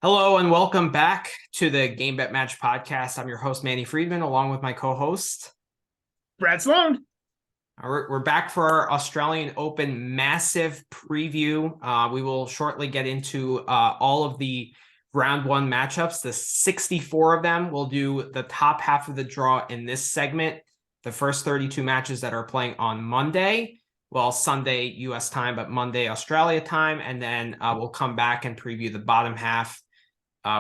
Hello and welcome back to the Game Bet Match podcast. I'm your host, Manny Friedman, along with my co-host, Brad Sloan. We're back for our Australian Open massive preview. We will shortly get into all of the round one matchups, the 64 of them. We'll do the top half of the draw in this segment, the first 32 matches that are playing on Monday. Well, Sunday U.S. time, but Monday Australia time. And then we'll come back and preview the bottom half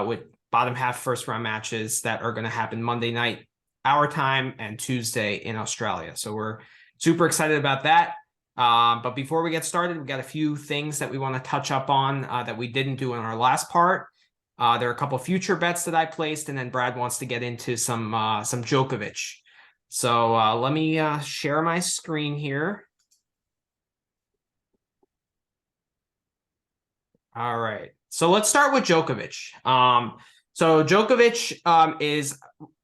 with bottom half first round matches that are going to happen Monday night, our time, and Tuesday in Australia. So we're super excited about that. But before we get started, we got a few things that we want to touch up on that we didn't do in our last part. There are a couple of future bets that I placed, and then Brad wants to get into some Djokovic. So let me share my screen here. All right. So let's start with Djokovic. So Djokovic is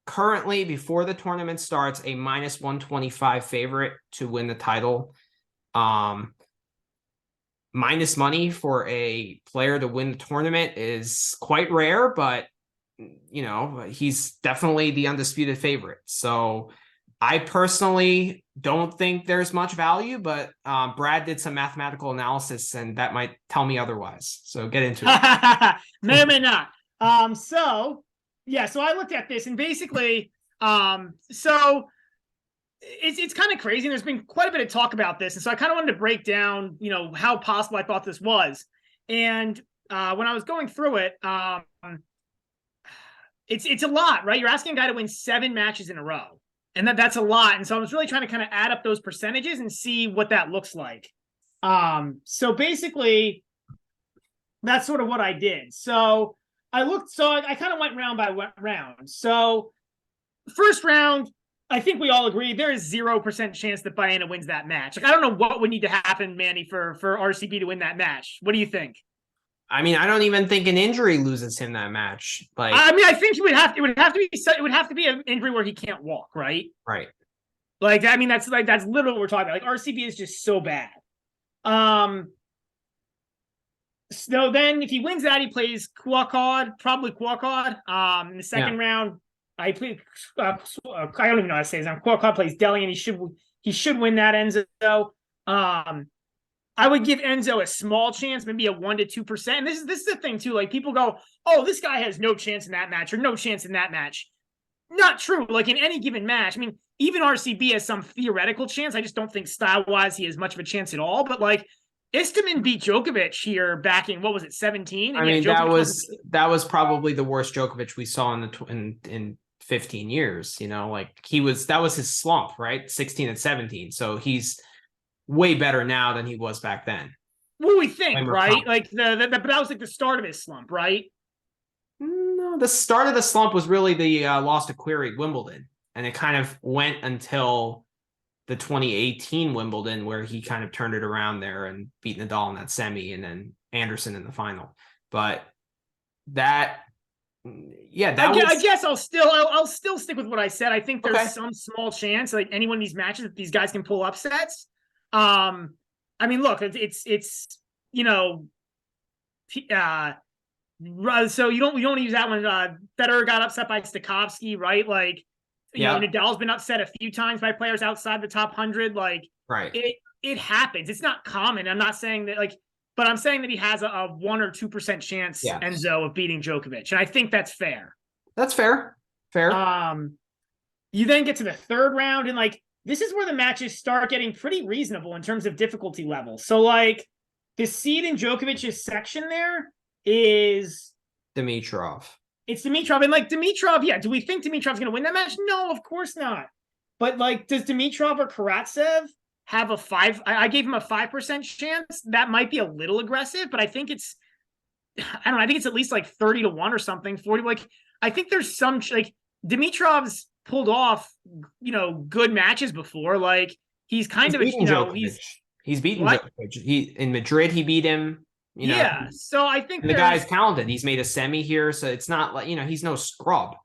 currently, before the tournament starts, a minus 125 favorite to win the title. Minus money for a player to win the tournament is quite rare, but he's definitely the undisputed favorite. So I personally don't think there's much value, but Brad did some mathematical analysis and that might tell me otherwise. So get into it. May or may not. So I looked at this and basically, so it's kind of crazy. And there's been quite a bit of talk about this. And so I kind of wanted to break down, how possible I thought this was. And when I was going through it, it's a lot, right? You're asking a guy to win 7 matches in a row. And that's a lot. And so I was really trying to kind of add up those percentages and see what that looks like. So basically, that's sort of what I did. So I kind of went round by round. So first round, I think we all agree there is 0% chance that Baena wins that match. Like, I don't know what would need to happen, Manny, for RCB to win that match. What do you think? I mean, I don't even think an injury loses him that match. I think it would have to be an injury where he can't walk, right? Right. That's literally what we're talking about. Like, RCB is just so bad. So then if he wins that, he plays probably Kuakad. In the second round, I don't even know how to say his name. Kuakad plays Deli, and he should win that, Enzo. I would give Enzo a small chance, maybe a 1 to 2%. And this is the thing too. Like, people go, "Oh, this guy has no chance in that match or no chance in that match." Not true. Like, in any given match, I mean, even RCB has some theoretical chance. I just don't think style-wise he has much of a chance at all. But like, Istomin beat Djokovic here back in, what was it, 17? I mean, that was probably the worst Djokovic we saw in 15 years. That was his slump, right? 16 and 17. So he's way better now than he was back then. Well, we think, right? Like but that was like the start of his slump, right? No, the start of the slump was really the loss to Query at Wimbledon, and it kind of went until the 2018 Wimbledon, where he kind of turned it around there and beat Nadal in that semi, and then Anderson in the final. But I guess I'll still stick with what I said. I think there's some small chance, like any one of these matches, that these guys can pull upsets. I mean, look, it's so you don't use that one. Federer got upset by Stakhovsky, right? Like, Nadal's been upset a few times by players outside the top 100. Like, right, it happens. It's not common. I'm not saying that, like, but I'm saying that he has a 1 or 2% chance, Enzo, of beating Djokovic, and I think that's fair. That's fair. You then get to the third round, and like, this is where the matches start getting pretty reasonable in terms of difficulty level. So, like, the seed in Djokovic's section there is Dimitrov. It's Dimitrov. And, like, Dimitrov, do we think Dimitrov's going to win that match? No, of course not. But, like, does Dimitrov or Karatsev have a 5? I gave him a 5% chance. That might be a little aggressive, but I think it's at least like 30 to 1 or something, 40. Like, I think there's some, like, Dimitrov's pulled off, good matches before. Like, he's kind of, he's beaten Djokovic. In Madrid, he beat him. So I think the guy's talented. He's made a semi here, so it's not like, he's no scrub,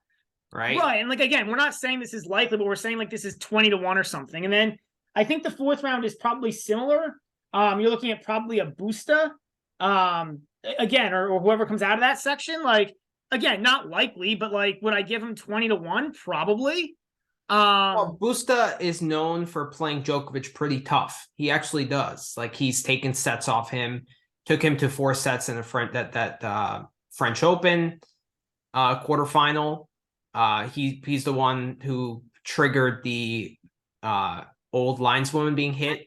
right? Right, and like, again, we're not saying this is likely, but we're saying like this is 20 to 1 or something. And then I think the fourth round is probably similar. You're looking at probably a Busta Again, or whoever comes out of that section, like, again, not likely, but like, would I give him 20-1? Probably. Well, Busta is known for playing Djokovic pretty tough. He actually does. Like, he's taken sets off him, took him to 4 sets in that French Open quarterfinal. He's the one who triggered the old lineswoman being hit.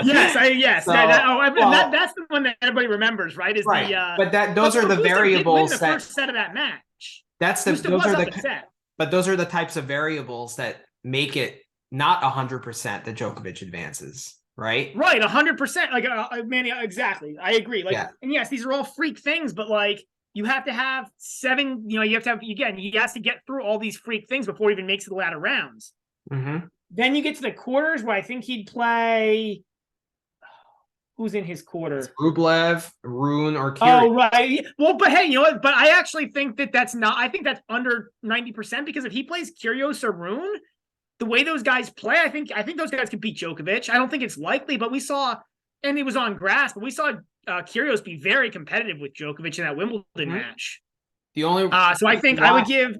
Yes. So, That's the one that everybody remembers, right? Is right. But those are the variables the first set of that match. Those are the types of variables that make it not 100% that Djokovic advances, right? Right, 100%. Like, man, exactly. I agree. Like, and yes, these are all freak things, but like, you have to have 7. You have to have, again, he has to get through all these freak things before he even makes it the latter rounds. Mm-hmm. Then you get to the quarters where I think he'd play. Who's in his quarter? It's Rublev, Rune, or Kyrgios. Oh, right. Well, but hey, you know what? But I actually think that's not. I think that's under 90%, because if he plays Kyrgios or Rune, the way those guys play, I think those guys can beat Djokovic. I don't think it's likely, but we saw, and it was on grass, but we saw Kyrgios be very competitive with Djokovic in that Wimbledon match. The only so I think I would give.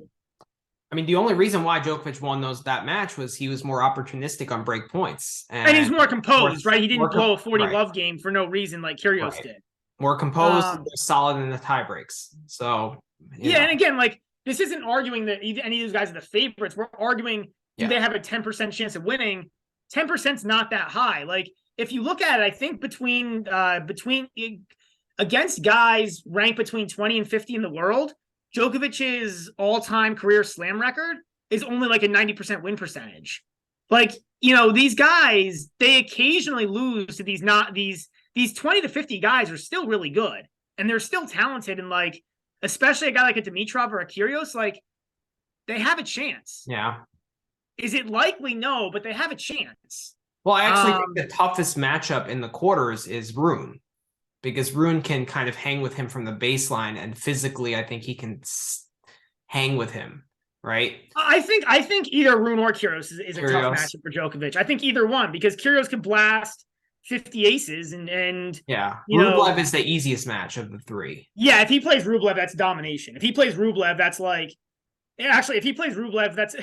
I mean, the only reason why Djokovic won that match was he was more opportunistic on break points. And he was more composed, right? He didn't blow a 40 love game for no reason like Kyrgios did. More composed, solid in the tie breaks. So, and again, like, this isn't arguing that any of those guys are the favorites. We're arguing, do they have a 10% chance of winning? 10% is not that high. Like, if you look at it, I think between against guys ranked between 20 and 50 in the world, Djokovic's all-time career slam record is only like a 90% win percentage. Like, these guys, they occasionally lose to these 20 to 50 guys are still really good, and they're still talented, and like, especially a guy like a Dimitrov or a Kyrgios, like, they have a chance. Yeah. Is it likely? No, but they have a chance. Well, I actually think the toughest matchup in the quarters is Rune, because Rune can kind of hang with him from the baseline, and physically, I think he can hang with him, right? I think either Rune or Kyrgios is a tough matchup for Djokovic. I think either one, because Kyrgios can blast 50 aces, and Rublev is the easiest match of the 3. Yeah, if he plays Rublev, that's domination. If he plays Rublev, that's like, actually, if he plays Rublev, that's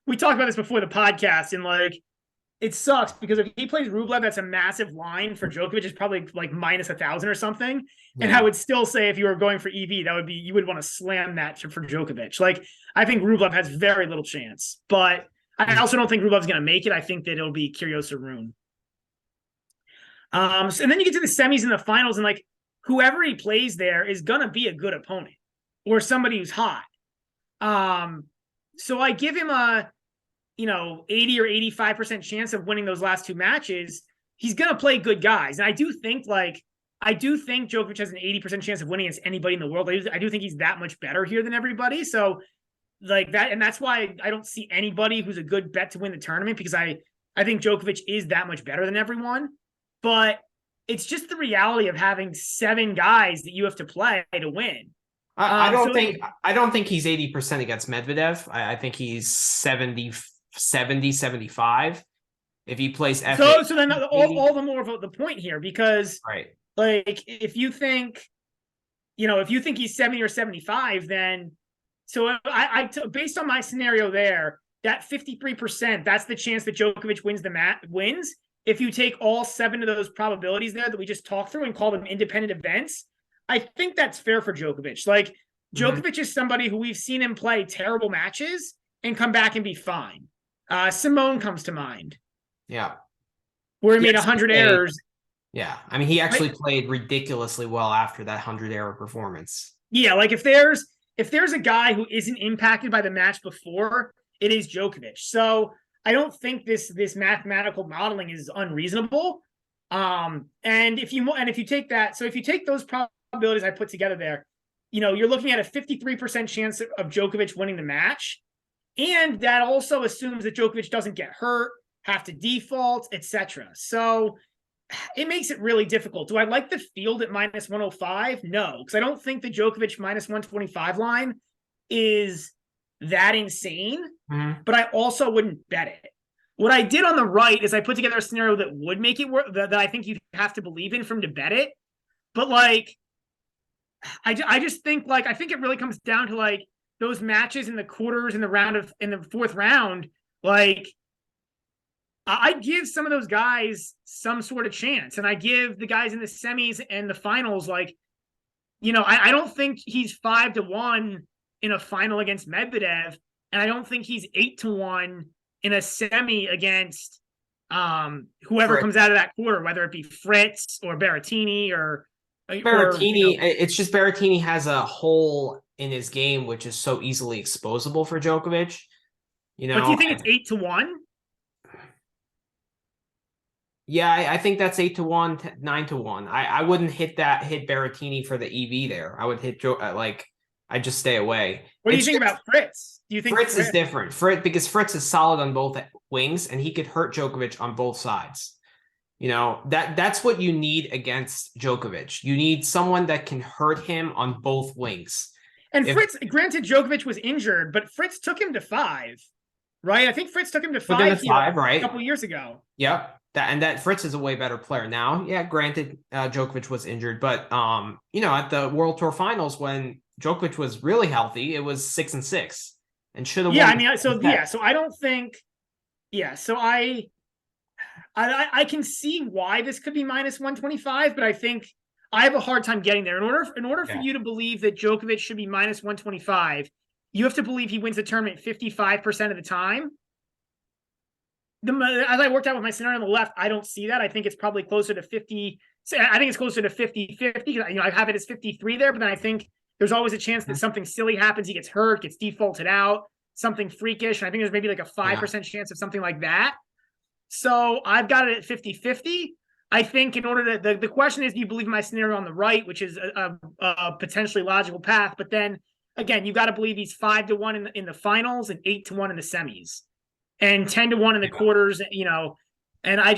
we talked about this before the podcast, and like, it sucks because if he plays Rublev, that's a massive line for Djokovic. It's probably like minus 1,000 or something. Yeah. And I would still say, if you were going for EV, that would be, you would want to slam that for Djokovic. Like, I think Rublev has very little chance, but I also don't think Rublev's going to make it. I think that it'll be Kyrgios or Rune. And then you get to the semis and the finals, and like, whoever he plays there is going to be a good opponent or somebody who's hot. So I give him a 80 or 85% chance of winning those last 2 matches. He's going to play good guys. And I do think Djokovic has an 80% chance of winning against anybody in the world. I do think he's that much better here than everybody. So like that, and that's why I don't see anybody who's a good bet to win the tournament, because I think Djokovic is that much better than everyone. But it's just the reality of having 7 guys that you have to play to win. I don't think he's 80% against Medvedev. I think he's 70-75 if he plays so then all the more of the point here, because like, if you think he's 70 or 75, then so I based on my scenario there, that 53%, that's the chance that Djokovic wins. If you take all 7 of those probabilities there that we just talked through and call them independent events, I think that's fair for Djokovic. Like, Djokovic is somebody who we've seen him play terrible matches and come back and be fine. Simone comes to mind. Yeah. Where he made 100 errors. Yeah. I mean, he actually played ridiculously well after that 100-error performance. Yeah, like, if there's a guy who isn't impacted by the match before, it is Djokovic. So I don't think this mathematical modeling is unreasonable. And if you take that, so if you take those probabilities I put together there, you're looking at a 53% chance of Djokovic winning the match. And that also assumes that Djokovic doesn't get hurt, have to default, etc. So it makes it really difficult. Do I like the field at minus 105? No, because I don't think the Djokovic minus 125 line is that insane, but I also wouldn't bet it. What I did on the right is I put together a scenario that would make it work, that I think you have to believe in for him to bet it. But like, I just think like, I think it really comes down to like those matches in the quarters in the fourth round. Like, I give some of those guys some sort of chance, and I give the guys in the semis and the finals, like, I don't think he's 5-1 in a final against Medvedev, and I don't think he's 8-1 in a semi against whoever comes out of that quarter, whether it be Fritz or Berrettini or Berrettini. It's just Berrettini has a hole in his game which is so easily exposable for Djokovic. But do you think it's 8-1? Yeah, I think that's 8-1, 9-1. I wouldn't hit Berrettini for the EV there. I would hit I just stay away. What do you think about Fritz? Do you think Fritz is different? Because Fritz is solid on both wings, and he could hurt Djokovic on both sides. That's what you need against Djokovic. You need someone that can hurt him on both wings. And Fritz, granted, Djokovic was injured, but Fritz took him to 5, right? I think Fritz took him to 5, right? A couple years ago. Yep. That Fritz is a way better player now. Yeah, granted, Djokovic was injured, but at the World Tour Finals when Djokovic was really healthy, it was 6-6 and should have. Yeah, I mean, so I don't think. Yeah, so I can see why this could be -125, but I think I have a hard time getting there. In order for you to believe that Djokovic should be -125, you have to believe he wins the tournament 55% of the time. As I worked out with my scenario on the left, I don't see that. I think it's probably closer to 50. I think it's closer to 50-50. I have it as 53 there, but then I think there's always a chance that something silly happens. He gets hurt, gets defaulted out, something freakish. And I think there's maybe like a 5% chance of something like that. So I've got it at 50-50. I think in order to, the question is, do you believe my scenario on the right, which is a potentially logical path? But then again, you got to believe he's 5-1 in the finals and 8-1 in the semis. And 10-1 in the quarters, and I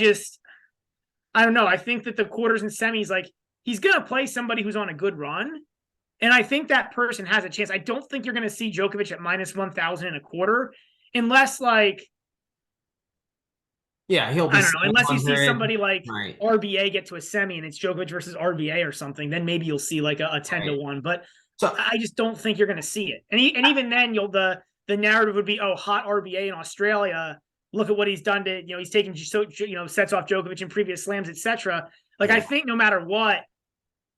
don't know. I think that the quarters and semis, like, he's going to play somebody who's on a good run. And I think that person has a chance. I don't think you're going to see Djokovic at -1,000 in a quarter unless, like, he'll be, I don't know, unless you see somebody like RBA get to a semi and it's Djokovic versus RBA or something, then maybe you'll see like a 10-1. But I just don't think you're going to see it. And even then, the narrative would be, hot RBA in Australia. Look at what he's done to, he's taken sets off Djokovic in previous slams, etc. Like, I think no matter what,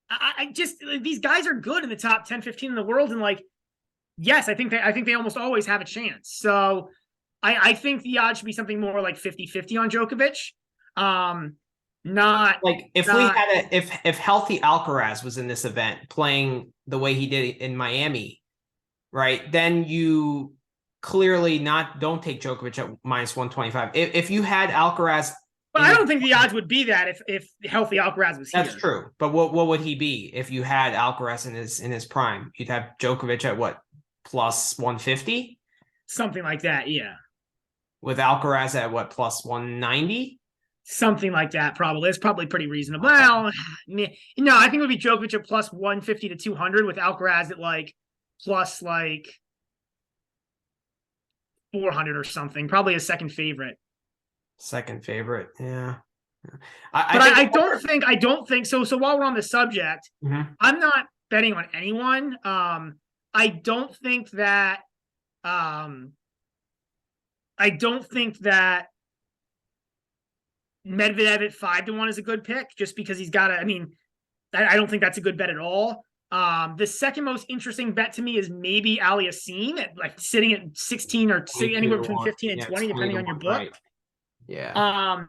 I just, these guys are good in the top 10, 15 in the world. And like, yes, I think they almost always have a chance. So I think the odds should be something more like 50-50 on Djokovic. Not like if healthy Alcaraz was in this event playing the way he did in Miami, right? Then you clearly don't take Djokovic at -125. If you had Alcaraz, but I don't think the odds would be that if healthy Alcaraz was here. That's true. But what would he be if you had Alcaraz in his prime? You'd have Djokovic at what, +150? Something like that, yeah. With Alcaraz at what, +190? Something like that, probably. It's probably pretty reasonable. Well, no, I think it would be Djokovic at +150 to 200 with Alcaraz at like plus like 400 or something. Probably a second favorite. Yeah. I don't think so. So while we're on the subject, I'm not betting on anyone. I don't think that Medvedev at 5-1 is a good pick, just because he's got to. I mean, I don't think that's a good bet at all. The second most interesting bet to me is maybe Aliassime at like sitting at 16 or anywhere between 15 and 20, depending on your book. Right. Yeah.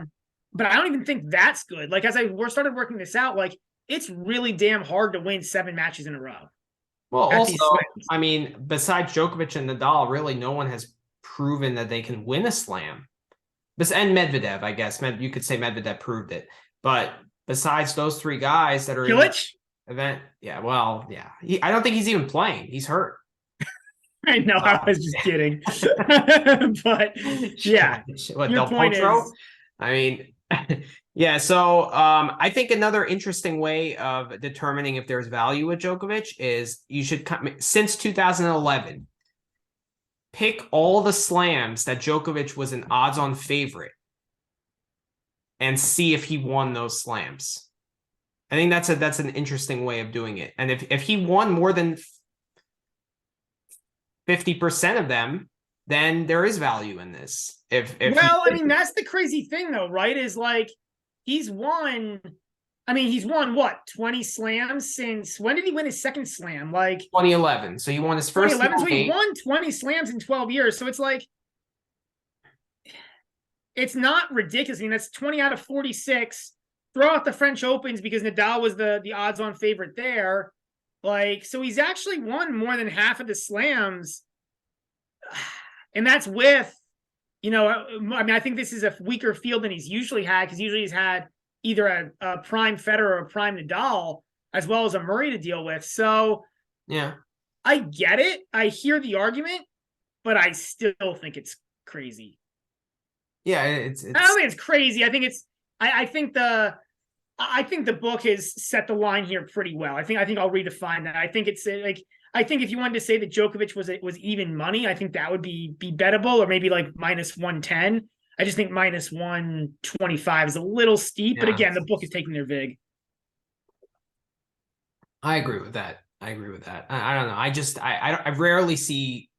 But I don't even think that's good. Like, as we started working this out, like, it's really damn hard to win 7 matches in a row. Well, also, I mean, besides Djokovic and Nadal, really no one has proven that they can win a slam. And Medvedev, I guess. You could say Medvedev proved it. But besides those 3 guys that are in the event, I don't think he's even playing. He's hurt. I know, I was just kidding. But yeah. What, Del Potro? I mean, yeah. So I think another interesting way of determining if there's value with Djokovic is since 2011, pick all the slams that Djokovic was an odds-on favorite and see if he won those slams. I think that's an interesting way of doing it. And if he won more than 50% of them, then there is value in this. Well, I mean, that's the crazy thing though, right? Is like he's won what, 20 slams since when did he win his second slam? Like 2011. So he won his first 2011. So he won 20 slams in 12 years. So it's like it's not ridiculous. I mean, that's 20 out of 46. Throw out the French Opens because Nadal was the odds-on favorite there. Like, so he's actually won more than half of the slams. And that's with, I mean, I think this is a weaker field than he's usually had, because usually he's had either a prime Federer or a prime Nadal, as well as a Murray to deal with. So yeah, I get it. I hear the argument, but I still think it's crazy. Yeah, I don't think it's crazy. I think it's I think the book has set the line here pretty well. I think I'll redefine that. I think it's like, I think if you wanted to say that Djokovic was even money, I think that would be bettable, or maybe like -110. I just think -125 is a little steep. Yeah. But again, the book is taking their vig. I agree with that. I don't know. I rarely see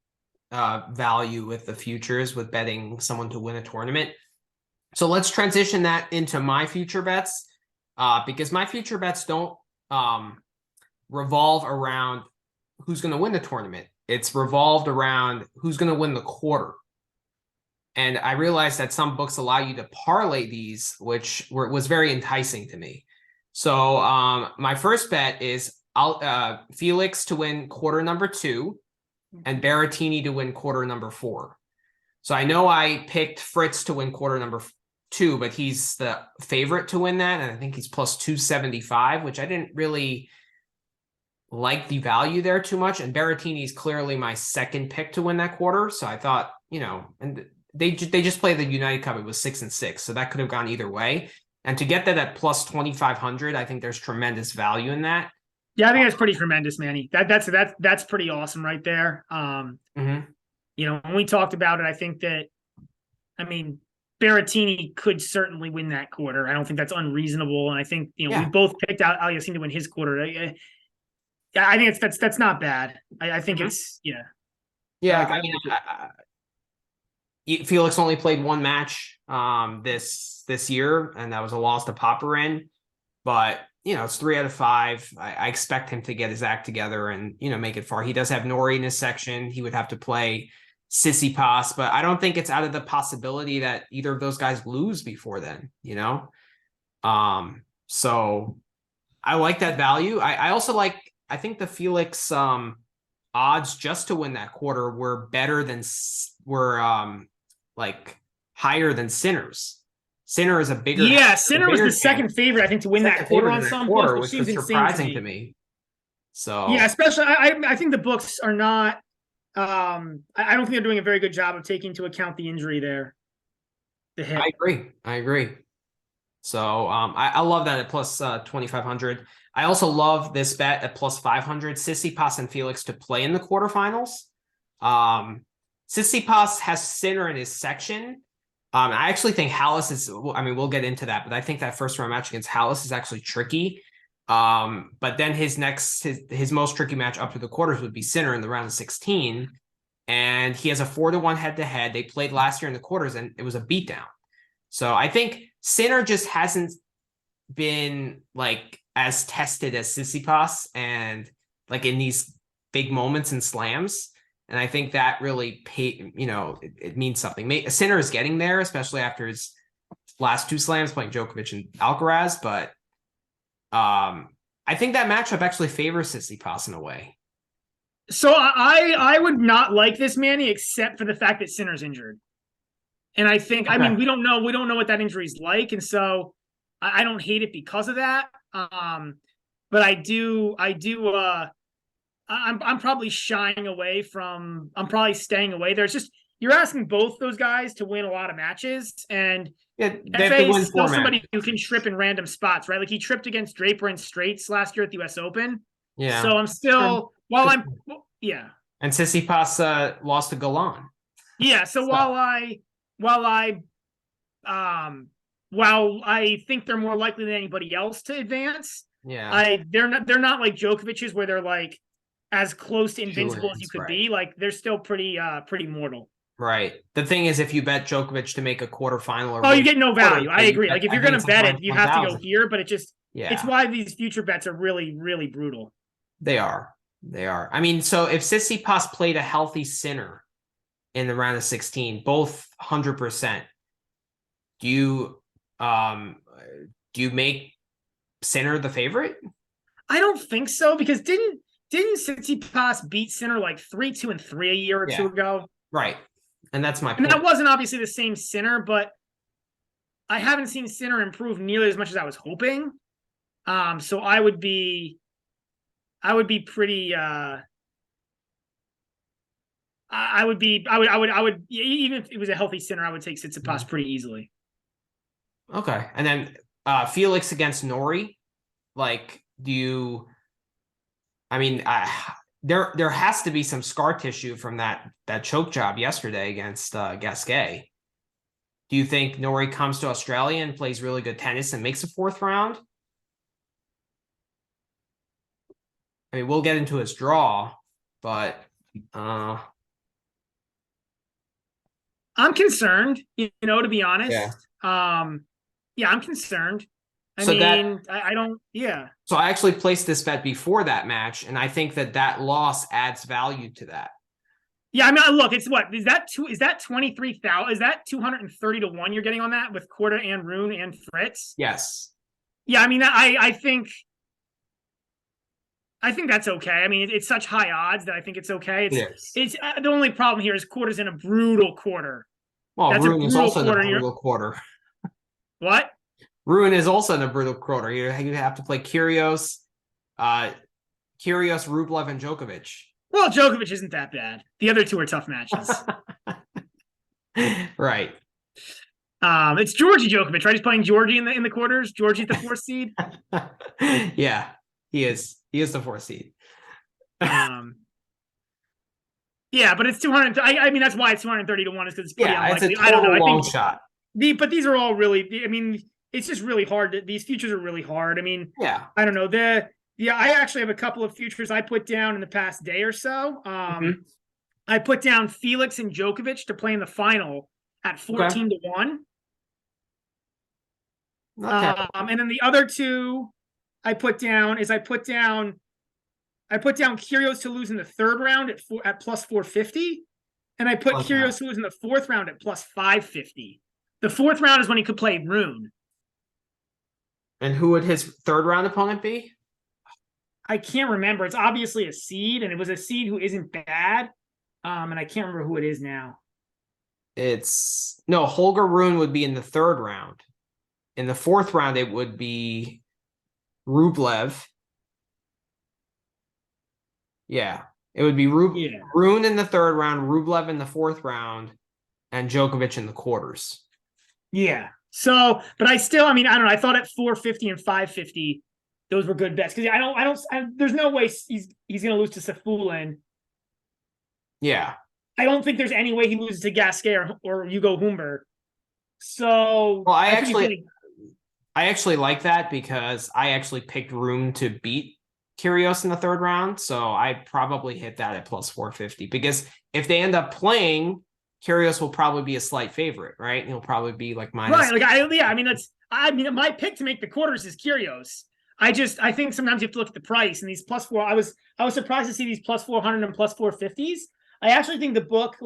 value with the futures with betting someone to win a tournament. So let's transition that into my future bets, because my future bets don't revolve around who's going to win the tournament. It's revolved around who's going to win the quarter. And I realized that some books allow you to parlay these, which was very enticing to me. So my first bet is Felix to win quarter number 2 and Berrettini to win quarter number 4. So I know I picked Fritz to win quarter number 2, but he's the favorite to win that. And I think he's plus 275, which I didn't really like the value there too much. And Berrettini is clearly my second pick to win that quarter. So I thought, and they just played the United Cup. It was 6-6. So that could have gone either way. And to get that at plus 2,500, I think there's tremendous value in that. Yeah, I think that's pretty tremendous, Manny. That's pretty awesome right there. When we talked about it, I think that, Berrettini could certainly win that quarter. I don't think that's unreasonable. And I think, we both picked out Aliassime to win his quarter. I think that's not bad. I think it's, yeah. Yeah. Felix only played one match this year, and that was a loss to Popyrin. But, it's 3 out of 5. I expect him to get his act together and, make it far. He does have Norrie in his section. He would have to play Tsitsipas, but I don't think it's out of the possibility that either of those guys lose before then, So I like that value. I also I think the Felix odds just to win that quarter were higher than Sinner's. Sinner is a bigger. Yeah, Sinner was the second favorite, I think, to win that quarter on some books, which was surprising to me. So yeah, especially I think the books are not. I don't think they're doing a very good job of taking into account the injury there. The hit. I agree. So I love that at plus 2,500. I also love this bet at plus 500. Tsitsipas and Felix to play in the quarterfinals. Tsitsipas has Sinner in his section. I actually think Hallis is. We'll get into that, but I think that first round match against Hallis is actually tricky. But then his most tricky match up to the quarters would be Sinner in the round of 16. And he has a 4-1 head-to-head. They played last year in the quarters, and it was a beatdown. So I think Sinner just hasn't been as tested as Tsitsipas and in these big moments in slams. And I think that really it means something. Sinner is getting there, especially after his last 2 slams playing Djokovic and Alcaraz, but I think that matchup actually favors Tsitsipas in a way. So I would not like this, Manny, except for the fact that Sinner's injured. And I think, okay. We don't know what that injury is like. And so I don't hate it because of that. But I'm probably shying away from, I'm probably staying away. There's just, you're asking both those guys to win a lot of matches, and FA is still somebody who can trip in random spots, right? Like he tripped against Draper in straights last year at the US Open. Yeah. So I'm still, yeah. And Tsitsipas lost to Galan. Yeah. So um while I think they're more likely than anybody else to advance, Yeah. they're not like Djokovic's where they're like as close to invincible as you Shoo-ins, could right. be. Like they're still pretty mortal. Right. The thing is, if you bet Djokovic to make a quarterfinal or Oh, you win get no quarter, value. I agree. Like if I you're think gonna it's like bet minus it, you have to go 1,000. here, but it's Yeah, why these future bets are really, really brutal. they are. They are. I mean, so if Tsitsipas played a healthy Sinner in the round of 16, both 100%, do you make Sinner the favorite? I don't think so because didn't Tsitsipas beat Sinner like 3-2 and 3 a year or two Yeah. ago? Right. And that's my And point. that wasn't obviously the same Sinner, but I haven't seen Sinner improve nearly as much as I was hoping. So I would be pretty I would even if it was a healthy Sinner, I would take Tsitsipas pretty easily. Okay. And then Felix against Nori, like, do you? I mean, there has to be some scar tissue from that choke job yesterday against Gasquet. Do you think Nori comes to Australia and plays really good tennis and makes a fourth round? I mean, we'll get into his draw, but I'm concerned, to be honest. yeah. Yeah, I'm concerned. I So mean, I don't. Yeah. So I actually placed this bet before that match, and I think that loss adds value to that. Yeah, I mean, look, it's what is that 23,000? Is that 230 to 1 you're getting on that with Korda and Rune and Fritz? Yes. Yeah, I mean, I think that's okay. I mean, it's such high odds that I think it's okay. It's the only problem here is Korda's in a brutal quarter. Well, That's Rune a is brutal also in a quarter. brutal quarter. What? Rune is also in a brutal quarter. You have to play Kyrgios, Rublev, and Djokovic. Well, Djokovic isn't that bad. The other two are tough matches. Right. It's Georgie Djokovic, right? He's playing Georgie in the quarters. Georgie's the 4th seed. Yeah, he is. He is the 4th seed. Yeah, but it's 200. I mean, that's why it's 230 to 1 is because it's pretty unlikely. It's a total long shot. But these are all really. I mean, it's just really hard. These futures are really hard. I mean, yeah. I don't know. I actually have a couple of futures I put down in the past day or so. I put down Felix and Djokovic to play in the final at 14 to 1. Okay. And then the other two I put down Kyrgios to lose in the 3rd round at plus 450, and I put Kyrgios to lose in the 4th round at plus 550. The 4th round is when he could play Rune. And who would his 3rd round opponent be? I can't remember. It's obviously a seed, and it was a seed who isn't bad. And I can't remember who it is now. Holger Rune would be in the 3rd round. In the 4th round, it would be Rublev. Yeah, it would be Rune in the 3rd round, Rublev in the 4th round, and Djokovic in the quarters. Yeah. So, but I don't know. I thought at 450 and 550, those were good bets because there's no way he's going to lose to Safulin. Yeah. I don't think there's any way he loses to Gasquet or Hugo Humbert. So, well, I actually like that because I actually picked Rune to beat Kyrgios in the 3rd round, so I probably hit that at plus 450 because if they end up playing, Kyrgios will probably be a slight favorite, right? He'll probably be like minus. Right, my pick to make the quarters is Kyrgios. I think sometimes you have to look at the price and these plus 4. I was surprised to see these plus 400 and plus 450s. I actually think the book,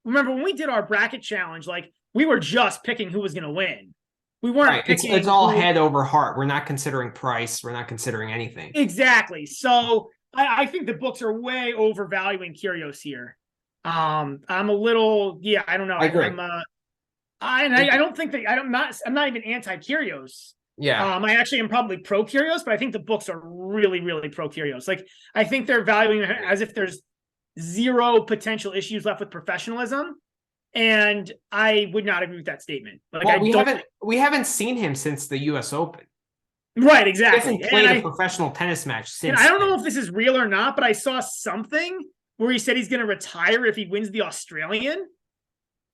remember when we did our bracket challenge, we were just picking who was going to win. We weren't picking. It's all head over heart. We're not considering price. We're not considering anything. Exactly. So I think the books are way overvaluing Kyrgios here. I'm a little, I don't know. I agree. I don't think that I'm not even anti-Kyrgios. Yeah. I actually am probably pro Kyrgios, but I think the books are really, really pro Kyrgios. I think they're valuing it as if there's zero potential issues left with professionalism. And I would not agree with that statement. We haven't seen him since the U.S. Open. Right, exactly. He hasn't played a professional tennis match since. And I don't know if this is real or not, but I saw something where he said he's going to retire if he wins the Australian.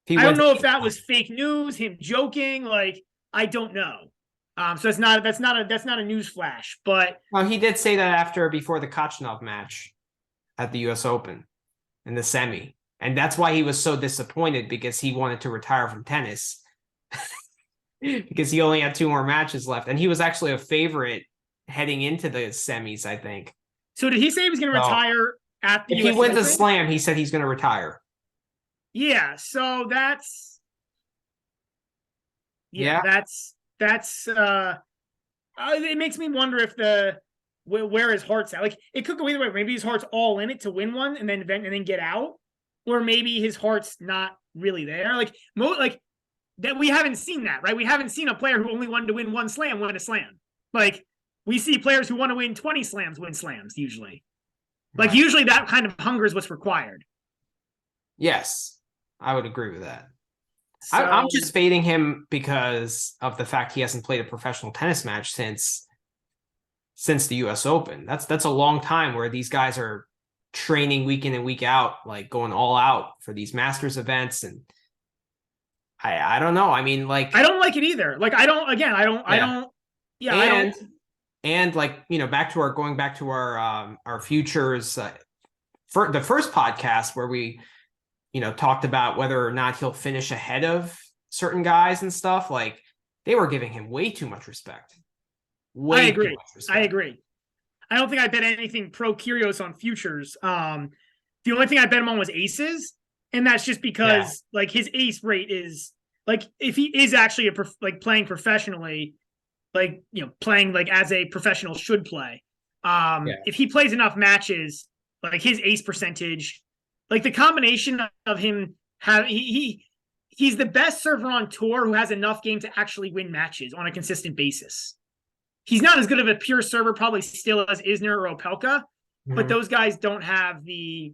He I don't wins know if that was fake news, him joking. Like, I don't know. So that's not a news flash, but well, he did say that before the Kachanov match at the US Open in the semi. And that's why he was so disappointed, because he wanted to retire from tennis because he only had 2 more matches left. And he was actually a favorite heading into the semis, I think. So did he say he was going to retire at the If US he wins Open? a slam, he said he's going to retire. Yeah. So that's, that's it makes me wonder if where his heart's at. Like, it could go either way. Maybe his heart's all in it to win one and then get out, or maybe his heart's not really there. Like that, we haven't seen that, right? We haven't seen a player who only wanted to win one slam win a slam. Like, we see players who want to win 20 slams win slams usually. Like, Right. Usually that kind of hunger is what's required. Yes, I would agree with that. So, I'm just fading him because of the fact he hasn't played a professional tennis match since the US Open. That's a long time where these guys are training week in and week out, like going all out for these Masters events. And I don't know. I mean, like, I don't like it either. Like, I don't and like, you know, going back to our futures, for the first podcast where we, you know, talked about whether or not he'll finish ahead of certain guys and stuff. Like, they were giving him way too much respect. I agree. I don't think I bet anything pro Kyrgios on futures. The only thing I bet him on was aces, and that's just because like his ace rate is like, if he is actually playing professionally, like, you know, playing like as a professional should play. If he plays enough matches, like his ace percentage, like the combination of him he's the best server on tour who has enough game to actually win matches on a consistent basis. He's not as good of a pure server probably still as Isner or Opelka, but those guys don't have the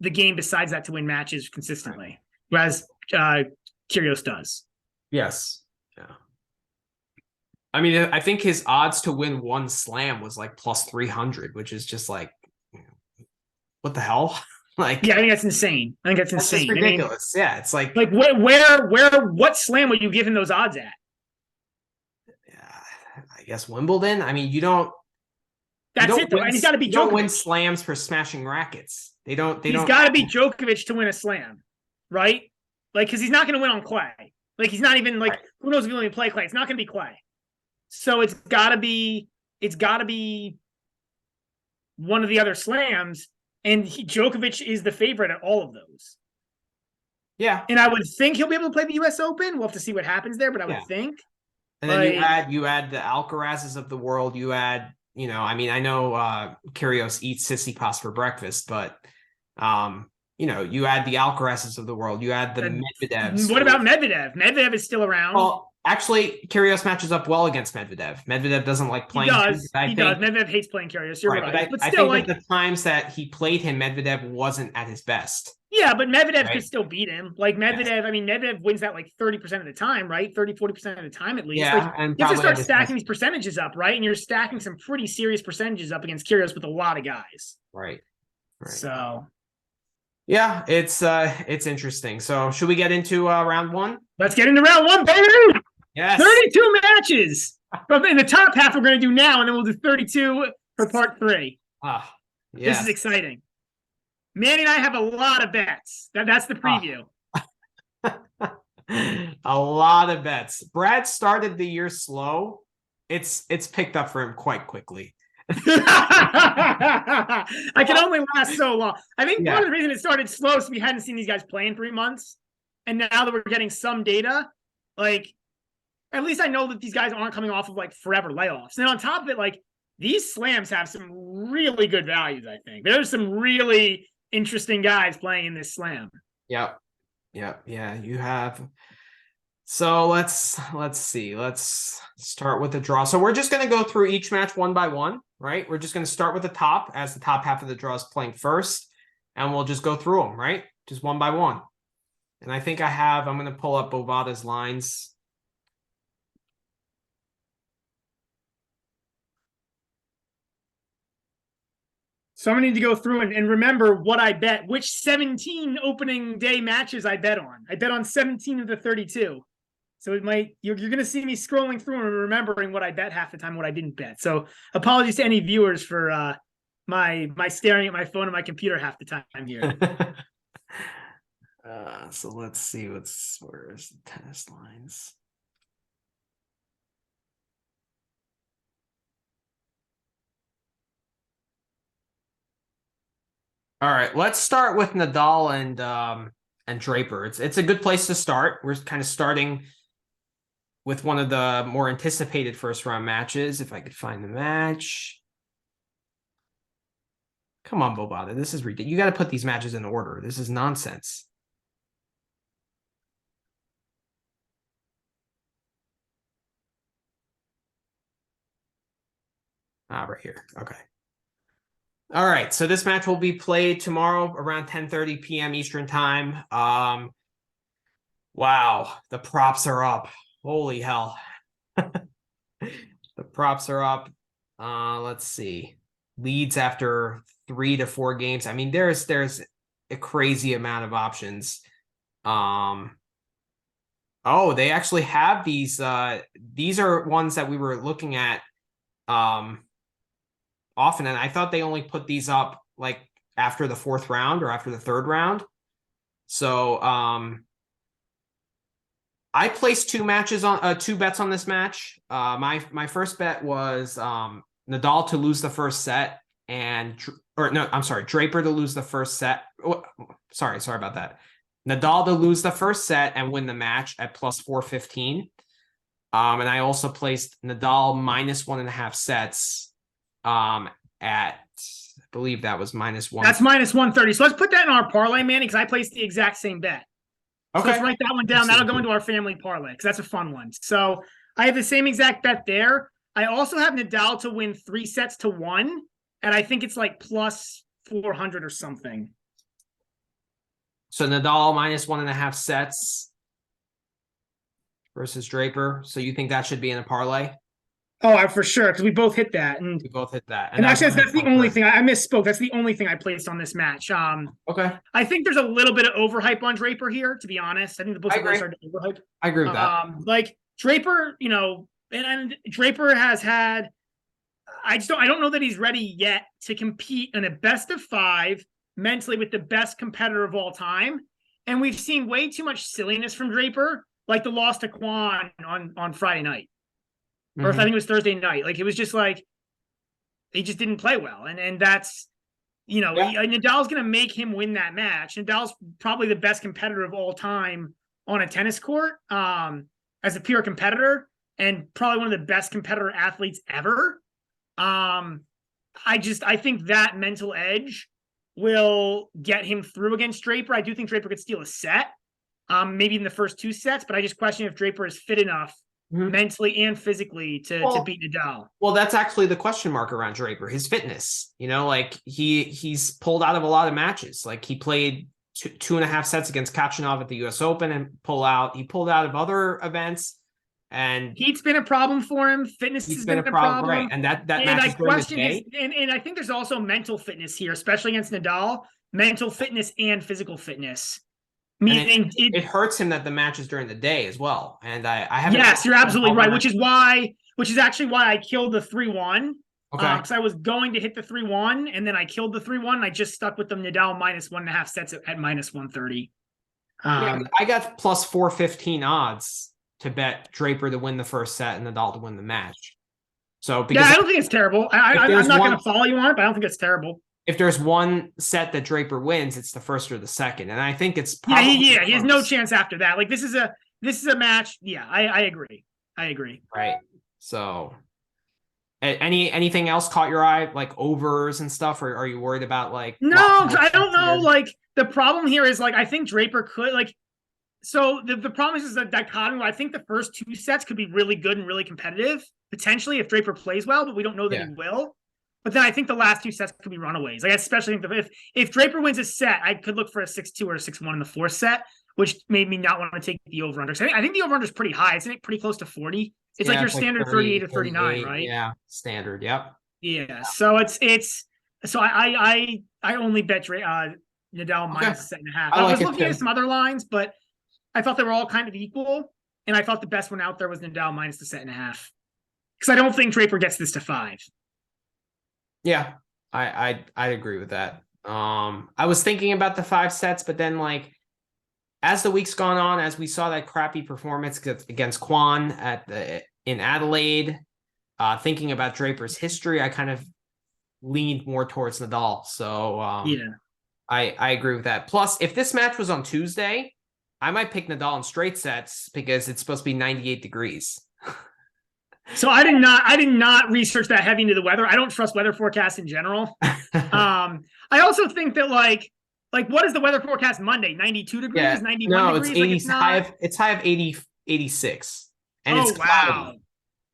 game besides that to win matches consistently, whereas Kyrgios does. Yes. Yeah. I mean, I think his odds to win one slam was like plus 300, which is just like, what the hell? Like, yeah, I think that's insane. That's insane. Just ridiculous. I mean, yeah, it's like what slam would you give him those odds at? I guess Wimbledon. I mean, you don't. That's it though, and he's got to be Djokovic. Don't win slams for smashing rackets. He's got to be Djokovic to win a slam, right? Like, because he's not going to win on clay. Like, he's not even like, right. Who knows if he'll even play clay? It's not going to be clay. So it's got to be one of the other slams, and Djokovic is the favorite at all of those. Yeah, and I would think he'll be able to play the U.S. Open. We'll have to see what happens there, but I would think. And then you add the Alcarazes of the world. You add, you know, I mean, I know Kyrgios eats Sissipas for breakfast, but you know, you add the Alcarazes of the world. You add the Medvedevs. What about Medvedev? Medvedev is still around. Well, actually, Kyrgios matches up well against Medvedev. Medvedev doesn't like playing. He does. Medvedev hates playing Kyrgios. You're right. But still, I think at the times that he played him, Medvedev wasn't at his best. Yeah, but Medvedev could still beat him. Like Medvedev, I mean, Medvedev wins that like 30% of the time, right? 40% of the time at least. Yeah, like, and you have to start stacking these percentages up, right? And you're stacking some pretty serious percentages up against Kyrgios with a lot of guys. Right. So, yeah, it's interesting. So, should we get into round one? Let's get into round one, baby. Yes. 32 matches. In the top half, we're going to do now, and then we'll do 32 for part 3. Yes. This is exciting. Manny and I have a lot of bets. That's the preview. A lot of bets. Brad started the year slow. It's picked up for him quite quickly. I can only last so long. I think part of the reason it started slow is we hadn't seen these guys play in 3 months. And now that we're getting some data, like, at least I know that these guys aren't coming off of like forever layoffs. And on top of it, like, these slams have some really good values, I think. There's some really interesting guys playing in this slam. Yep. Yeah, you have. So let's see. Let's start with the draw. So we're just going to go through each match one by one, right? We're just going to start with the top, as the top half of the draw is playing first, and we'll just go through them, right? Just one by one. And I think I'm going to pull up Bovada's lines. So I'm gonna need to go through and remember what I bet, which 17 opening day matches I bet on. I bet on 17 of the 32. So it might you're gonna see me scrolling through and remembering what I bet half the time, what I didn't bet. So apologies to any viewers for my staring at my phone and my computer half the time here. So let's see where's the tennis lines. All right, let's start with Nadal and Draper. It's a good place to start. We're kind of starting with one of the more anticipated first round matches. If I could find the match. Come on, Bobata. This is ridiculous. You got to put these matches in order. This is nonsense. Right here. Okay. All right. So this match will be played tomorrow around 10:30 p.m. Eastern time. Wow. The props are up. Holy hell. The props are up. Let's see. Leads after 3 to 4 games. I mean, there's a crazy amount of options. Oh, they actually have these. These are ones that we were looking at often, and I thought they only put these up like after the 4th round or after the 3rd round. So I placed 2 bets on this match. My first bet was Nadal to lose the first set Draper to lose the first set. Oh, sorry about that. Nadal to lose the first set and win the match at plus 415. And I also placed Nadal minus 1.5 sets at, I believe that was minus 1. That's minus 130. So let's put that in our parlay, Manny, because I placed the exact same bet. Okay. So let's write that one down. That'll go into our family parlay because that's a fun one. So I have the same exact bet there. I also have Nadal to win 3 sets to 1, and I think it's like plus 400 or something. So Nadal minus 1.5 sets versus Draper. So you think that should be in a parlay? Oh, for sure, because we both hit that. And we both hit that. And actually, that's the only thing. I misspoke. That's the only thing I placed on this match. Okay. I think there's a little bit of overhype on Draper here, to be honest. I think the books are starting to overhype. I agree with that. Like Draper, and Draper has had. I don't know that he's ready yet to compete in a best of 5 mentally with the best competitor of all time. And we've seen way too much silliness from Draper, like the loss to Kwon on Friday night. Or I think it was Thursday night. Like, it was just like, he just didn't play well. And that's, Nadal's going to make him win that match. Nadal's probably the best competitor of all time on a tennis court as a pure competitor, and probably one of the best competitor athletes ever. I think that mental edge will get him through against Draper. I do think Draper could steal a set, maybe in the first 2 sets, but I just question if Draper is fit enough mentally and physically to beat Nadal. Well, that's actually the question mark around Draper, his fitness. Like he's pulled out of a lot of matches. Like he played 2.5 sets against Kachanov at the US Open and he pulled out of other events. And heat's been a problem for him. Fitness has been a problem. Right. And that match is question his, and I think there's also mental fitness here, especially against Nadal, mental fitness and physical fitness. Meaning it hurts him that the match is during the day as well. And I haven't. Yes, you're absolutely right. Which is actually why I killed the 3-1. Okay. Because I was going to hit the 3-1 and then I killed the 3-1. And I just stuck with them Nadal minus 1.5 sets at minus 130. I got plus 415 odds to bet Draper to win the first set and Nadal to win the match. So I don't think it's terrible. I'm not going to follow you on it, but I don't think it's terrible. If there's one set that Draper wins, it's the first or the second, and I think it's probably he has no chance after that. Like this is a match. Yeah, I agree. Right. So, anything else caught your eye, like overs and stuff, or are you worried about like? No, I don't know. Like the problem here is like I think Draper could like. So the problem is that dichotomy. I think the first 2 sets could be really good and really competitive potentially if Draper plays well, but we don't know that he will. But then I think the last 2 sets could be runaways. Like I especially think if Draper wins a set, I could look for a 6-2 or a 6-1 in the 4th set, which made me not want to take the over-under. I think the over-under is pretty high. Isn't it pretty close to 40? It's like your standard 38 or 39, right? Yeah, standard. Yep. Yeah. So it's So I only bet Nadal minus a set and a half. I I like was it looking too. at some other lines, but I thought they were all kind of equal, and I thought the best one out there was Nadal minus the set and a half because I don't think Draper gets this to 5. Yeah, I'd agree with that. I was thinking about the 5 sets, but then like as the week's gone on, as we saw that crappy performance against Kwan in Adelaide, thinking about Draper's history, I kind of leaned more towards Nadal. So Yeah. I agree with that. Plus, if this match was on Tuesday, I might pick Nadal in straight sets because it's supposed to be 98 degrees. So I did not research that heavy into the weather. I don't trust weather forecasts in general. I also think that like what is the weather forecast Monday? 92 degrees, Yeah, 91 no, it's degrees? Like it's not. It's high of 80, 86, and Oh it's wow. cloudy.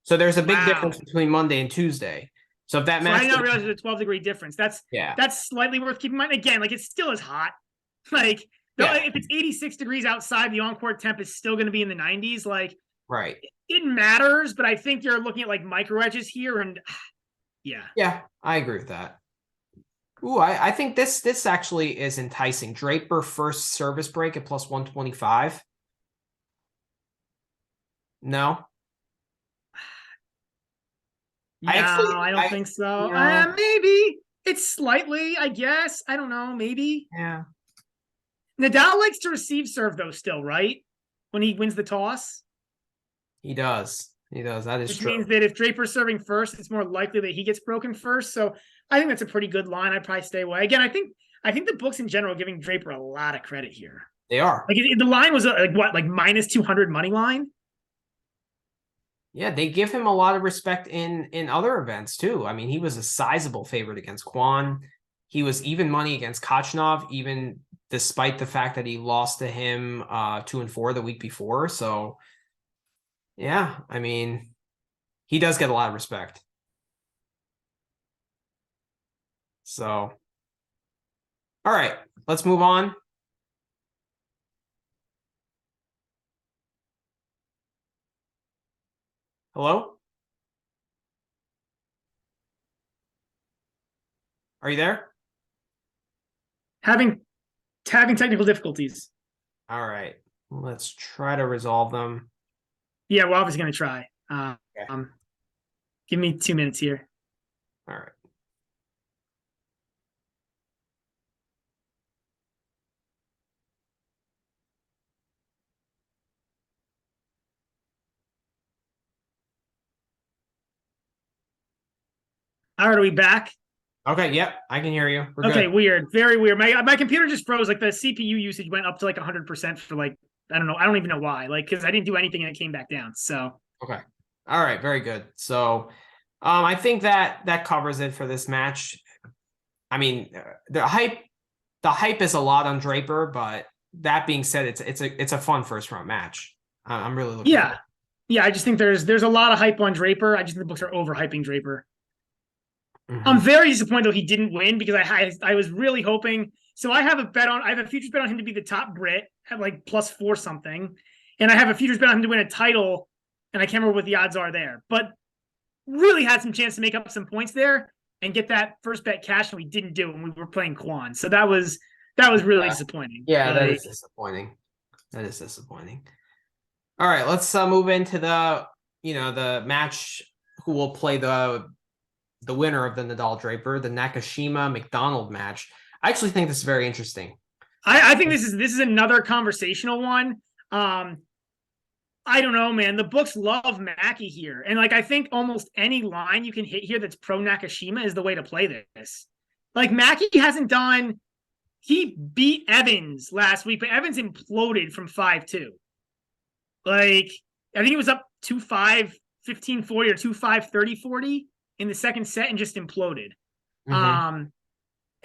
So there's a big Wow. difference between Monday and Tuesday. So if that So I match, did not realize there's a 12-degree difference. yeah, That's slightly worth keeping in mind. Again, like it's still as hot. Like yeah, if it's 86 degrees outside, the on-court temp is still going to be in the 90s. Like right. it matters, but I think you're looking at like micro edges here, and yeah. Yeah, I agree with that. Ooh, I think this actually is enticing. Draper first service break at plus 125. No, No, I don't think so. no, Maybe it's slightly, I guess. I don't know. Maybe yeah, Nadal likes to receive serve though, still, right? When he wins the toss, he does. He does. That is which true. means that if Draper's serving first, it's more likely that he gets broken first. So I think that's a pretty good line. I'd probably stay away. Again, I think the books in general are giving Draper a lot of credit here. They are. Like the line was like what, like minus 200 money line. Yeah, they give him a lot of respect in other events too. I mean, he was a sizable favorite against Kwan. He was even money against Kachanov, even despite the fact that he lost to him 2-4 the week before. So yeah, I mean, he does get a lot of respect. So all right, let's move on. Hello? Are you there? Having technical difficulties. All right. Let's try to resolve them. Yeah, we're obviously going to try. Okay. Give me 2 minutes here. All right. All right, are we back? Okay, yep, I can hear you. We're Okay, good. weird. Very weird. My computer just froze. Like the CPU usage went up to like 100% for like, I don't know. I don't even know why. Like, because I didn't do anything and it came back down. So, Okay. All right, very good. So, I think that covers it for this match. I mean, the hype is a lot on Draper, but that being said, it's a fun first round match. I'm really looking yeah. forward. Yeah, I just think there's a lot of hype on Draper. I just think the books are overhyping Draper. I'm Mhm. very disappointed though he didn't win because I was really hoping. So I have a futures bet on him to be the top Brit at like +4 something, and I have a futures bet on him to win a title, and I can't remember what the odds are there, but really had some chance to make up some points there and get that first bet cash, and we didn't do it when we were playing Kwan. So that was really disappointing. Yeah, that Like, is disappointing. That is disappointing. All right, let's move into the match who will play the winner of the Nadal Draper, the Nakashima McDonald match. I actually think this is very interesting. I think this is another conversational one. I don't know, man. The books love Mackie here. And like I think almost any line you can hit here that's pro Nakashima is the way to play this. Like Mackie hasn't done he beat Evans last week, but Evans imploded from 5-2. Like I think he was up 2-5, 15-40 or 2-5, 30-40 in the second set and just imploded. Mhm.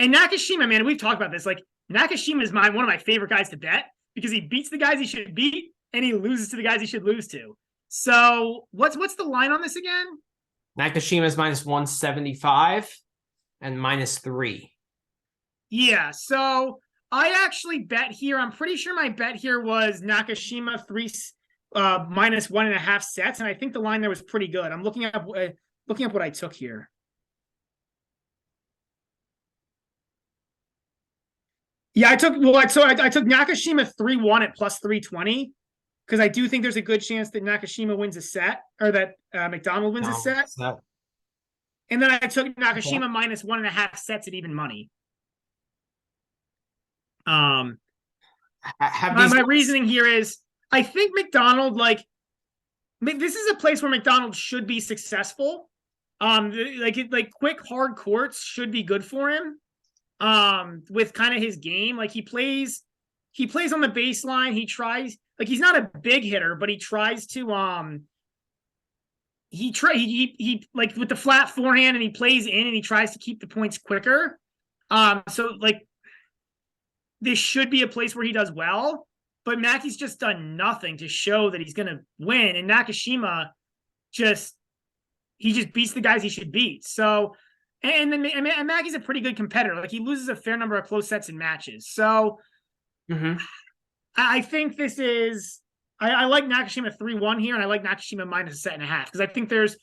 And Nakashima, man, we've talked about this. Like Nakashima is one of my favorite guys to bet because he beats the guys he should beat and he loses to the guys he should lose to. So what's the line on this again? Nakashima is minus 175 and -3. Yeah. So I actually bet here. I'm pretty sure my bet here was Nakashima minus 1.5 sets, and I think the line there was pretty good. I'm looking up what I took here. Yeah, I took Nakashima 3-1 at plus 320 because I do think there's a good chance that Nakashima wins a set or that McDonald wins a No, set. so- And then I took okay. Nakashima minus 1.5 sets at even money. Um, Have my, these my guys, reasoning here is I think McDonald, like, this is a place where McDonald should be successful. Like quick hard courts should be good for him. With kind of his game, like he plays on the baseline. He tries, like, he's not a big hitter, but he tries to he like with the flat forehand, and he plays in and he tries to keep the points quicker. So like this should be a place where he does well, but Mackey's just done nothing to show that he's going to win. And Nakashima just beats the guys he should beat. So, and then and Mackey's a pretty good competitor. Like he loses a fair number of close sets and matches. So Mhm. I think this is I like Nakashima 3-1 here, and I like Nakashima minus a set and a half because I think there's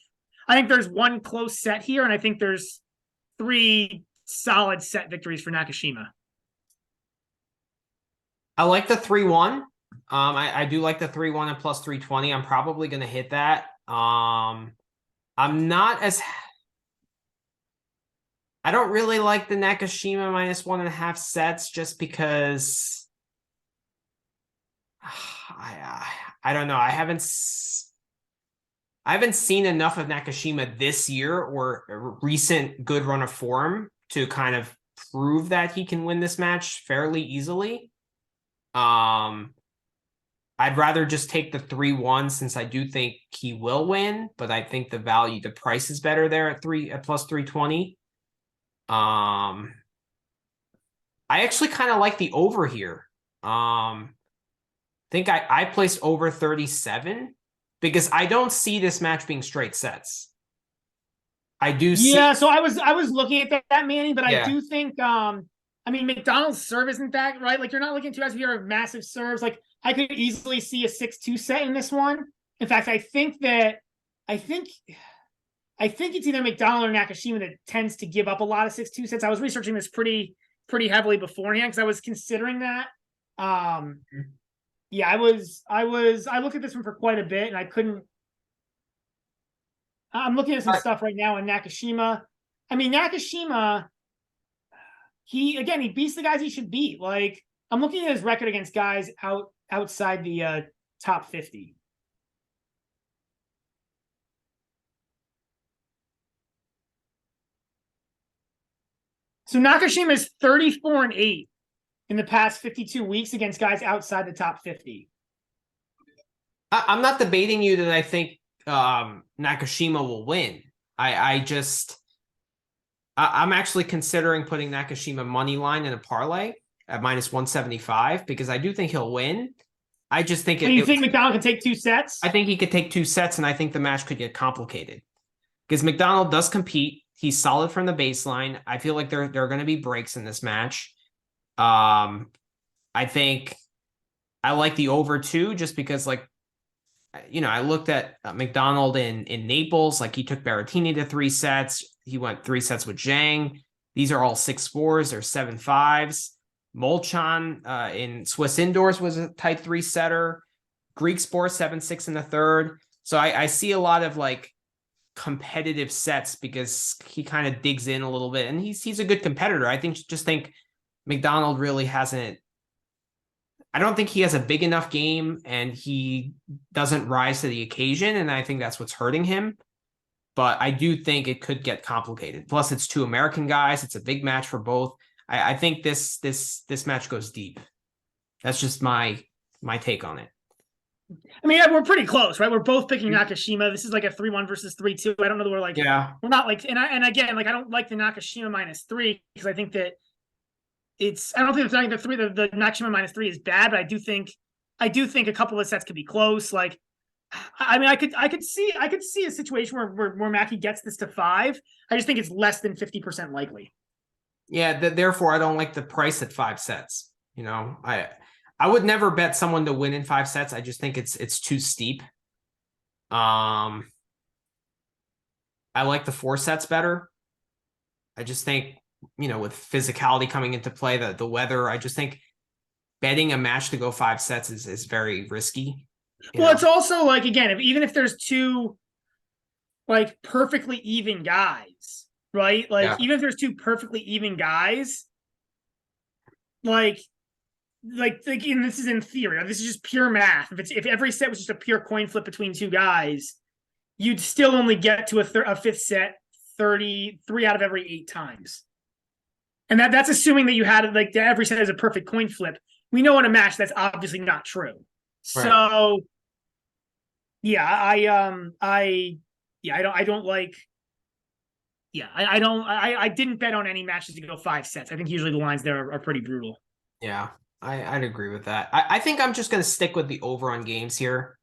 one close set here, and I think there's 3 solid set victories for Nakashima. I like the 3-1. I do like the 3-1 and plus 320. I'm probably going to hit that. I'm not as. I don't really like the Nakashima minus 1.5 sets just because I don't know. I haven't seen enough of Nakashima this year or a recent good run of form to kind of prove that he can win this match fairly easily. I'd rather just take the 3-1 since I do think he will win, but I think the price is better there at plus 320. I actually kind of like the over here. Think I placed over 37 because I don't see this match being straight sets. I do see. Yeah, so I was looking at that Manny, but I Yeah. do think I mean McDonald's serve isn't that right. Like you're not looking at 2 guys who are massive serves. Like I could easily see a 6-2 set in this one. In fact, I think it's either McDonald or Nakashima that tends to give up a lot of 6-2 sets. I was researching this pretty heavily beforehand because I was considering that. Yeah, I looked at this one for quite a bit and I couldn't. I'm looking at some stuff right now on Nakashima. I mean, Nakashima, he beats the guys he should beat. Like I'm looking at his record against guys outside the top 50. So Nakashima is 34-8 in the past 52 weeks against guys outside the top 50. I'm not debating you that I think Nakashima will win. I'm actually considering putting Nakashima money line in a parlay at minus 175 because I do think he'll win. I just think you think McDonald can take 2 sets? I think he could take 2 sets, and I think the match could get complicated because McDonald does compete. He's solid from the baseline. I feel like there are going to be breaks in this match. I think I like the over 2 just because, like, I looked at McDonald in Naples. Like, he took Berrettini to 3 sets. He went 3 sets with Zhang. These are all 6-4s or 7-5s. Molchan in Swiss indoors was a tight 3-setter. Greek Sport 7-6 in the third. So I see a lot of like competitive sets because he kind of digs in a little bit, and he's a good competitor. I think McDonald really hasn't. I don't think he has a big enough game, and he doesn't rise to the occasion, and I think that's what's hurting him. But I do think it could get complicated. Plus, it's 2 American guys. It's a big match for both. I think this match goes deep. That's just my take on it. I mean, we're pretty close, right? We're both picking Nakashima. This is like a 3-1 versus 3-2. I don't know that we're not like, and again, like I don't like the Nakashima minus 3 because I think that I don't think the Nakashima minus 3 is bad, but I do think a couple of sets could be close. Like, I mean, I could see a situation where Mackie gets this to 5. I just think it's less than 50% likely. Yeah, therefore I don't like the price at 5 sets. I would never bet someone to win in 5 sets. I just think it's too steep. I like the 4 sets better. I just think with physicality coming into play, the weather, I just think betting a match to go 5 sets is very risky. Well, it's also like, again, even if there's two like perfectly even guys, right? Like, Yeah. even if there's two perfectly even guys, like, and this is in theory, this is just pure math. If every set was just a pure coin flip between two guys, you'd still only get to a fifth set 33 out of every 8 times. And that's assuming that you had like every set is a perfect coin flip. We know in a match that's obviously not true. Right. So yeah, I didn't bet on any matches to go 5 sets. I think usually the lines there are pretty brutal. Yeah, I'd agree with that. I think I'm just going to stick with the over on games here.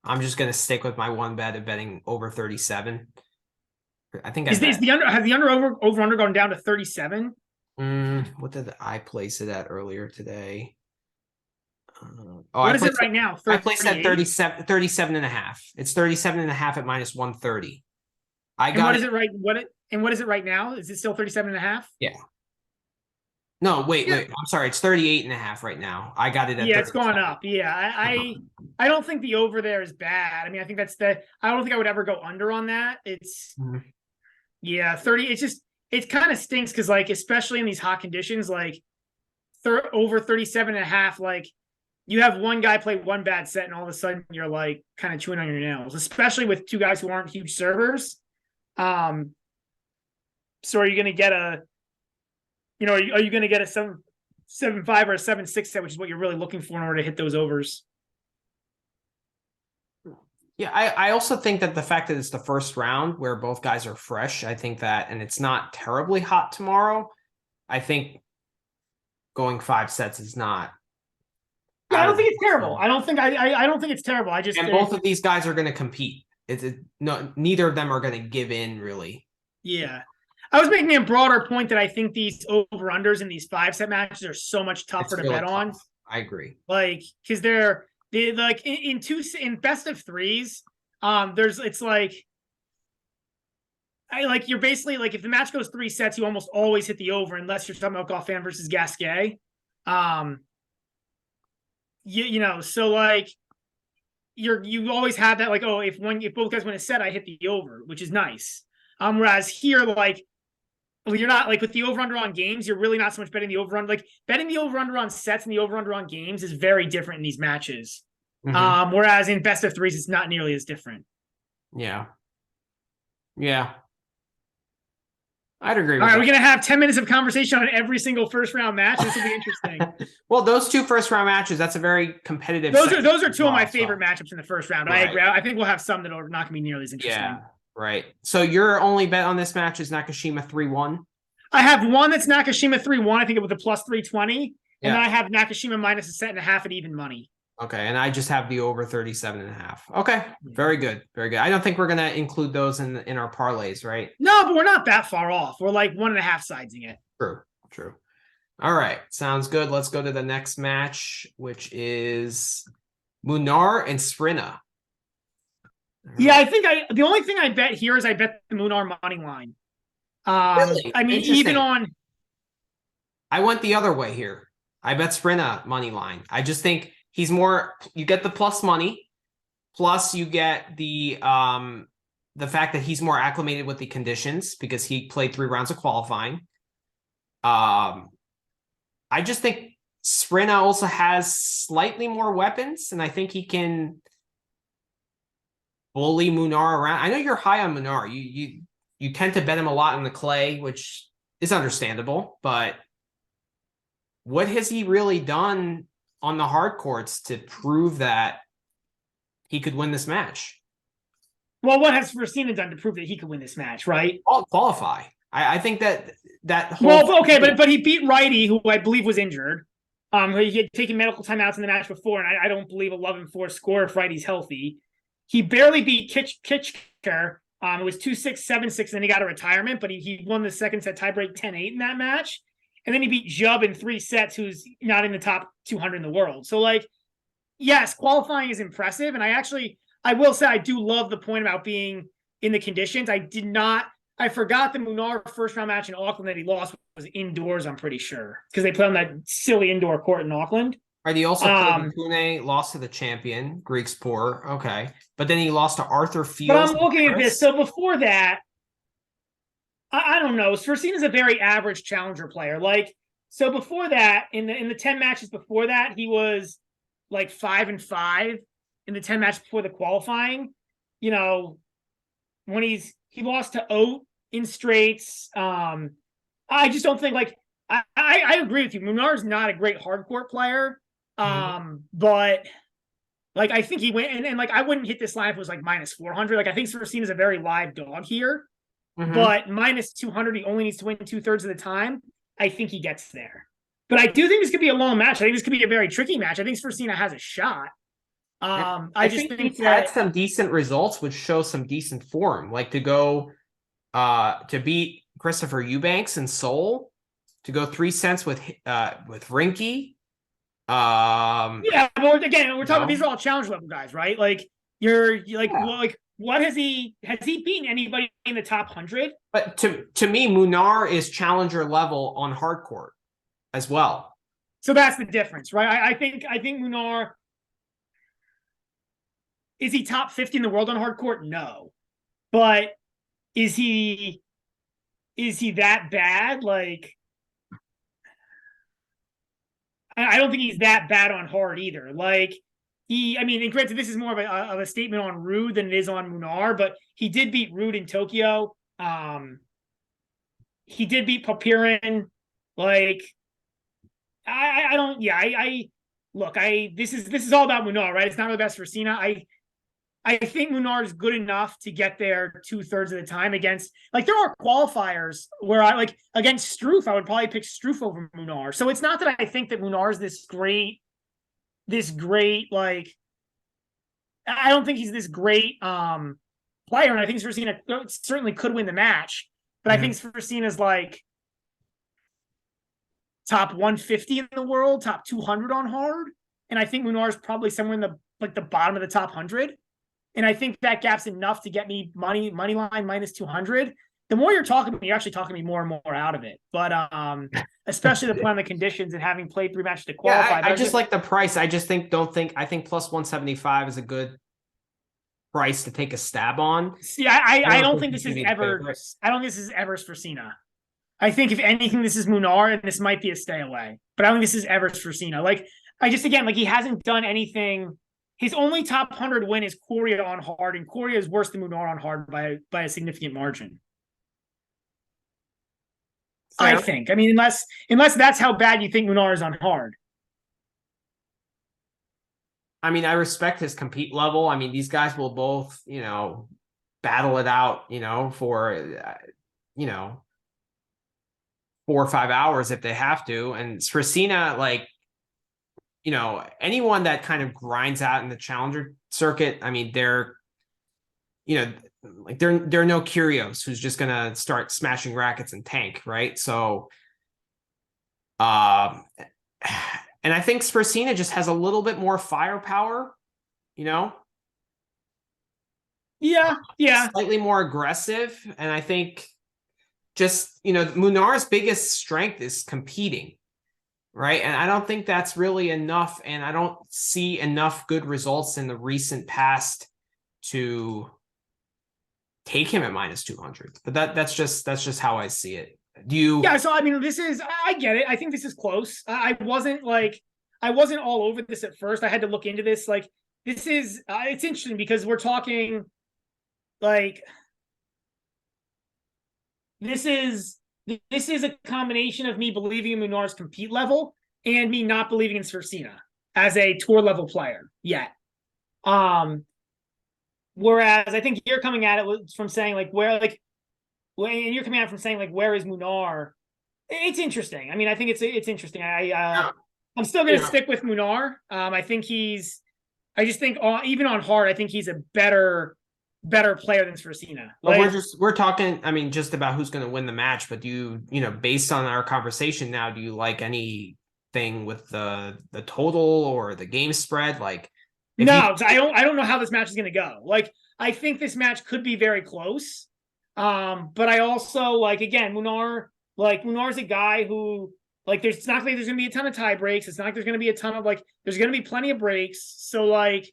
I'm just going to stick with my one bet of betting over 37. I think has the over under gone down to 37? What did I place it at earlier today? What is it right now? I placed at 37 and a half. It's 37 and a half at minus 130. What is it right now? Is it still 37 and a half? Yeah. No, wait. I'm sorry. It's 38 and a half right now. I got it at it's gone up. Yeah. I don't think the over there is bad. I mean, I think I don't think I would ever go under on that. It's 30. It kind of stinks because, like, especially in these hot conditions, like over 37 and a half, like you have one guy play one bad set and all of a sudden you're like kind of chewing on your nails, especially with two guys who aren't huge servers. So are you going to get are you going to get a 7-5 or a 7-6 set, which is what you're really looking for in order to hit those overs? Yeah, I also think that the fact that it's the first round where both guys are fresh, I think that, and it's not terribly hot tomorrow, I think going 5 sets is not. Yeah, I don't think it's terrible. I don't think it's terrible. I just both of these guys are going to compete. Neither of them are going to give in really. Yeah. I was making a broader point that I think these over-unders in these 5-set matches are so much tougher to bet on. I agree. Like, because they're like in best of threes, you're basically like, if the match goes 3 sets, you almost always hit the over unless you're talking about Goffin versus Gasquet. So like you always have that, like, if both guys win a set, I hit the over, which is nice. Whereas here, like, you're not, like, with the over-under on games, you're really not so much betting the over-under. Like, betting the over-under on sets and the over-under on games is very different in these matches. Mm-hmm. Whereas in best of threes, it's not nearly as different. Yeah. I'd agree with that. All right, we're going to have 10 minutes of conversation on every single first-round match. This will be interesting. Well, those 2 first-round matches, that's a very competitive. Those are 2 of my favorite matchups in the first round. Right. I agree. I think we'll have some that are not going to be nearly as interesting. Yeah. Right. So your only bet on this match is Nakashima 3-1? I have one that's Nakashima 3-1. I think it was a plus 320. And then I have Nakashima minus a set and a half at even money. Okay. And I just have the over 37 and a half. Okay. Very good. Very good. I don't think we're going to include those in our parlays, right? No, but we're not that far off. We're like 1.5 sidesing it. True. All right. Sounds good. Let's go to the next match, which is Munar and Sprina. Yeah, I think the only thing I bet here is I bet the Munar money line. Really? I mean, even on. I went the other way here. I bet Sprina money line. I just think he's more. You get the plus money, plus you get the fact that he's more acclimated with the conditions because he played 3 rounds of qualifying. I just think Sprina also has slightly more weapons, and I think he can bully Munar around. I know you're high on Munar. You tend to bet him a lot on the clay, which is understandable, but what has he really done on the hard courts to prove that he could win this match? Well, what has Versina done to prove that he could win this match, right? Qualify. I think that whole. Well, okay, but he beat Righty, who I believe was injured. He had taken medical timeouts in the match before, and I don't believe 11-4 score if Righty's healthy. He barely beat Kitchker. It was 2-6, 7-6, and then he got a retirement, but he won the second set tiebreak 10-8 in that match. And then he beat Jubb in 3 sets, who's not in the top 200 in the world. So, like, yes, qualifying is impressive. And I will say I do love the point about being in the conditions. I I forgot the Munar first round match in Auckland that he lost was indoors, I'm pretty sure. Because they played on that silly indoor court in Auckland. Right, he also played Pune, lost to the champion, Greek Sport. Okay. But then he lost to Arthur Fields. But I'm looking at this. So before that, I don't know. Sversina's a very average challenger player. Like, so before that, in the 10 matches before that, he was like 5-5 in the 10 matches before the qualifying. You know, when he lost to Oat in straights. I just don't think like I agree with you. Munar's not a great hardcourt player. But like I think he went and like I wouldn't hit this line if it was like minus 400. Like I think Sversina's a very live dog here. But minus 200, he only needs to win 2/3 of the time. I think he gets there. But I do think this could be a long match. I think this could be a very tricky match. I think Sversina has a shot. I just think he's had some decent results, which show some decent form. Like to go to beat Christopher Eubanks in Seoul, to go 3 sets with Rinky. Yeah, but again, we're talking. These are all challenge level guys, right? Like you're like, well, like what has he beaten anybody in the top 100? But to me, Munar is challenger level on hardcourt as well. So that's the difference, right? I think Munar, is he top 50 in the world on hardcourt? No, but is he that bad? Like, I don't think he's that bad on hard either. Like I mean, and granted, this is more of a statement on Ruud than it is on Munar, but he did beat Ruud in Tokyo. He did beat Papirin. Like, I don't. Yeah, look. This is all about Munar, right? It's not really best for Sina. I think Munar is good enough to get there 2/3 of the time against, like, there are qualifiers where I like against Struff, I would probably pick Struff over Munar. So it's not that I think that Munar is this great, like, I don't think he's this great player. And I think Sversina certainly could win the match, but I think Sversina's like top 150 in the world, top 200 on hard. And I think Munar is probably somewhere in the bottom of the top 100. And I think that gap's enough to get me money line minus 200. The more you're talking to me, you're actually talking me more and more out of it. But especially the plan, the conditions, and having played 3 matches to qualify. Yeah, I just like the price. I think plus 175 is a good price to take a stab on. See, I don't think this is ever. I don't think this is ever Sversina. I think if anything, this is Munar, and this might be a stay away. But I don't think this is ever Sversina. Like he hasn't done anything. His only top 100 win is Coria on hard, and Coria is worse than Munar on hard by a significant margin. Fair. I think. I mean, unless that's how bad you think Munar is on hard. I mean, I respect his compete level. I mean, these guys will both, battle it out, for, 4 or 5 hours if they have to. And Sversina, like, anyone that kind of grinds out in the challenger circuit, I mean, they're no Kyrgios who's just gonna start smashing rackets and tank, right? So, and I think Sversina just has a little bit more firepower, Yeah. Slightly more aggressive, and I think just Munar's biggest strength is competing. Right. And I don't think that's really enough. And I don't see enough good results in the recent past to take him at minus 200. But that's just how I see it. Do you? Yeah. So, I mean, I get it. I think this is close. I wasn't all over this at first. I had to look into this. Like, this is, it's interesting because we're talking like, this is a combination of me believing in Munar's compete level and me not believing in Sversina as a tour level player yet. Whereas I think you're coming at it from saying like and you're coming at it from saying like where is Munar? It's interesting. I mean, I think it's interesting. I'm still going to stick with Munar. I just think even on hard, I think he's a better player than Sversina. Like, we're talking, I mean, just about who's going to win the match, but do you, based on our conversation now, do you like anything with the total or the game spread? Like, no, I don't know how this match is going to go. Like, I think this match could be very close. But I also like, again, Munar's a guy who, like, it's not like there's gonna be a ton of tie breaks. It's not like there's gonna be a ton of, like, there's gonna be plenty of breaks. So, like,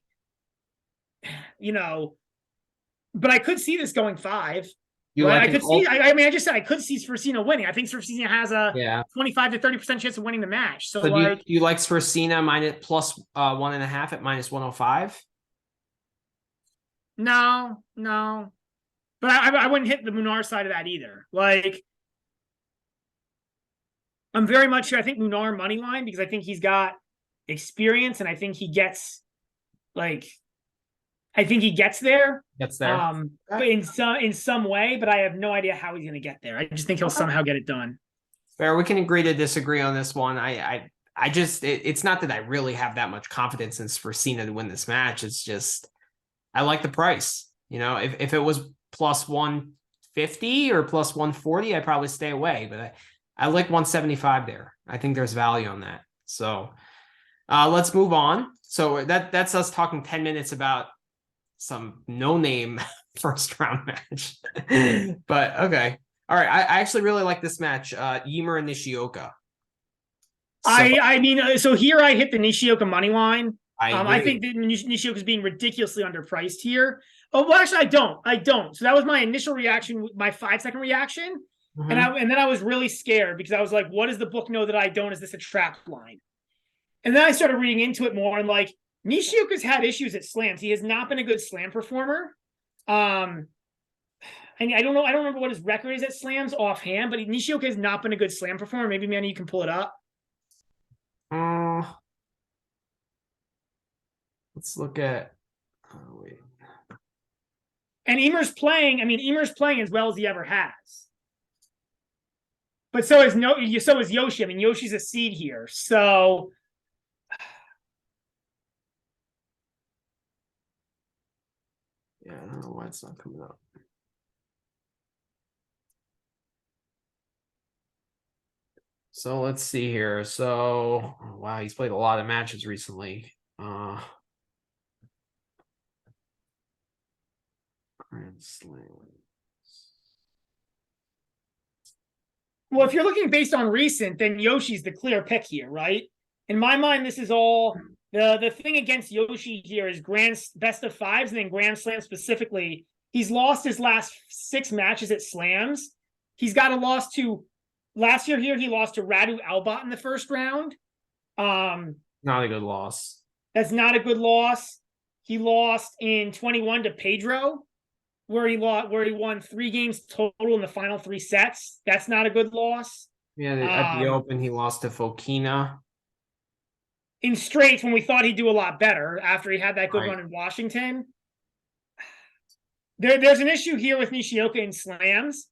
you know, but I could see this going 5. You Right? like I an could see, I mean, I just said I could see Sversino winning. I think Sversino has a yeah. 25 to 30% chance of winning the match. So, So like, do you like Sversina minus plus 1.5 at minus 105? no, no. But I wouldn't hit the Munar side of that either. Like, I'm very much sure. I think Munar money line because I think he's got experience and I think he gets, like, I think he gets there. Gets there. But in some way, but I have no idea how he's gonna get there. I just think he'll somehow get it done. Fair. We can agree to disagree on this one. I just it's not that I really have that much confidence in Sversina to win this match. It's just I like the price. You know, if it was plus 150 or plus 140, I'd probably stay away. But I like 175 there. I think there's value on that. So let's move on. So that's us talking 10 minutes about some no-name first round match. But okay. All right. I actually really like this match. Ymer and Nishioka. So, I mean, so here I hit the Nishioka money line. I agree. think that Nishioka is being ridiculously underpriced here. Oh, well, actually, I don't. So that was my initial reaction, my 5-second reaction. Mhm. And then I was really scared because I was like, what does the book know that I don't? Is this a trap line? And then I started reading into it more and, like, Nishioka's had issues at slams. He has not been a good slam performer. And I don't know. I don't remember what his record is at slams offhand, but Nishioka has not been a good slam performer. Maybe, Manny, you can pull it up. Let's look at. Oh, wait. And Ymer's playing. I mean, Ymer's playing as well as he ever has. But so is Yoshi. I mean, Yoshi's a seed here. So Yeah, I don't know why it's not coming up. So let's see here. So wow, he's played a lot of matches recently. Grand Slam. well, if you're looking based on recent, then Yoshi's the clear pick here, right? In my mind, this is all the thing against Yoshi here is grand best of fives and then Grand Slam specifically. He's lost his last 6 matches at slams. He's got a loss to last year here. He lost to Radu Albot in the first round. Not a good loss. That's not a good loss. He lost in 21 to Pedro, where he won 3 games total in the final 3 sets. That's not a good loss. Yeah, at the Open, he lost to Fokina. In straights, when we thought he'd do a lot better after he had that good Right. run in Washington. There's an issue here with Nishioka in slams.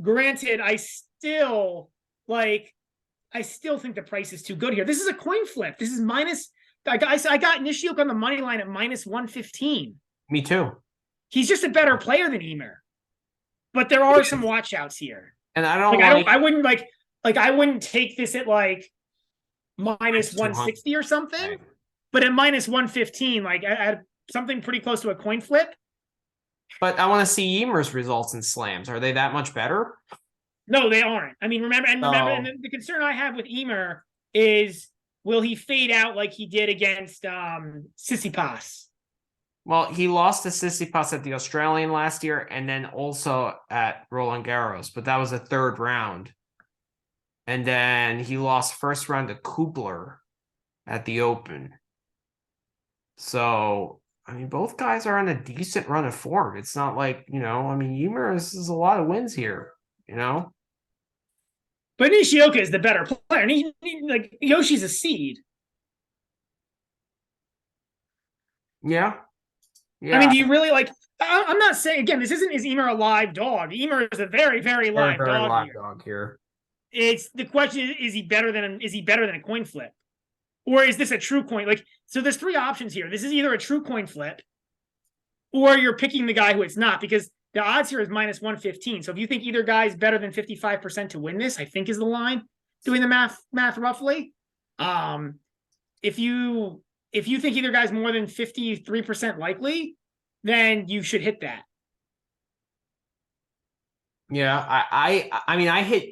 Granted, I still think the price is too good here. This is a coin flip. This is minus. I got Nishioka on the money line at minus 115. Me too. He's just a better player than Ymer. But there are some watch outs here. And I don't I wouldn't take this at like minus 160 or something. Right. But at minus 115, like at something pretty close to a coin flip. But I want to see Ymer's results in slams. Are they that much better? No, they aren't. I mean, remember, and the concern I have with Ymer is, will he fade out like he did against Tsitsipas? Well, he lost to Tsitsipas at the Australian last year and then also at Roland Garros, but that was a 3rd round. And then he lost first round to Kubler at the Open. So, I mean, both guys are on a decent run of form. It's not like, I mean, Ymer is a lot of wins here, But Nishioka is the better player. And like Yoshi's a seed. Yeah. I mean, do you really like? I'm not saying, again, this isn't, is Ymer a live dog? Ymer is a very, very live dog here. It's the question: is he better than a coin flip, or is this a true coin? Like, so there's 3 options here. This is either a true coin flip, or you're picking the guy who it's not, because the odds here is minus 115. So if you think either guy is better than 55% to win this, I think is the line. Doing the math roughly. If you think either guy's more than 53% likely, then you should hit that. Yeah, I mean, I hit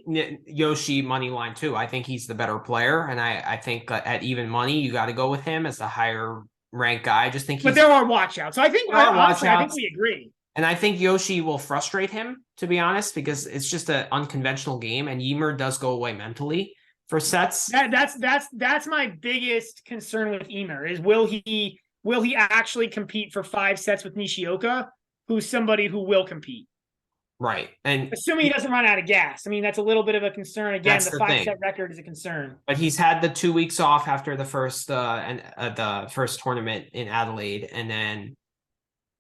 Yoshi money line too. I think he's the better player, and I think at even money you got to go with him as the higher ranked guy. I just think But he's there are watchouts. So I think, there are honestly, I think watchouts, we agree. and I think Yoshi will frustrate him, to be honest, because it's just an unconventional game, and Ymir does go away mentally for sets. That's my biggest concern with Ymir is will he actually compete for 5 sets with Nishioka, who's somebody who will compete? Right, and Assuming he doesn't run out of gas. I mean, that's a little bit of a concern. Again, that's the the 5 set thing. record is a concern. But he's had the 2 weeks off after the first tournament in Adelaide, and then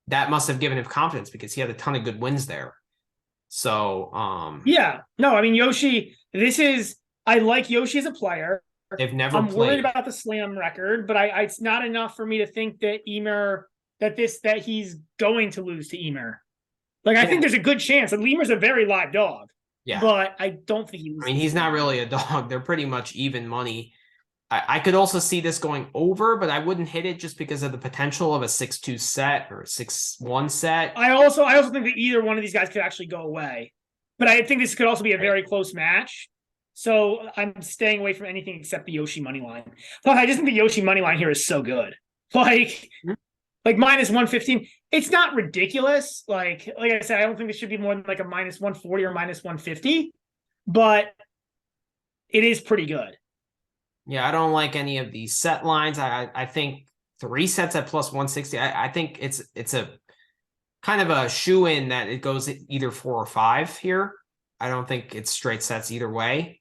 that must have given him confidence because he had a ton of good wins there. So yeah, no, I mean Yoshi. I like Yoshi as a player. they've never I'm worried played. about the slam record, but it's not enough for me to think that that he's going to lose to Ymir. Like I think there's a good chance that Lemur's a very live dog. Yeah. But I don't think he I mean, he's not really a dog. They're pretty much even money. I could also see this going over, but I wouldn't hit it just because of the potential of a 6-2 set or a 6-1 set. I also think that either one of these guys could actually go away. But I think this could also be a very close match. So I'm staying away from anything except the Yoshi money line. But I just think the Yoshi money line here is so good. Like minus 115. It's not ridiculous. Like I said, I don't think it should be more than like a minus 140 or minus 150, but it is pretty good. Yeah, I don't like any of these set lines. I think 3 sets at plus 160. I think it's a kind of a shoe in that it goes either 4 or 5 here. I don't think it's straight sets either way.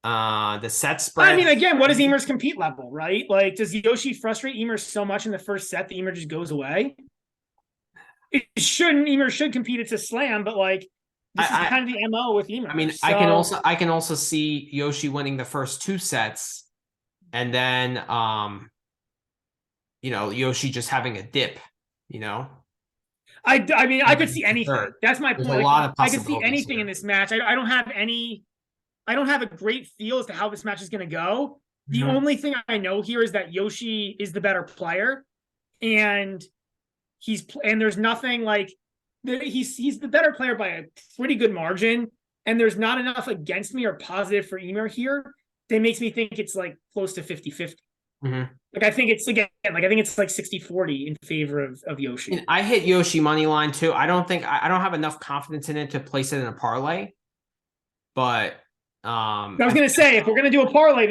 The set spread. I mean, again, what is Ymir's compete level, right? Like, does Yoshi frustrate Ymir so much in the first set that Ymir just goes away? It shouldn't. Ymir should compete. It's a slam, but like this is kind of the MO with Ymir. I mean, so, I can also see Yoshi winning the first 2 sets, and then Yoshi just having a dip. I mean, I could see anything. That's my point. A lot of I could see anything here in this match. I don't have a great feel as to how this match is going to go. The only thing I know here is that Yoshi is the better player, and there's nothing like he's the better player by a pretty good margin, and there's not enough against me or positive for Ymir here that makes me think it's like close to 50-50. Like I think it's like 60-40 in favor of Yoshi. I hit Yoshi money line too. I don't have enough confidence in it to place it in a parlay, but I was gonna say if we're gonna do a parlay,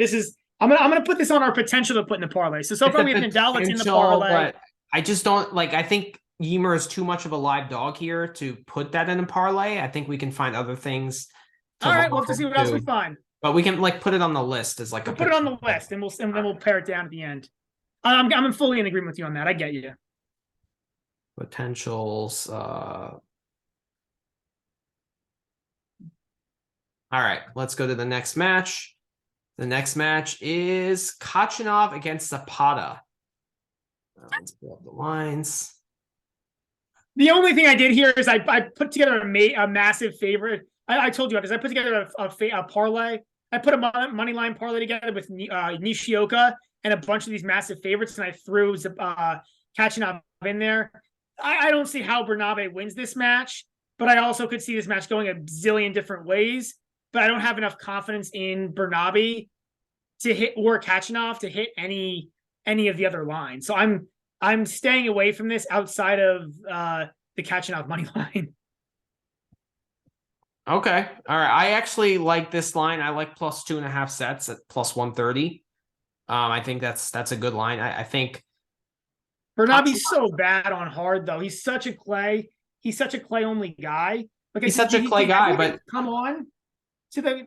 I'm gonna put this on our potential to put in the parlay. So far we have Nadal that's in the parlay. But I just don't like. I think Ymir is too much of a live dog here to put that in a parlay. I think we can find other things. All right, we'll have to see what else we find. But we can put it on the list as like we'll put it on the list, and then we'll pare it down at the end. I'm fully in agreement with you on that. I get you. Potentials. All right, let's go to the next match. The next match is Kachanov against Zapata. Let's pull up the lines. The only thing I did here is I put together a massive favorite. I told you about this. I put together a parlay. I put a money line parlay together with Nishioka and a bunch of these massive favorites, and I threw Kachanov in there. I don't see how Bernabe wins this match, but I also could see this match going a zillion different ways. But I don't have enough confidence in Bernabe to hit or Kachanov to hit any of the other lines. So I'm staying away from this outside of the Kachanov money line. Okay. All right. I actually like this line. I like plus 2.5 sets at plus 130. I think that's a good line. I think Bernabe's so bad on hard though. He's such a clay only guy. Like he's such a clay guy, but come on.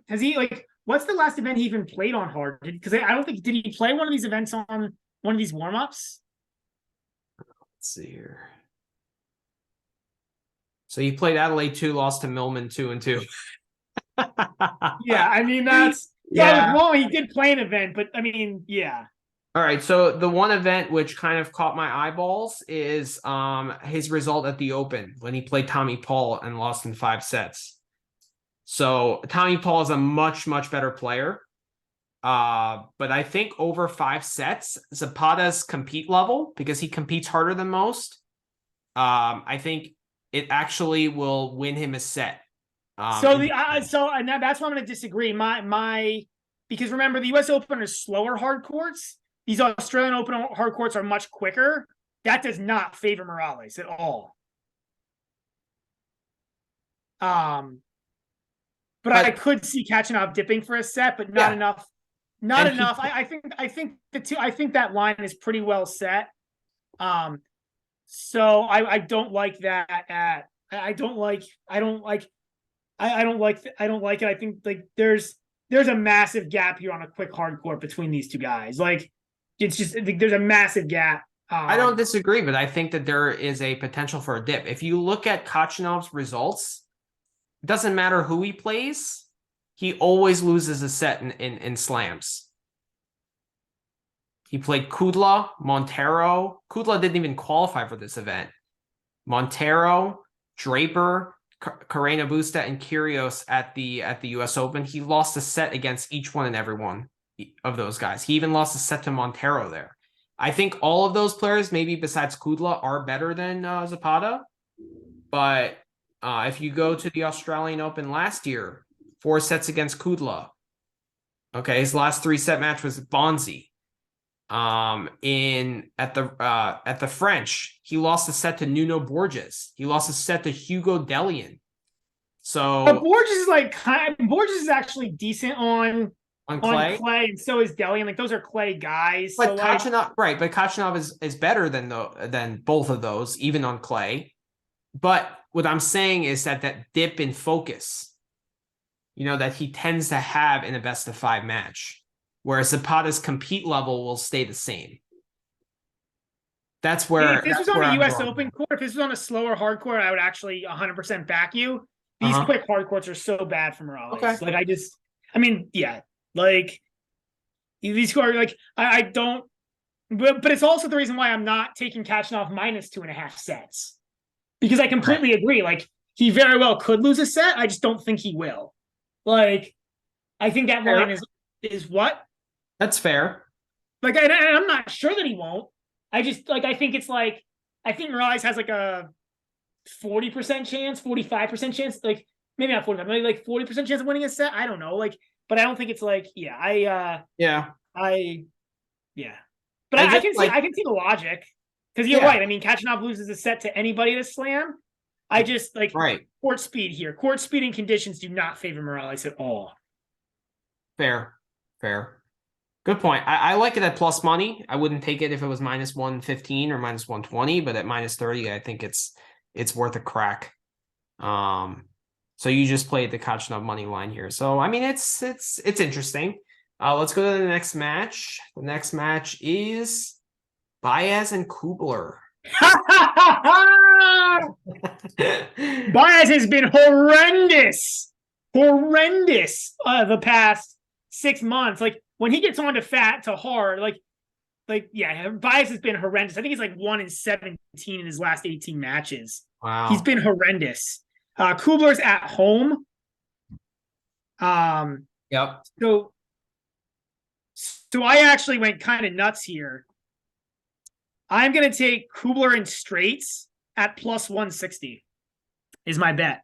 Has he what's the last event he even played on hard? Because I don't think did he play one of these events on one of these warm-ups? Let's see here. So he played Adelaide 2, lost to Millman 2-2. Yeah, I mean that's well, he did play an event, but I mean, yeah. All right, so the one event which kind of caught my eyeballs is his result at the Open when he played Tommy Paul and lost in 5 sets. So Tommy Paul is a much, much better player. But I think over 5 sets, Zapata's compete level, because he competes harder than most, I think it actually will win him a set So that's why I'm going to disagree. Because remember, the U.S. Open are slower hard courts. These Australian Open hard courts are much quicker. That does not favor Morales at all. But I could see Kachanov dipping for a set, but not enough. Not enough. I think that line is pretty well set. So I don't like that. I don't like it. I think like there's a massive gap here on a quick hard court between these two guys. Like it's just there's a massive gap. I don't disagree, but I think that there is a potential for a dip. If you look at Kachanov's results, it doesn't matter who he plays, he always loses a set in slams. He played Kudla, Montero. Kudla didn't even qualify for this event. Montero, Draper, Carreno Busta, and Kyrgios at the U.S. Open. He lost a set against each one and every one of those guys. He even lost a set to Montero there. I think all of those players, maybe besides Kudla, are better than Zapata. But if you go to the Australian Open last year, 4 sets against Kudla. Okay, his last 3-set match was Bonzi. At the French, he lost a set to Nuno Borges. He lost a set to Hugo Dellien. So but Borges is actually decent on clay, and so is Dellien. Like those are clay guys. But Kachanov, right? But Kachanov is better than both of those, even on clay. But what I'm saying is that dip in focus, that he tends to have in a best of 5 match. Whereas Zapata's compete level will stay the same. That's where. If this was on a U.S. Open court, if this was on a slower hard court, I would actually 100% back you. These quick hard courts are so bad for Morales. Okay. Like these are like I don't. But it's also the reason why I'm not taking Kachanov minus 2.5 sets, because I completely agree. Like he very well could lose a set. I just don't think he will. Like I think that line is what. That's fair. Like, I'm not sure that he won't. I think Morales has like a 40% chance, 45% chance. Like, maybe not 45, maybe like 40% chance of winning a set. I don't know. Like, but I don't think it's like, But I can see the logic. Because you're right. I mean, Kachanov loses a set to anybody at a slam. I just court speed here. Court speed and conditions do not favor Morales at all. Fair. Good point. I like it at plus money. I wouldn't take it if it was minus 115 or minus 120, but at minus 30, I think it's worth a crack. So you just played the Kachanov money line here. So I mean, it's interesting. Let's go to the next match. The next match is Baez and Kubler. Baez has been horrendous the past 6 months. Like when he gets on to hard, Baez has been horrendous. I think he's like 1-17 in his last 18 matches. Wow. He's been horrendous. Kubler's at home. Yep. So I actually went kind of nuts here. I'm going to take Kubler in straights at plus 160 is my bet.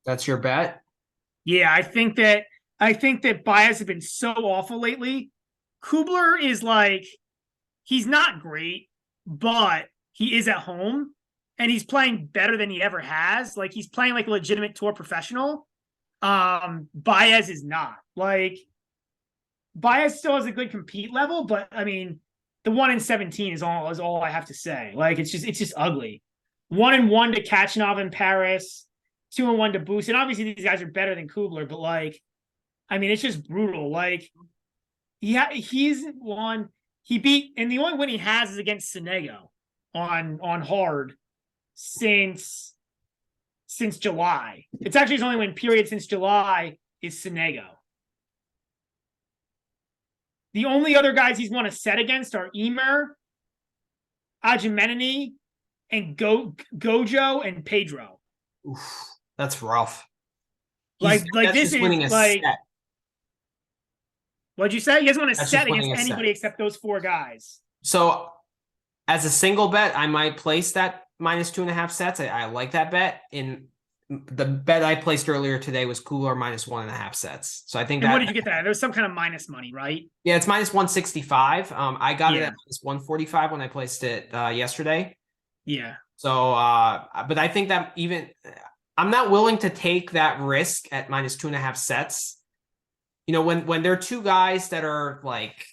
That's your bet? Yeah, I think that Baez has been so awful lately. Kubler is he's not great, but he is at home and he's playing better than he ever has. Like he's playing like a legitimate tour professional. Baez is not. Like Baez still has a good compete level, but I mean, the 1-17 is all I have to say. Like it's just ugly. 1-1 to Kachanov in Paris, 2-1 to Boost. And obviously these guys are better than Kubler, but I mean, it's just brutal. Like, he's won. He beat, and the only win he has is against Sonego on hard since July. It's actually his only win period since July is Sonego. The only other guys he's won a set against are Emer, Ajimenini, and Gojo and Pedro. Oof, that's rough. This is set. What'd you say? He doesn't want to set against anybody except those 4 guys. So as a single bet, I might place that minus 2.5 sets. I like that bet. In the bet I placed earlier today was Kubler -1.5 sets. So I think And that, what did you get that? There's some kind of minus money, right? yeah, it's -165. I got it Yeah. at -145 when I placed it yesterday. Yeah. So, but I think that even I'm not willing to take that risk at -2.5 sets. You know, when there are two guys that are like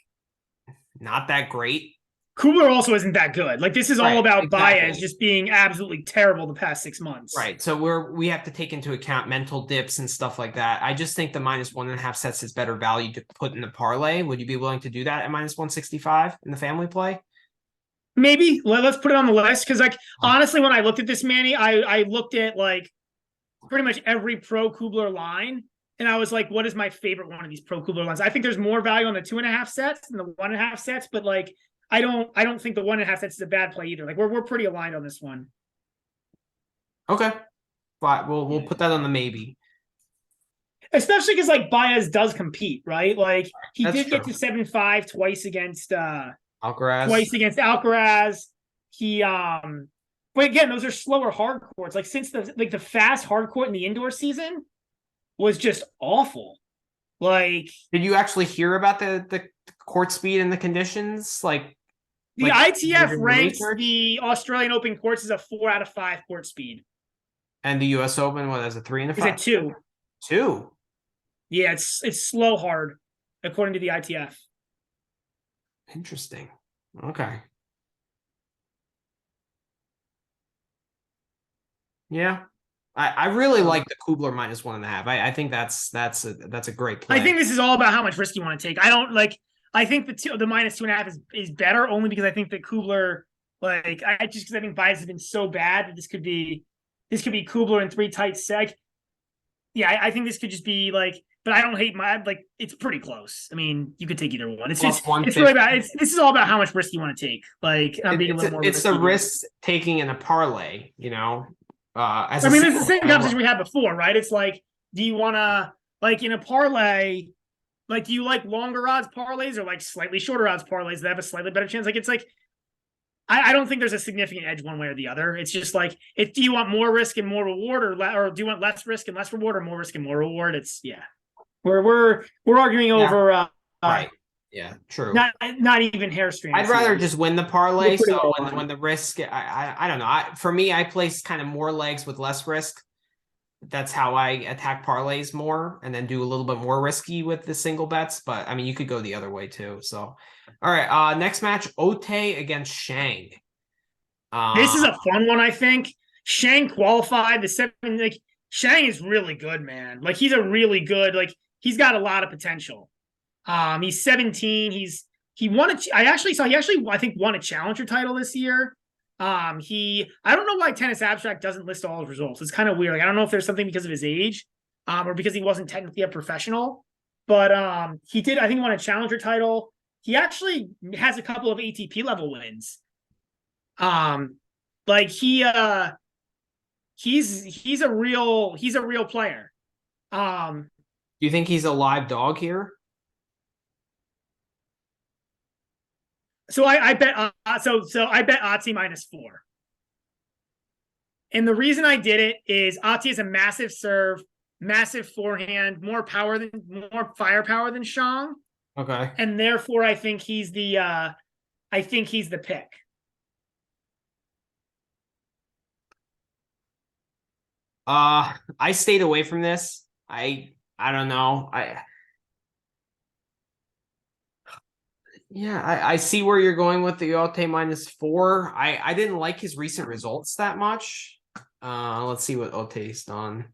not that great. Kubler also isn't that good. Like this is all Right, about exactly. Baez just being absolutely terrible the past 6 months. Right. So we have to take into account mental dips and stuff like that. I just think the -1.5 sets is better value to put in the parlay. Would you be willing to do that at -165 in the family play? Maybe let's put it on the list because, like, honestly, when I looked at this, Manny, I looked at like pretty much every pro Kubler line, and I was like, what is my favorite one of these pro Kubler lines? I think there's more value on the 2.5 sets than the 1.5 sets, but like, I don't think the 1.5 sets is a bad play either. Like, we're pretty aligned on this one. Okay. But we'll put that on the maybe. Especially because like Baez does compete, right? Like he That's did get true. to 7-5 twice against Alcaraz. Alcaraz. He but again, those are slower hard courts. Like since the fast hard court in the indoor season was just awful. Like Did you actually hear about the court speed and the conditions? the Like you're ITF doing the ranks research? the Australian Open courts as a 4 out of 5 court speed. And the US Open, what, as a 3 and a Is 5? it 2? 2. Yeah, it's slow hard according to the ITF. Interesting. Okay. Yeah. I really like the Kubler -1.5. I think that's a great play. I think this is all about how much risk you want to take. I don't like. I think the -2.5 is better only because I think that Kubler, like, I just because I think Baez has been so bad that this could be Kubler in 3 tight sec. Yeah, I think this could just be like, but I don't hate my like. It's pretty close. I mean, you could take either one. It's Plus just it's really 150. about this is all about how much risk you want to take. Like, I'm being a little more. It's the risky here. risk taking in a parlay, you know. As I a mean, it's the single same conversation we had before, right? It's like, do you want to like in a parlay? Like, do you like longer odds parlays or like slightly shorter odds parlays that have a slightly better chance? Like, it's like, I don't think there's a significant edge one way or the other. It's just like, do you want more risk and more reward, or do you want less risk and less reward, or more risk and more reward? It's we're arguing over right. Yeah, true. not even hair strands. I'd rather just win the parlay. So well when the risk, I don't know. For me, I place kind of more legs with less risk. That's how I attack parlays more, and then do a little bit more risky with the single bets. But I mean, you could go the other way too. So, all right. Next match, Ote against Shang. This is a fun one, I think. Shang qualified the 7. Like Shang is really good, man. Like he's a really good. Like he's got a lot of potential. He's 17. He won a. I actually saw. He actually I think won a challenger title this year. I don't know why Tennis Abstract doesn't list all his results. It's kind of weird. Like I don't know if there's something because of his age, or because he wasn't technically a professional. But he did. I think won a challenger title. He actually has a couple of ATP level wins. Like he's a real player. Do you think he's a live dog here? So I bet I bet Ati -4. And the reason I did it is Ati has a massive serve, massive forehand, more firepower than Shang. Okay. And therefore I think he's the pick. I stayed away from this. I don't know. I see where you're going with the Ote -4. I didn't like his recent results that much. Let's see what Ote's done.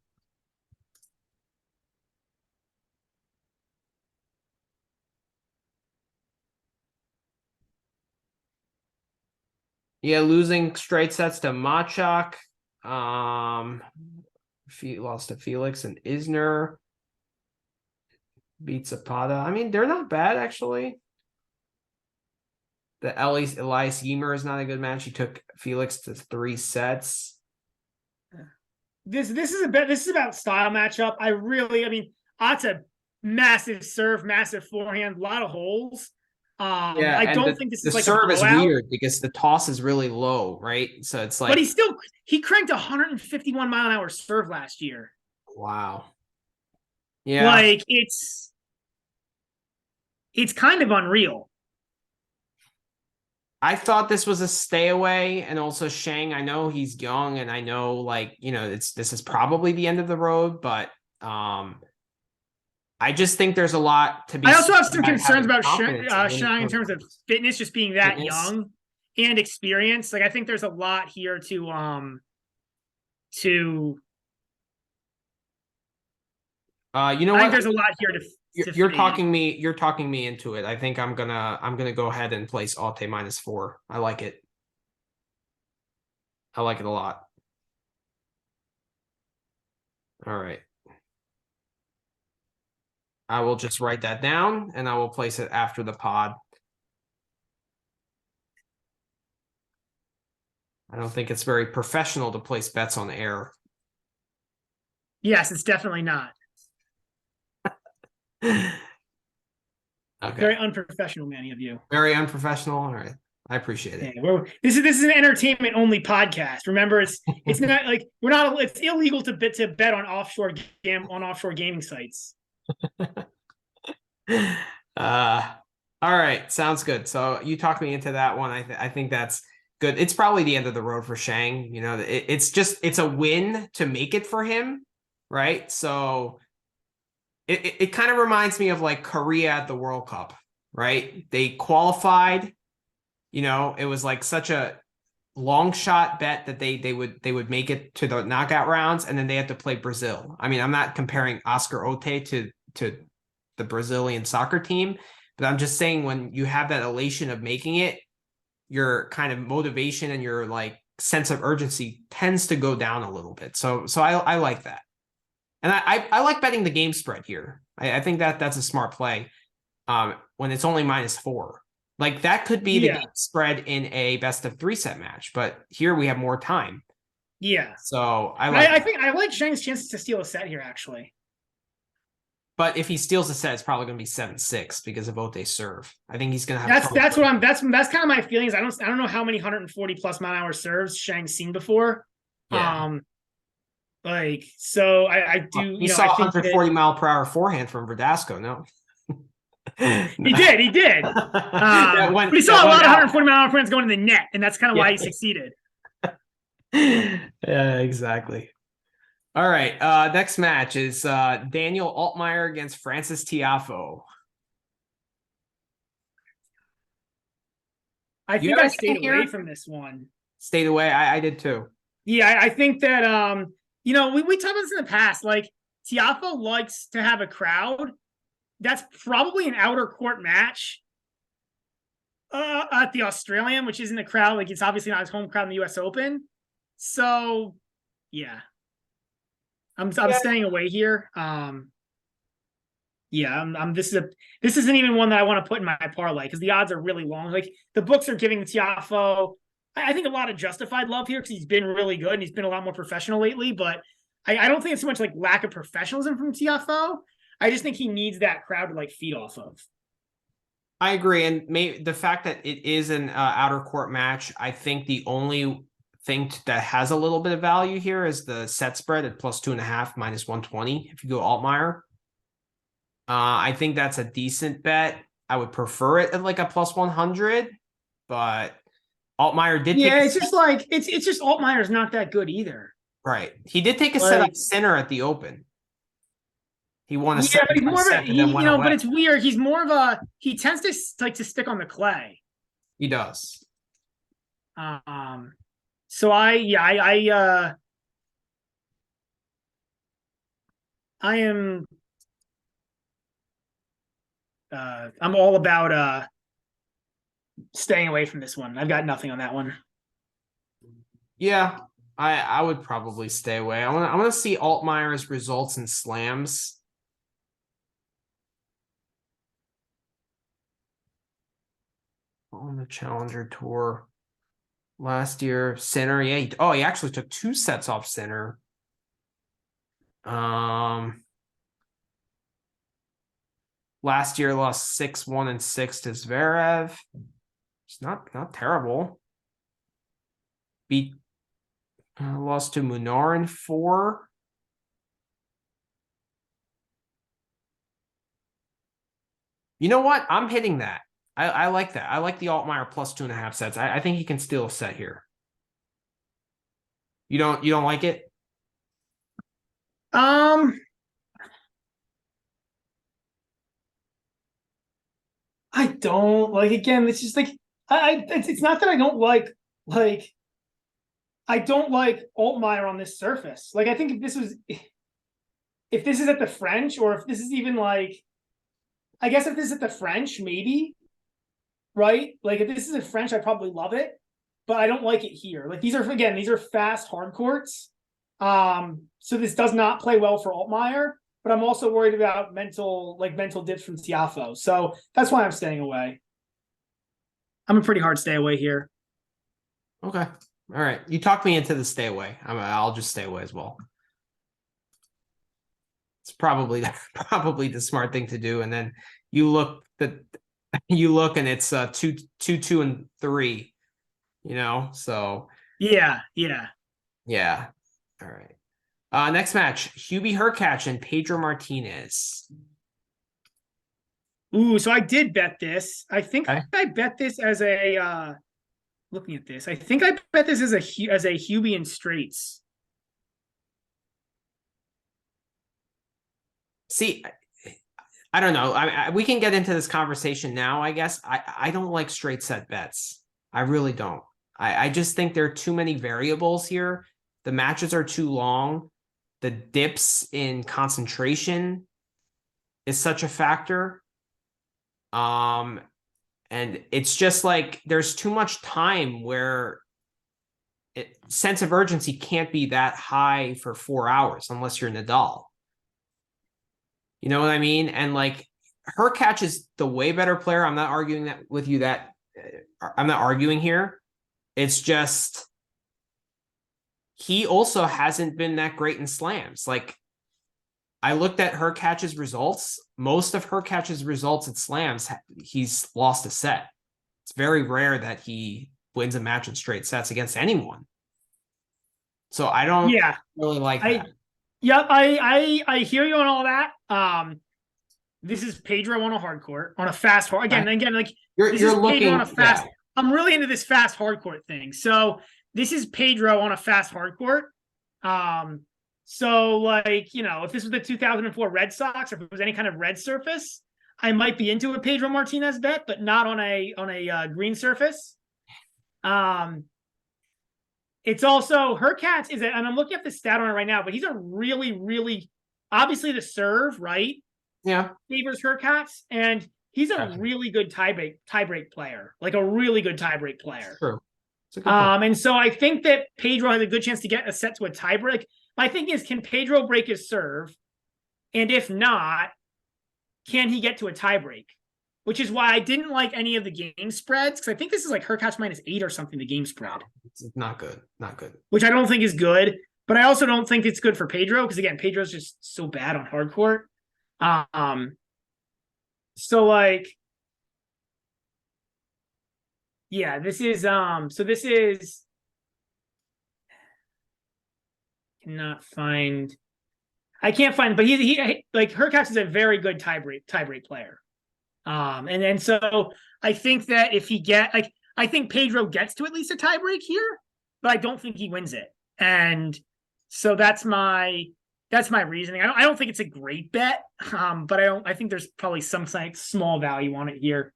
Yeah, losing straight sets to Machak. Lost to Felix and Isner. Beat Zapata. I mean, they're not bad actually. The Elias Ymer is not a good match. He took Felix to 3 sets. This is about style matchup. I mean, At's a massive serve, massive forehand, a lot of holes. Yeah, I and don't think this the is like a serve is blowout, weird because the toss is really low, right? So it's but like, he cranked 151-mile-an-hour serve last year. wow. Yeah. Like it's kind of unreal. I thought this was a stay away, and also Shang. I know he's young, and I know like this is probably the end of the road, but I just think there's a lot to be I also said have some about concerns having about confidence in winning Shang in terms of tournaments. fitness, just being that Fitness. young and experience. Like I think there's a lot here to You know I think what? there's a lot here to You're fade. talking me into it. I think I'm gonna go ahead and place Alte -4. I like it. I like it a lot. All right. I will just write that down and I will place it after the pod. I don't think it's very professional to place bets on air. Yes, it's definitely not. Okay. Very unprofessional, many of you. Very unprofessional. All right. I appreciate it. Yeah, this is an entertainment only podcast. Remember, it's not like it's illegal to bet on offshore gaming sites. All right. Sounds good. So you talked me into that one. I think that's good. It's probably the end of the road for Shang. It's a win to make it for him, right? So it kind of reminds me of like Korea at the World Cup, right? They qualified. It was like such a long shot bet that they would make it to the knockout rounds, and then they had to play Brazil. I mean, I'm not comparing Oscar Ote to the Brazilian soccer team, but I'm just saying when you have that elation of making it, your kind of motivation and your like sense of urgency tends to go down a little bit. So I like that. And I like betting the game spread here. I think that's a smart play when it's only -4. Like that could be the game spread in a best of 3 set match, but here we have more time. Yeah. So I think I like Shang's chances to steal a set here, actually. But if he steals a set, it's probably going to be 7-6 because of Ote's serve. I think he's going to have. That's kind of my feelings. I don't know how many 140+ mile-an-hour serves Shang's seen before. Yeah. So I do. You saw 140-mile-per-hour forehand from Verdasco, no? He did. But he saw a lot of 140-mile-an-hour forehands going in the net, and that's kind of why he succeeded. Yeah, exactly. All right. Next match is Daniel Altmaier against Francis Tiafoe. I think I stayed away from this one. Stayed away. I did too. Yeah, I think that we talked about this in the past. Like Tiafoe likes to have a crowd. That's probably an outer court match at the Australian, which isn't a crowd. Like it's obviously not his home crowd in the U.S. Open. So, yeah, I'm staying away here. This isn't even one that I want to put in my parlay because the odds are really long. Like the books are giving Tiafoe, I think a lot of justified love here because he's been really good and he's been a lot more professional lately. But I don't think it's so much like lack of professionalism from Tiafoe. I just think he needs that crowd to like feed off of. I agree, and maybe the fact that it is an outer court match, I think the only thing that has a little bit of value here is the set spread at +2.5 -120. If you go Altmaier, I think that's a decent bet. I would prefer it at like a +100, but Altmaier did. Yeah, it's just like it's just Altmaier's not that good either. Right, he did take a set up Sinner at the Open. He won a set. But he's more of a, but it's weird. He's more of a, he tends to like to stick on the clay. He does. So I am I'm all about staying away from this one. I've got nothing on that one. Yeah, I would probably stay away. I want to see Altmaier's results in slams. On the Challenger Tour last year, Sinner. Yeah, he actually took 2 sets off Sinner. Last year lost 6-1 and 6 to Zverev. It's not terrible. Beat lost to Munar in 4. You know what? I'm hitting that. I like that. I like the Altmaier plus 2.5 sets. I think he can steal a set here. You don't like it? I don't like, again, it's just like it's not that I don't like I don't like Altmaier on this surface. Like, I think if this is at the French, or if this is even like, I guess if this is at the French, maybe, right? Like, if this is at French, I probably love it, but I don't like it here. Like, these are fast hard courts. So this does not play well for Altmaier, but I'm also worried about mental dips from Tiafoe. So that's why I'm staying away. I'm a pretty hard stay away here. Okay. All right. You talked me into the stay away. I'll just stay away as well. It's probably the smart thing to do. And then you look and it's 2, 2, and 3, so Yeah. All right. Next match, Hubie Hurkacz and Pedro Martinez. Ooh, so I did bet this. I think Okay. I bet this as a looking at this. I think I bet this as a Hubie and straights. See, I don't know. We can get into this conversation now, I guess. I don't like straight set bets. I really don't. I just think there are too many variables here. The matches are too long. The dips in concentration is such a factor. And it's just like there's too much time where sense of urgency can't be that high for 4 hours unless you're Nadal. You know what I mean? And like Hurkacz is the way better player. I'm not arguing that with you. That I'm not arguing here. It's just he also hasn't been that great in slams. Like, I looked at Hurkacz's results. Most of Hurkacz's results at slams, he's lost a set. It's very rare that he wins a match in straight sets against anyone. So I don't really like that. Yep, I hear you on all that. This is Pedro on a hard court, on a fast hard. Again, like you're looking on a fast. Yeah. I'm really into this fast hard court thing. So this is Pedro on a fast hard court. So like, if this was the 2004 Red Sox, or if it was any kind of red surface, I might be into a Pedro Martinez bet, but not on a green surface. It's also Hurkacz and I'm looking at the stat on it right now, but he's a really, really, obviously the serve, right? Yeah. Favors Hurkacz, and he's a really good tiebreak player, like a really good tiebreak player. True. And so I think that Pedro has a good chance to get a set to a tiebreak. My thing is, can Pedro break his serve? And if not, can he get to a tiebreak? Which is why I didn't like any of the game spreads, because I think this is like Hurkacz -8 or something, the game spread. It's not good. Not good. Which I don't think is good, but I also don't think it's good for Pedro, because again, Pedro's just so bad on hard court. So like, yeah, this is I can't find, but he like Hurkacz is a very good tiebreak player. And so I think that if I think Pedro gets to at least a tiebreak here, but I don't think he wins it. And so that's my reasoning. I don't think it's a great bet, but I think there's probably some like small value on it here.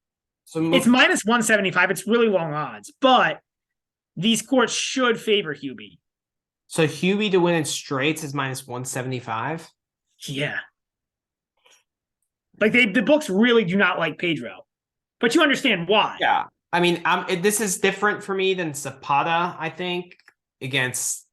So it's -175. It's really long odds, but these courts should favor Hubie. So Hubie to win in straights is -175? Yeah. Like the books really do not like Pedro, but you understand why. Yeah. I mean, this is different for me than Zapata, I think, against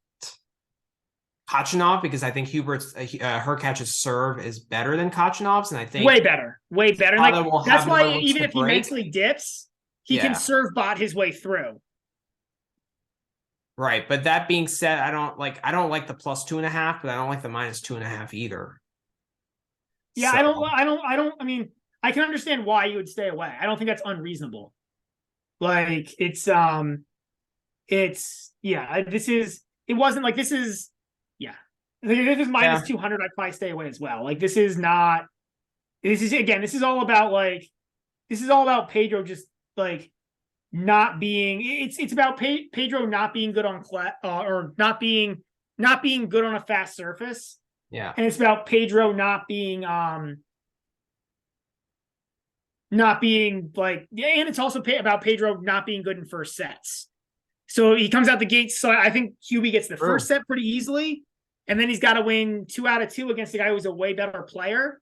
Khachanov, because I think Hurkacz's serve is better than Khachanov's, and I think way better. Like, that's why even if he mentally dips, he can serve bot his way through. Right, but that being said, I don't like the +2.5, but I don't like the -2.5 either. Yeah, so. I don't. I mean, I can understand why you would stay away. I don't think that's unreasonable. Like yeah, it wasn't like this is yeah. Like, if this is minus 200, I'd probably stay away as well. Like this is all about Pedro just like not being it's about Pedro not being good on or not being good on a fast surface. Yeah. And it's about Pedro not being like, and it's also about Pedro not being good in first sets. So he comes out the gates. So I think Hubie gets the first set pretty easily, and then he's got to win 2 out of 2 against a guy who's a way better player.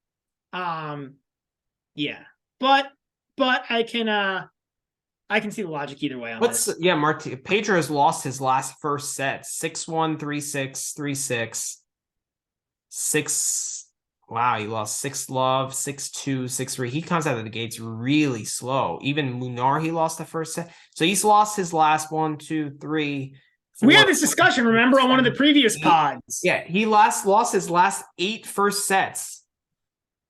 Yeah, but I can see the logic either way on this. Pedro has lost his last first set 6-1, 3-6, 3-6, 6. Wow, he lost 6-love, 6-2, 6-3. He comes out of the gates really slow. Even Munar, he lost the first set. So he's lost his last 1, 2, 3. 4, we had this discussion, remember, on one of the previous pods. Yeah, he lost his last 8 first sets.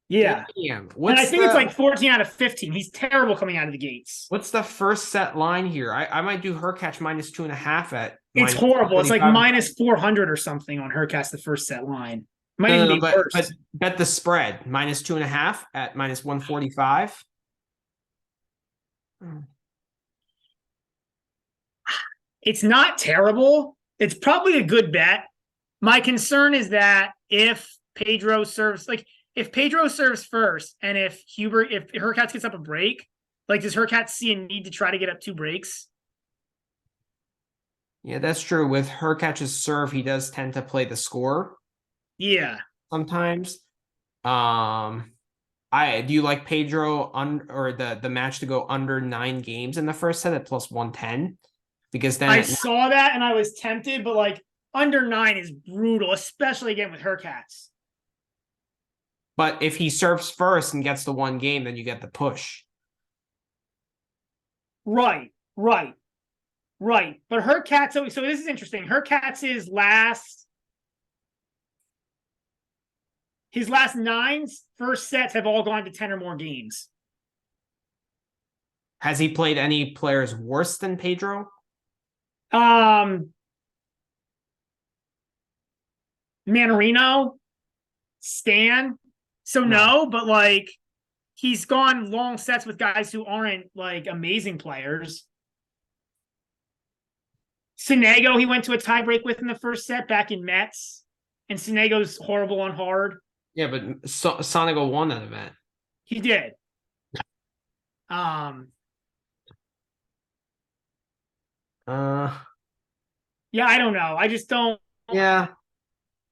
Yeah. Damn. And I think it's like 14 out of 15. He's terrible coming out of the gates. What's the first set line here? I might do Hurkacz minus 2.5 at. It's horrible. It's like minus 400 or something on Hurkacz, the first set line. Might even be worse. But bet the spread minus 2.5 at minus 145. It's not terrible. It's probably a good bet. My concern is that if Pedro serves first, and if Hurkacz gets up a break, like does Hurkacz see a need to try to get up 2 breaks? Yeah, that's true. With Hurkacz's serve, he does tend to play the score. Yeah. Sometimes. Do you like Pedro or the match to go under 9 games in the first set at plus 110? Because then I saw that and I was tempted, but like under 9 is brutal, especially again with Hurkacz. But if he serves first and gets the 1 game, then you get the push. Right. But Hurkacz, so this is interesting. Hurkacz's last 9 first sets have all gone to 10 or more games. Has he played any players worse than Pedro? Manarino, Stan. So no, but like he's gone long sets with guys who aren't like amazing players. Sonego, he went to a tiebreak with in the first set back in Metz, and Sonego's horrible on hard. Yeah, but Sonego won that event. He did. Yeah, I don't know. I just don't. Yeah.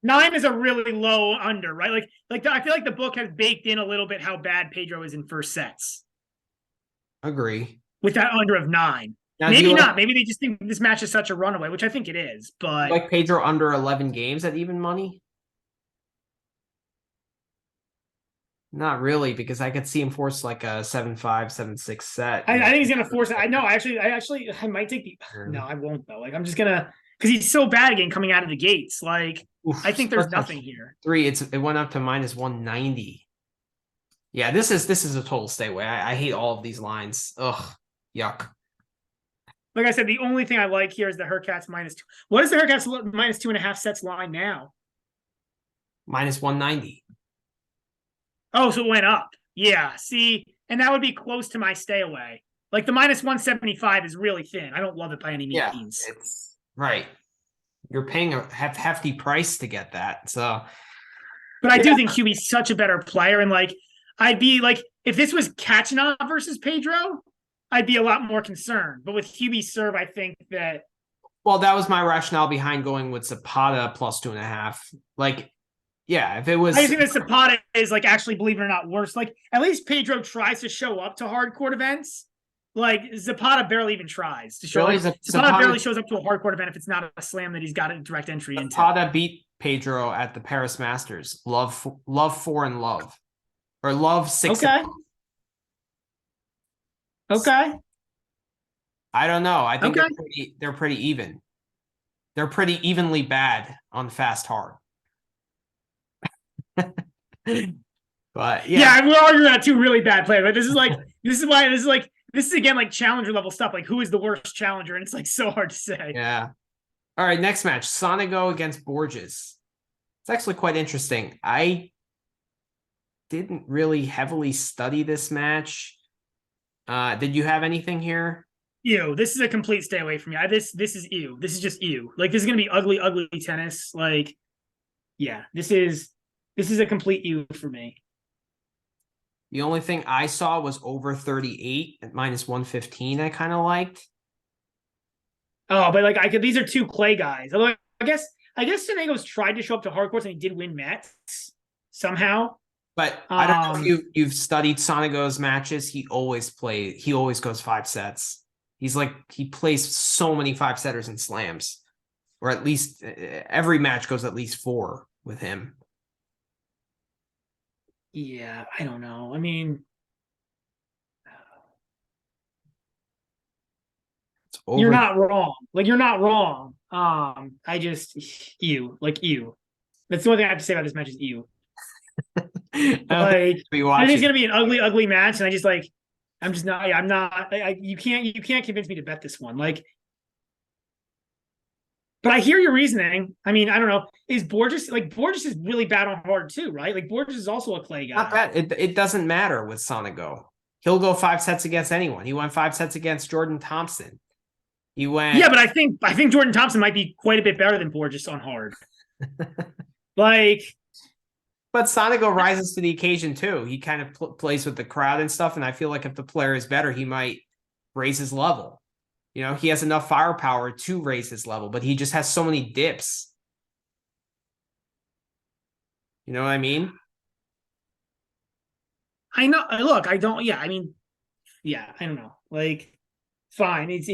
9 is a really low under, right? I feel like the book has baked in a little bit how bad Pedro is in first sets. Agree. With that under of 9. Now, maybe not. Maybe they just think this match is such a runaway, which I think it is. But like Pedro under 11 games at even money? Not really, because I could see him force like a 7-5, 7-6 set. I think he's gonna force it. I might take the. No, I won't though. Like I'm just gonna, because he's so bad again coming out of the gates. Like I think there's nothing here. 3. It went up to minus 190. Yeah, this is a total stay away. I hate all of these lines. Ugh, yuck. Like I said, the only thing I like here is the Hurkacz minus 2. What is the Hurkacz minus 2.5 sets line now? Minus 190. Oh, so it went up. Yeah. See, and that would be close to my stay away. Like the minus 175 is really thin. I don't love it by any means. Yeah, it's right. You're paying a hefty price to get that. So, but I do think Hubie's such a better player, and like I'd be like, if this was Kachanov versus Pedro, I'd be a lot more concerned. But with Hubie's serve, I think that. Well, that was my rationale behind going with Zapata plus 2.5. Like, yeah, if it was. I think that Zapata is like actually, believe it or not, worse. Like at least Pedro tries to show up to hard court events. Like Zapata barely even tries to show up. Zapata barely shows up to a hard court event if it's not a slam that he's got a direct entry into. Zapata beat Pedro at the Paris Masters. Love 4 and love. Or love 6. Okay. I don't know. I think they're pretty even. They're pretty evenly bad on fast hard. But Yeah, we're arguing about two really bad players. But this is again like challenger level stuff. Like who is the worst challenger? And it's like so hard to say. Yeah. All right, next match. Sonego against Borges. It's actually quite interesting. I didn't really heavily study this match. Did you have anything here? Ew, this is a complete stay away from me. This is ew. This is just ew. Like this is gonna be ugly, ugly tennis. Like, yeah, this is a complete ew for me. The only thing I saw was over 38 at minus 115. I kind of liked. Oh, but like these are two clay guys. Although I guess Sonego's tried to show up to hard courts and he did win Mets somehow. But I don't know if you've studied Sonego's matches. He always goes 5 sets. He plays so many 5-setters and slams, or at least every match goes at least 4 with him. Yeah, I don't know. I mean, you're not wrong. Like you're not wrong. I just ew. That's the only thing I have to say about this match is ew. Like I think it's gonna be an ugly, ugly match, and I'm just not. I'm not. You can't convince me to bet this one. Like, but I hear your reasoning. I mean, I don't know. Borges is really bad on hard too, right? Like Borges is also a clay guy. Not that it doesn't matter with Sonego. He'll go 5 sets against anyone. He won 5 sets against Jordan Thompson. He went. Yeah, but I think Jordan Thompson might be quite a bit better than Borges on hard. Like. But Sonego rises to the occasion too. He kind of plays with the crowd and stuff, and I feel like if the player is better, he might raise his level. You know, he has enough firepower to raise his level, but he just has so many dips. You know what I mean? I know. Look, I don't. Yeah, I mean, yeah, I don't know. Like, fine. It's.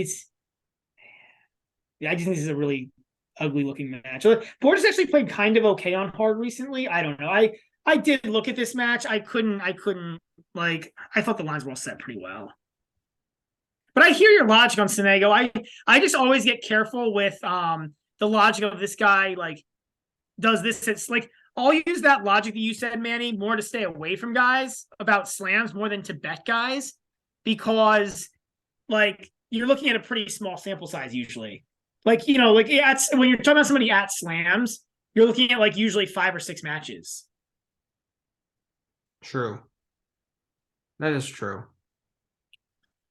Yeah, I just think this is a really ugly looking match. Borges actually played kind of okay on hard recently. I don't know. I did look at this match. I couldn't like I thought the lines were all set pretty well. But I hear your logic on Sonego. I just always get careful with the logic of this guy, like, does this, it's like I'll use that logic that you said, Manny, more to stay away from guys about slams more than to bet guys, because like you're looking at a pretty small sample size usually. Like, you know, like when you're talking about somebody at slams, you're looking at like usually 5 or 6 matches. True. That is true.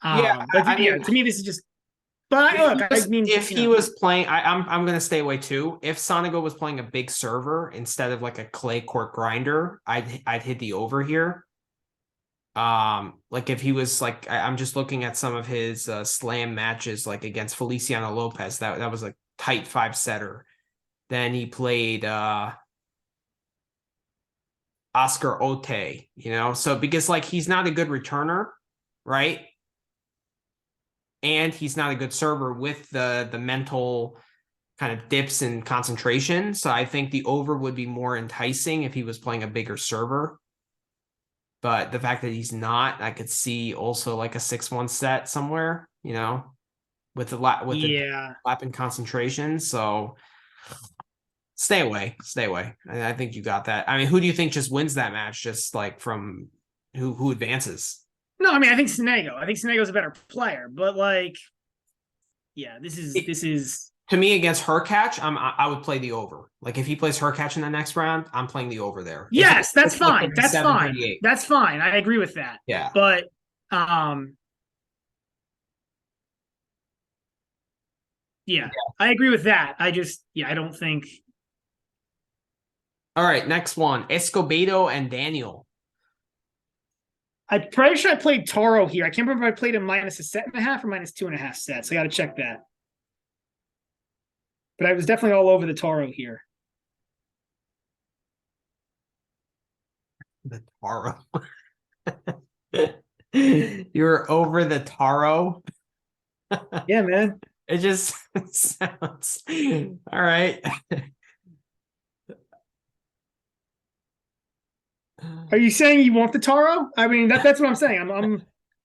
Yeah, to me, this is just. But if he was playing, I'm going to stay away too. If Sonego was playing a big server instead of like a clay court grinder, I'd hit the over here. Like if he was like, I'm just looking at some of his slam matches, like against Feliciano Lopez, that was a tight 5-setter. Then he played Oscar Ote, you know, so because like he's not a good returner, right? And he's not a good server with the mental kind of dips and concentration. So I think the over would be more enticing if he was playing a bigger server. But the fact that he's not, I could see also like a 6-1 set somewhere, you know, with the lap and concentration. So stay away. I think you got that. I mean, who do you think just wins that match? Just like from who advances? No, I mean, I think Sonego. I think Sonego's a better player, but like, yeah, this is to me against Hurkacz. I would play the over. Like if he plays Hurkacz in the next round, I'm playing the over there. Yes, that's fine. That's fine. That's fine. I agree with that. Yeah, but yeah, I agree with that. I don't think. All right, next one: Escobedo and Daniel. I'm pretty sure I played Taro here. I can't remember if I played him minus a set and a half or minus 2.5 sets. I got to check that. But I was definitely all over the Taro here. The Taro. You're over the Taro? Yeah, man. It just sounds all right. Are you saying you want the Taro? I mean, that's what I'm saying.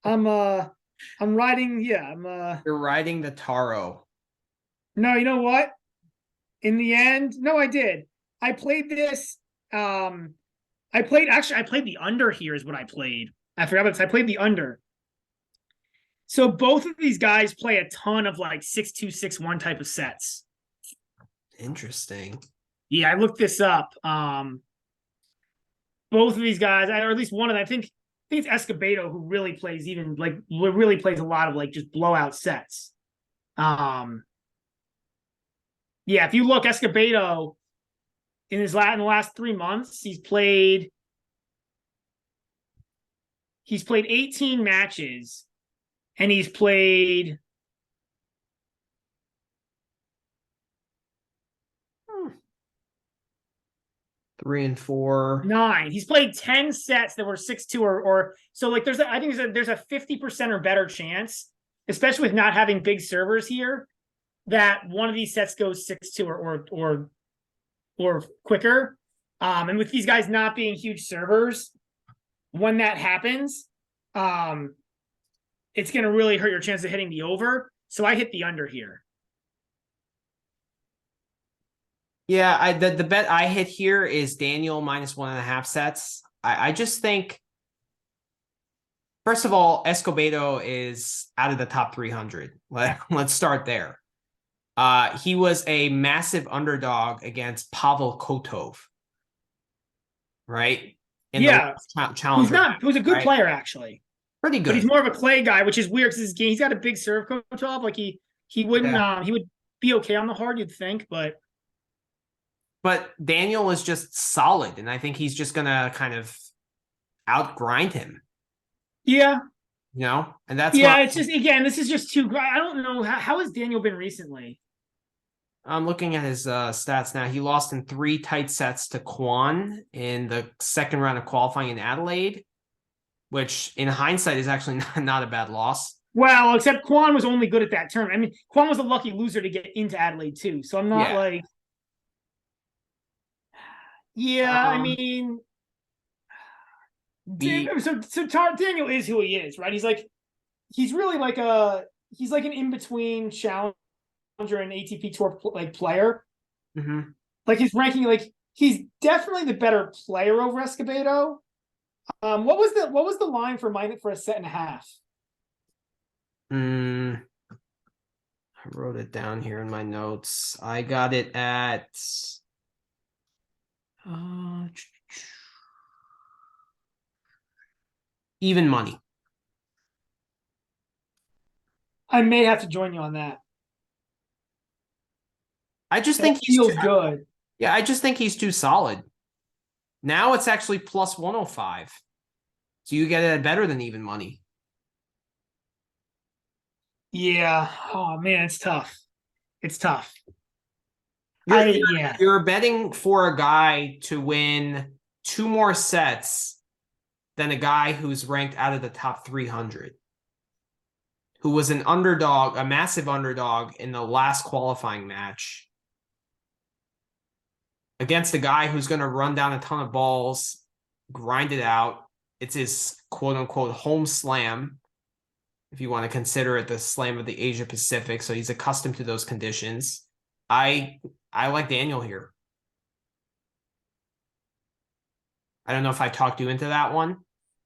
I'm riding. Yeah, You're riding the Taro. No, you know what? In the end, no, I did. I played this I played the under here is what I played. I forgot about this. I played the under. So both of these guys play a ton of like 6-2, 6-1 type of sets. Interesting. Yeah, I looked this up. Both of these guys, or at least one of them, I think it's Escobedo who really plays a lot of like just blowout sets. Yeah, if you look, Escobedo in the last 3 months, he's played 18 matches, and he's played 3 and 4. 9. He's played 10 sets that were 6-2 or so. Like I think there's a 50% or better chance, especially with not having big servers here, that one of these sets goes 6-2 or quicker. And with these guys not being huge servers, when that happens, it's going to really hurt your chance of hitting the over. So I hit the under here. Yeah, the bet I hit here is Daniel minus 1.5 sets. I just think, first of all, Escobedo is out of the top 300. Let's start there. He was a massive underdog against Pavel Kotov, right? In the challenger. Who's a good player, actually. Pretty good. But he's more of a clay guy, which is weird because he's got a big serve, Kotov. Like he wouldn't he would be okay on the hard, you'd think, but Daniel is just solid, and I think he's just gonna kind of outgrind him. Yeah. And that's it's just, again, this is just too. I don't know how has Daniel been recently. I'm looking at his stats now. He lost in 3 tight sets to Kwan in the second round of qualifying in Adelaide, which in hindsight is actually not a bad loss. Well, except Kwan was only good at that tournament. I mean, Kwan was a lucky loser to get into Adelaide too. So I'm not like. Yeah, I mean, Daniel is who he is, right? He's really like he's like an in-between challenger and ATP Tour player. Mm-hmm. Like his ranking, like he's definitely the better player over Escobedo. What was the line for a set and a half? I wrote it down here in my notes. I got it at even money. I may have to join you on that. I just think he feels good. Yeah, I just think he's too solid. Now it's actually plus 105. So you get it better than even money. Yeah. Oh man, it's tough. It's tough. You're betting for a guy to win 2 more sets than a guy who's ranked out of the top 300, who was an underdog, a massive underdog in the last qualifying match against a guy who's going to run down a ton of balls, grind it out. It's his quote-unquote home slam, if you want to consider it the slam of the Asia Pacific. So he's accustomed to those conditions. I like Daniel here. I don't know if I talked you into that one.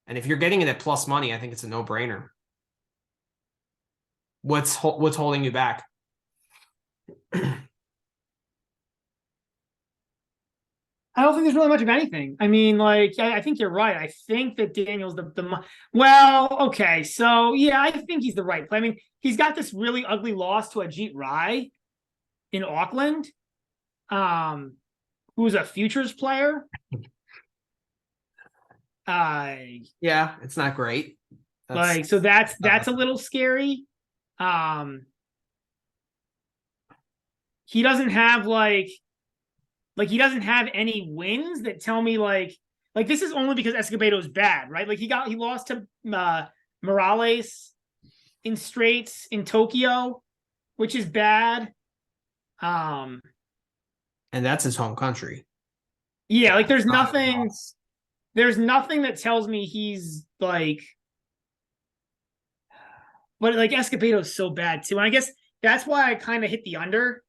And if you're getting it at plus money, I think it's a no-brainer. What's holding you back? I don't think there's really much of anything. I mean, like, I think you're right. I think that Daniel's well, okay. So, yeah, I think he's the right play. I mean, he's got this really ugly loss to Ajit Rai in Auckland, who's a futures player. Yeah, it's not great. That's a little scary. He doesn't have he doesn't have any wins that tell me like this is only because Escobedo is bad, right? Like he lost to Morales in straights in Tokyo, which is bad. And that's his home country. Yeah, like there's nothing that tells me he's like, but like Escobedo is so bad too. And I guess that's why I kind of hit the under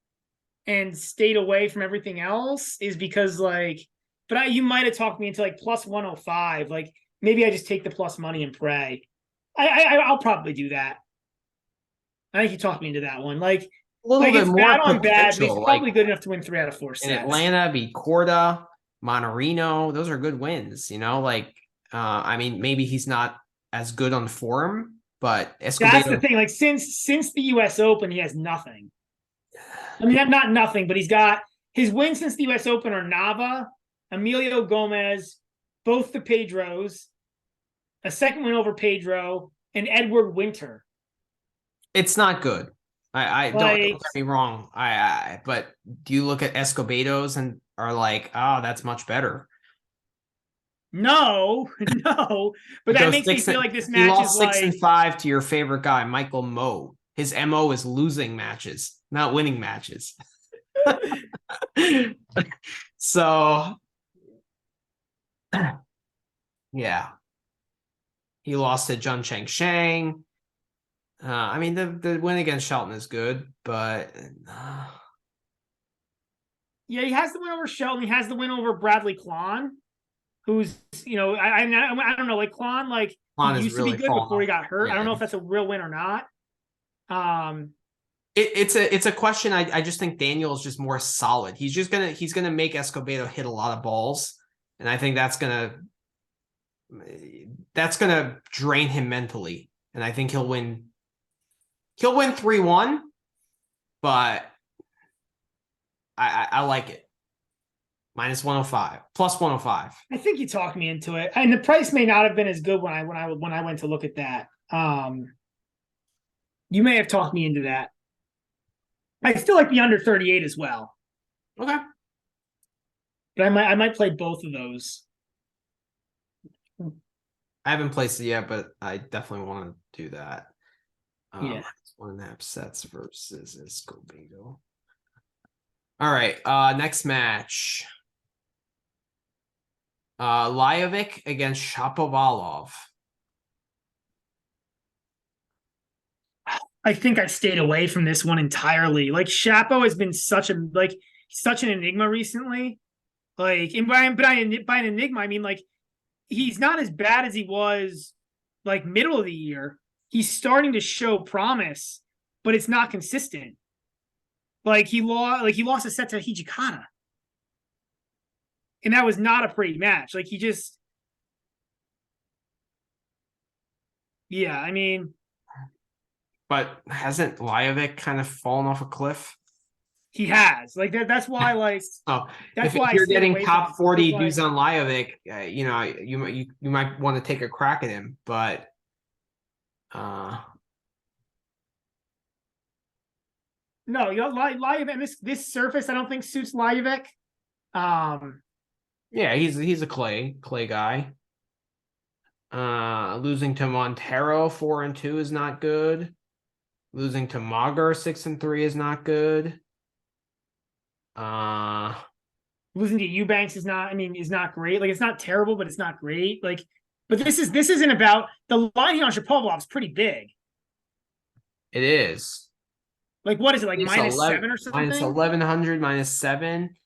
and stayed away from everything else, is because like but you might have talked me into like plus 105. Like maybe I just take the plus money and pray. I'll probably do that. I think you talked me into that one. A little bit it's more bad on bad, but he's potential, probably like good enough to win 3 out of 4 in sets. Atlanta, beat Corda, Monterino. Those are good wins, like I mean, maybe he's not as good on form, but Escobedo. That's the thing. Like since the US Open, he has nothing. I mean, not nothing, but he's got his wins since the US Open are Nava, Emilio Gomez, both the Pedros, a second win over Pedro, and Edward Winter. It's not good. I don't get me wrong. But do you look at Escobedo's and are like, oh, that's much better? No. But that makes me feel like this match is like 6-5 to your favorite guy, Michael Moe. His MO is losing matches, not winning matches. So, yeah. He lost to Jun Cheng Shang. I mean, the win against Shelton is good, but yeah, he has the win over Shelton. He has the win over Bradley Klon, who's I don't know, like Klon, like Klon he used to be good before he got hurt. Yeah. I don't know if that's a real win or not. It's a question. I just think Daniel is just more solid. He's gonna make Escobedo hit a lot of balls, and I think that's gonna drain him mentally. And I think he'll win 3-1, but I like it. Minus 105, plus 105. I think you talked me into it, and the price may not have been as good when I went to look at that. You may have talked me into that. I still like the under 38 as well. Okay, but I might play both of those. I haven't placed it yet, but I definitely want to do that. Yeah, 1.5 sets versus Escobedo. All right, next match. Lajovic against Shapovalov. I think I stayed away from this one entirely. Like Shapo has been such an enigma recently. Like, and by an enigma, I mean like he's not as bad as he was like middle of the year. He's starting to show promise, but it's not consistent. Like he lost a set to Hijikata. And that was not a pretty match. Like yeah, I mean, but hasn't Lajovic kind of fallen off a cliff? He has. Like that's why like if you're getting top 40 dudes on Lajovic, you might want to take a crack at him, but no, Lajovic, this surface I don't think suits Lajovic. Yeah, he's a clay guy. Losing to Montero 4-2 is not good. Losing to Magar 6-3 is not good. Losing to Eubanks is not great. Like it's not terrible, but it's not great. Like, but this isn't about the line here on Shapovalov is pretty big. It is. Like, what is it, like minus 7 or something? Minus 1100, minus 7.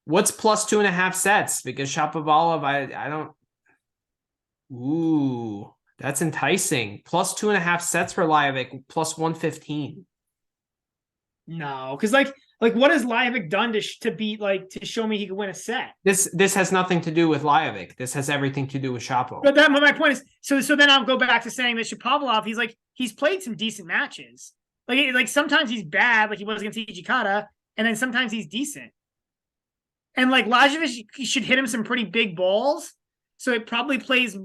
What's plus 2.5 sets? Because Shapovalov, I don't. Ooh, that's enticing. Plus 2.5 sets for Lajovic, plus 115. No, because like what has Lajovic done to beat to show me he could win a set? This has nothing to do with Lajovic. This has everything to do with Shapo. But my point is, so then I'll go back to saying that Shapovalov, he's played some decent matches. Like sometimes he's bad, like he was against Hijikata, and then sometimes he's decent. And like Lajovic should hit him some pretty big balls, so it probably plays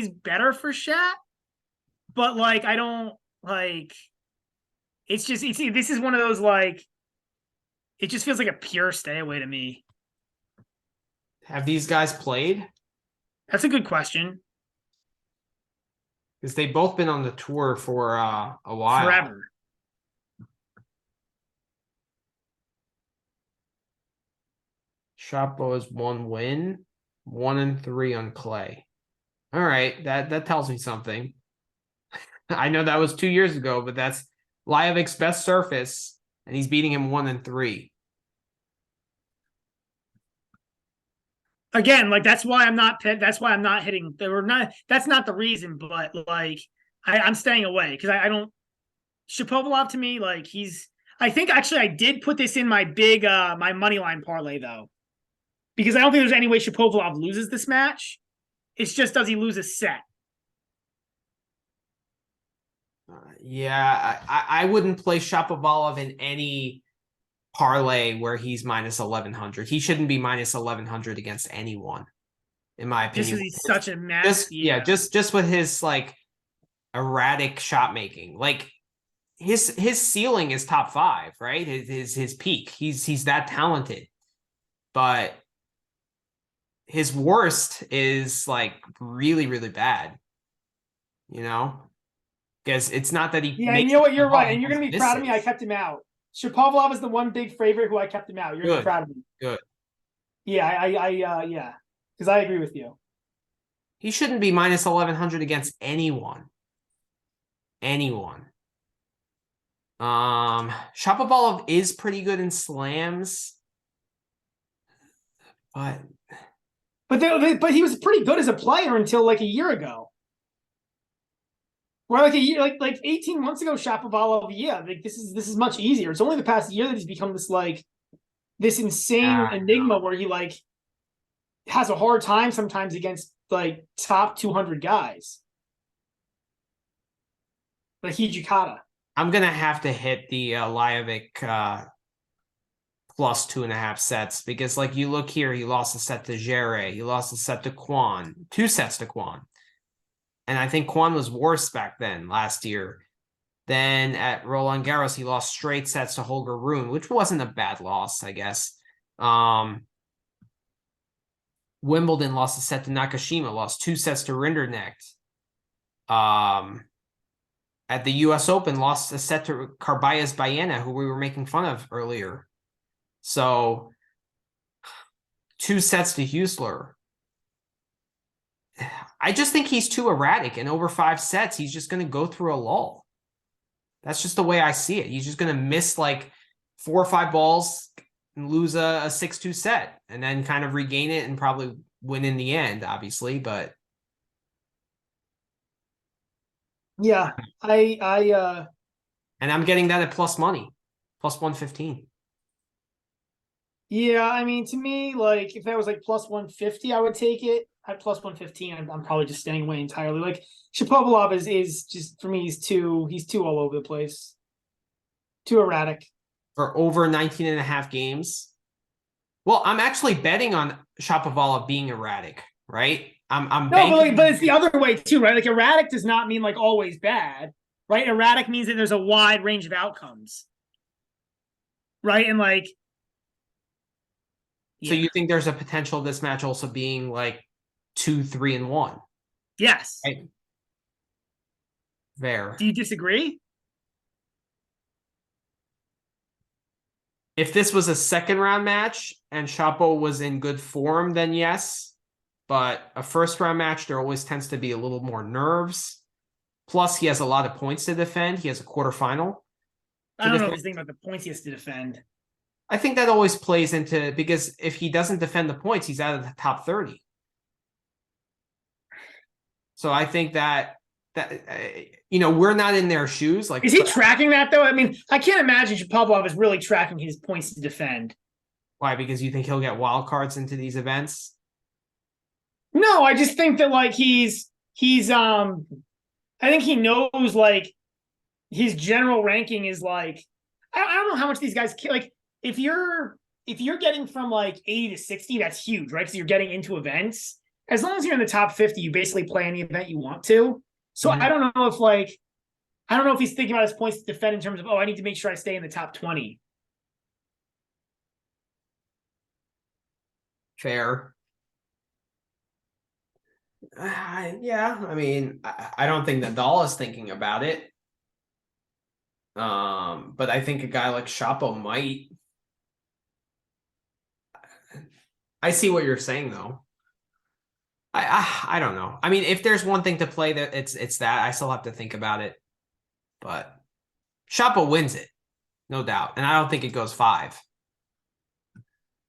better for Shat. But like I don't like. This is one of those like. It just feels like a pure stay away to me. Have these guys played? That's a good question. Because they've both been on the tour for a while. Forever. Shapo has 1 win, 1-3 on clay. All right, that tells me something. I know that was 2 years ago, but that's Lajovic's best surface, and he's beating him 1-3. again, like that's why I'm not hitting. They were not. That's not the reason, but like I'm staying away because I don't. Shapovalov to me, like he's. I think actually I did put this in my big my money line parlay though, because I don't think there's any way Shapovalov loses this match. It's just does he lose a set? Yeah, I wouldn't play Shapovalov in any parlay where he's minus 1100. He shouldn't be minus 1100 against anyone, in my Just opinion. because he's such a mess. Just with his like erratic shot making. Like his ceiling is top 5, right? His peak. He's that talented. But his worst is like really, really bad. You know? Because it's not that he Yeah, and you know what? You're right. And you're gonna be proud of me. I kept him out. Shapovalov is the one big favorite who I kept him out. You're gonna be proud of me. Good. Yeah, yeah. Because I agree with you. He shouldn't be minus 1100 against anyone. Anyone. Shapovalov is pretty good in slams, but he was pretty good as a player until like a year ago. Where like a year, like 18 months ago, Shapovalov, yeah, like this is much easier. It's only the past year that he's become this insane enigma where he like has a hard time sometimes against like top 200 guys. Like Hijikata. I'm gonna have to hit the Lajovic plus 2.5 sets because, like, you look here, he lost a set to Jere, he lost a set to Kwon, 2 sets to Kwon, and I think Kwon was worse back then last year. Then at Roland Garros, he lost straight sets to Holger Rune, which wasn't a bad loss, I guess. Wimbledon lost a set to Nakashima, lost 2 sets to Rinderknecht. At the U.S. Open, lost a set to Carballes Baena, who we were making fun of earlier. So 2 sets to Husler. I just think he's too erratic, and over 5 sets, he's just going to go through a lull. That's just the way I see it. He's just going to miss like 4 or 5 balls and lose a 6-2 set, and then kind of regain it and probably win in the end, obviously. But yeah, and I'm getting that at plus money, plus 115. Yeah, I mean, to me, like if that was like plus 150, I would take it. At plus 115, I'm probably just staying away entirely. Like Shapovalov is just for me, he's too all over the place, too erratic. For over 19.5 games. Well, I'm actually betting on Shapovalov being erratic, right? I'm no, but it's the other way too, right? Like erratic does not mean like always bad, right? Erratic means that there's a wide range of outcomes, right? And like, so you think there's a potential of this match also being like 2-3-1? Yes. Right? There. Do you disagree? If this was a second round match and Chapo was in good form, then yes. But a first round match, there always tends to be a little more nerves. Plus, he has a lot of points to defend. He has a quarterfinal. I don't know if he's thinking about the points he has to defend. I think that always plays into, because if he doesn't defend the points, he's out of the top 30. So I think that we're not in their shoes. Like, is he tracking that though? I mean, I can't imagine Shapovalov is really tracking his points to defend. Why? Because you think he'll get wild cards into these events? No, I just think that like he's I think he knows like his general ranking is like I don't know how much these guys like if you're getting from like 80 to 60, that's huge, right? So you're getting into events. As long as you're in the top 50, you basically play any event you want to. So I don't know if he's thinking about his points to defend in terms of, I need to make sure I stay in the top 20. Fair. Yeah, I mean, I don't think Nadal is thinking about it. But I think a guy like Shapo might. I see what you're saying, though. I don't know. I mean, if there's one thing to play, that it's that. I still have to think about it. But Shapo wins it, no doubt. And I don't think it goes 5.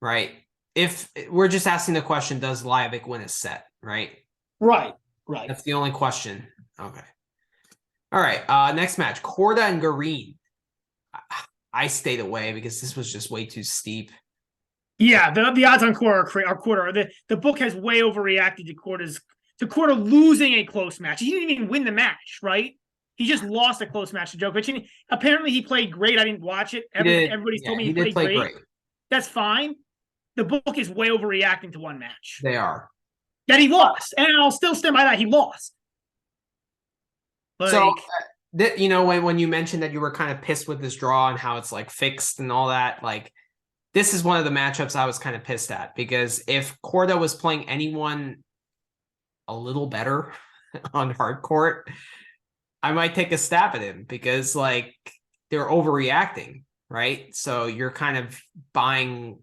Right? if we're just asking the question, does Lajovic win a set, right? Right. That's the only question. Okay. All right. Next match, Korda and Garin. I stayed away because this was just way too steep. Yeah, the odds on Korda are quarter. The book has way overreacted to Korda losing a close match. He didn't even win the match, right? He just lost a close match to Djokovic. And apparently he played great. I didn't watch it. Everybody's told me he did played play great. That's fine. The book is way overreacting to one match. They are. That he lost. And I'll still stand by that. He lost. Like, so, you know, when you mentioned that you were kind of pissed with this draw and how it's like fixed and all that, like, this is one of the matchups I was kind of pissed at, because if Korda was playing anyone a little better on hard court, I might take a stab at him, because like they're overreacting, right? So you're kind of buying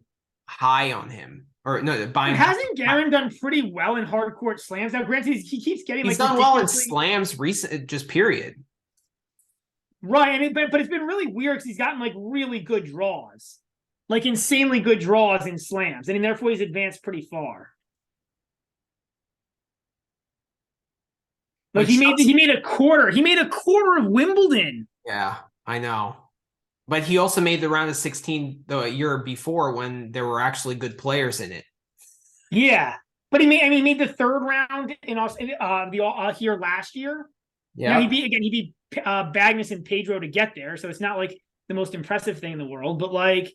high on him, or no, buying. Hasn't Garin done pretty well in hard court slams? Now, granted, he keeps getting he's like done well in slams recent, just period. Right, and but it's been really weird because he's gotten like really good draws, like insanely good draws in slams, and therefore he's advanced pretty far. Like he made a quarter. He made a quarter of Wimbledon. Yeah, I know. But he also made the round of 16 the year before when there were actually good players in it. Yeah, but he made the third round in here last year. Yeah, he beat Bagnus and Pedro to get there, so it's not like the most impressive thing in the world. But like,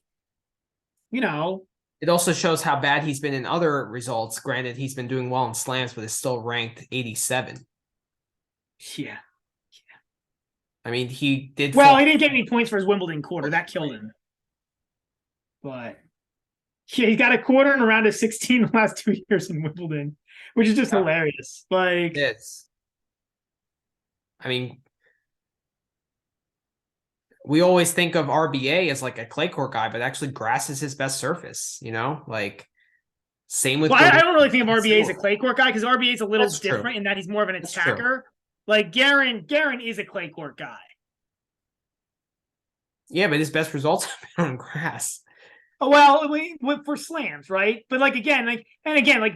you know, it also shows how bad he's been in other results. Granted, he's been doing well in slams, but is still ranked 87. Yeah. I mean, he did. Well, he didn't get any points for his Wimbledon quarter. That killed him. But yeah, he got a quarter in a round of 16 the last 2 years in Wimbledon, which is just hilarious. Like, it's. I mean, we always think of RBA as like a clay court guy, but actually grass is his best surface, you know? Like, same with. Well, I don't really think of RBA as a clay court guy, because RBA is a little different in that he's more of an attacker. Like Garin is a clay court guy. Yeah, but his best results have been on grass. Oh, well, for slams, right? But like again,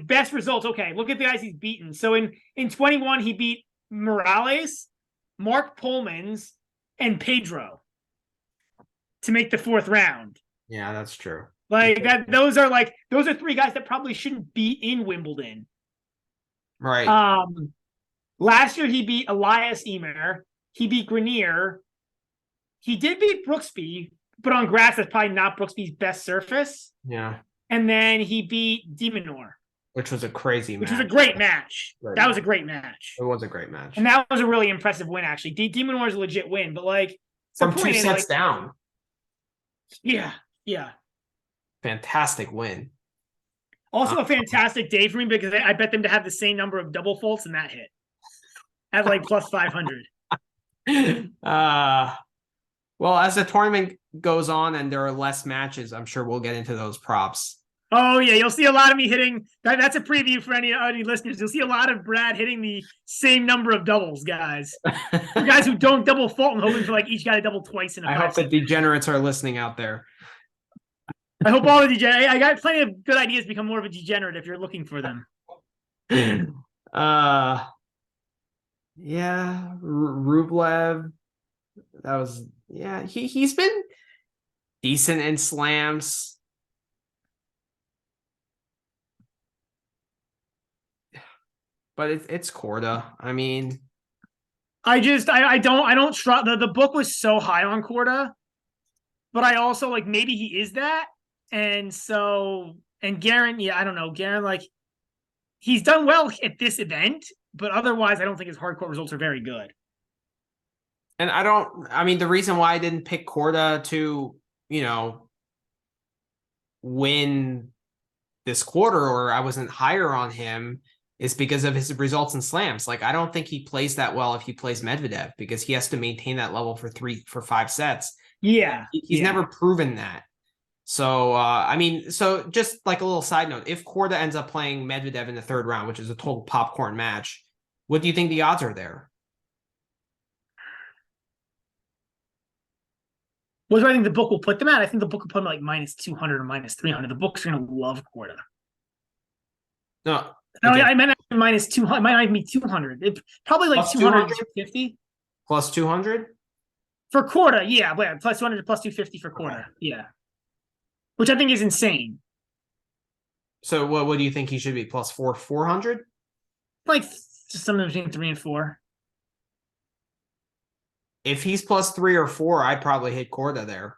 best results. Okay, look at the guys he's beaten. So in 21, he beat Morales, Mark Polmans, and Pedro to make the fourth round. Yeah, that's true. Like that, those are three guys that probably shouldn't be in Wimbledon. Right. Last year he beat Elias Emer. He beat Grenier. He did beat Brooksby, but on grass, that's probably not Brooksby's best surface. Yeah. And then he beat Demonor. Which was a crazy match. Which was a great match. That was a great match. It was a great match. And that was a really impressive win, actually. Demonor is a legit win, but like... From 2 sets down. Yeah. Fantastic win. Also a fantastic day for me, because I bet them to have the same number of double faults, and that hit. At like plus 500. Well, as the tournament goes on and there are less matches, I'm sure we'll get into those props. Oh, yeah. You'll see a lot of me hitting. That's a preview for any listeners. You'll see a lot of Brad hitting the same number of doubles, guys. For guys who don't double fault and hoping for like each guy to double twice in a I hope the degenerates are listening out there. I hope all the degenerates. I got plenty of good ideas to become more of a degenerate if you're looking for them. Yeah, Rublev. That was he's been decent in slams. But it's Korda. I mean, I don't trust the book was so high on Korda, but I also like maybe he is that, and Garin, I don't know, Garin, like he's done well at this event, but otherwise I don't think his hardcourt results are very good. And I mean, the reason why I didn't pick Korda to, win this quarter, or I wasn't higher on him, is because of his results in slams. Like, I don't think he plays that well if he plays Medvedev, because he has to maintain that level for 5 sets. Yeah. He's never proven that. So, I mean, so just like a little side note, if Korda ends up playing Medvedev in the third round, which is a total popcorn match, what do you think the odds are there? What do I think the book will put them at? I think the book will put them like minus 200 or minus 300. The books are going to love Korda. No, No, again, I meant minus 200. It might not even be 200. Probably like plus 200, 200, 250 plus 200. for Korda. Yeah, plus 200 plus 250 for Korda. Okay. Yeah, which I think is insane. So what do you think he should be? Plus 400? Like something between 3 and 4. If he's plus 3 or 4, I'd probably hit Korda there.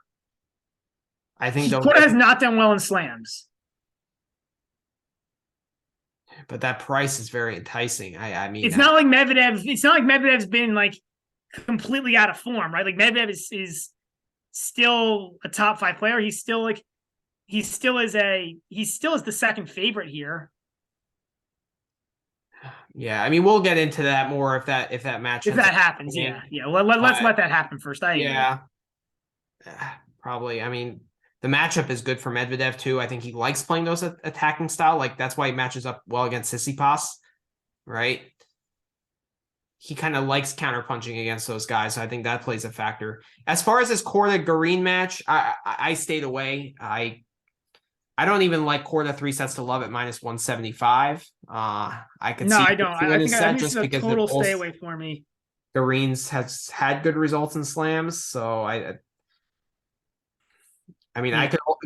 I think Korda has not done well in slams. But that price is very enticing. I mean, it's not like Medvedev. It's not like Medvedev's been like completely out of form, right? Like Medvedev is still a top 5 player. He's still the second favorite here. Yeah, I mean, we'll get into that more if that match happens. Yeah. Let's let that happen first. I agree. Probably. I mean, the matchup is good for Medvedev too. I think he likes playing those attacking style. Like that's why he matches up well against Tsitsipas, right? He kind of likes counterpunching against those guys, so I think that plays a factor. As far as this Korda Garin match, I stayed away. I don't even like Korda 3 sets to love at minus 175. I could see I don't. I think just this is a because total stay away for me. Garin's has had good results in slams, so I mean,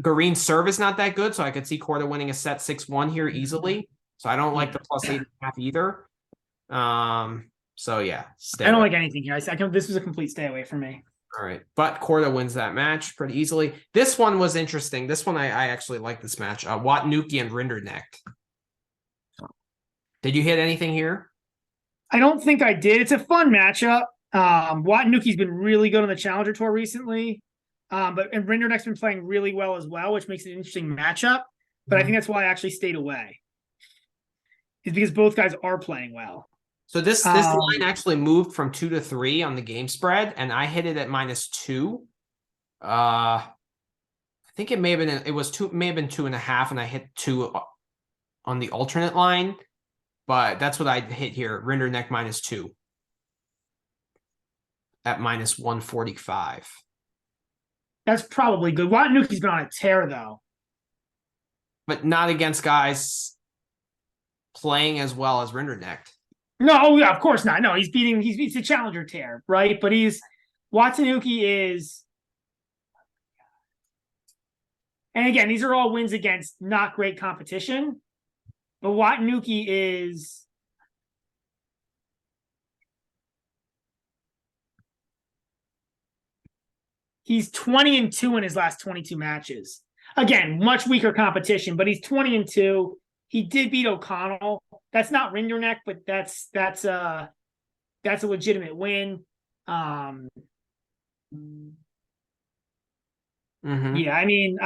Garin's serve is not that good, so I could see Korda winning a set 6-1 here easily. So I don't like the plus 8.5 either. So yeah, I don't like anything here. This was a complete stay away for me. All right, but Korda wins that match pretty easily. This one was interesting. This one I actually like this match. Watanuki and Rinderknecht. Did you hit anything here? I don't think I did. It's a fun matchup. Watanuki's been really good on the Challenger Tour recently. And Rinderknecht's been playing really well as well, which makes it an interesting matchup. But I think that's why I actually stayed away. Is because both guys are playing well. So this line actually moved from 2 to 3 on the game spread, and I hit it at -2. I think it may have been 2.5, and I hit 2 on the alternate line, but that's what I hit here. Rinderknecht -2 at -145. That's probably good. Watanuki's been on a tear though, but not against guys playing as well as Rinderknecht. No, yeah, of course not. No, he's a challenger tear, right? But Watanuki is, and again, these are all wins against not great competition. But Watanuki is, he's 20-2 in his last 22 matches. Again, much weaker competition, but he's 20-2. He did beat O'Connell. That's not Rinderknecht, but that's a legitimate win. Yeah, I mean,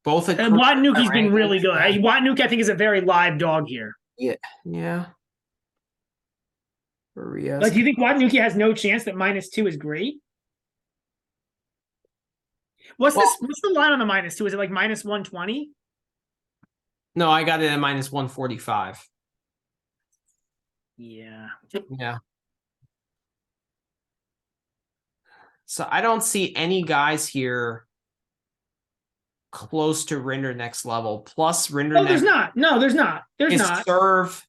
both Watanuki's been really good. Watanuki, I think, is a very live dog here. Yeah. Like, do you think Watanuki has no chance that -2 is great? What's the line on the -2? Is it like -120? No, I got it at -145. Yeah. So I don't see any guys here close to Rinderknecht's level. Plus Rinderknecht. Oh, there's not. No, there's not. There's not.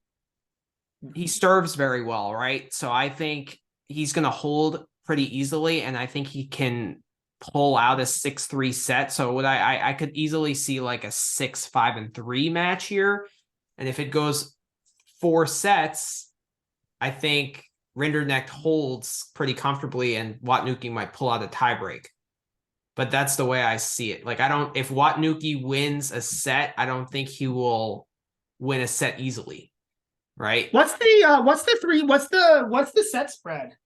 He serves very well, right? So I think he's going to hold pretty easily, and I think he can pull out a 6-3 set. So I could easily see like a 6-5-3 match here. And if it goes 4 sets, I think Rinderknecht holds pretty comfortably, and Watanuki might pull out a tiebreak. But that's the way I see it. Like, if Watanuki wins a set, I don't think he will win a set easily. Right? What's the set spread?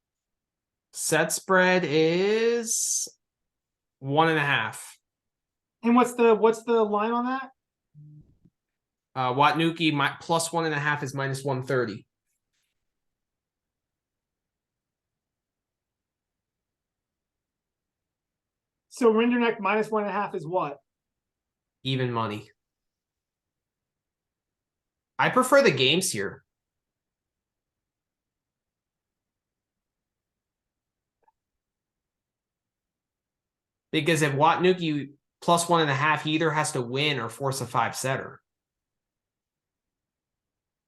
Set spread is 1.5. And what's the line on that? Watanuki plus 1.5 is -130. So Rinderknecht -1.5 is what? Even money. I prefer the games here. Because if Watnuki plus 1.5, he either has to win or force a 5-setter.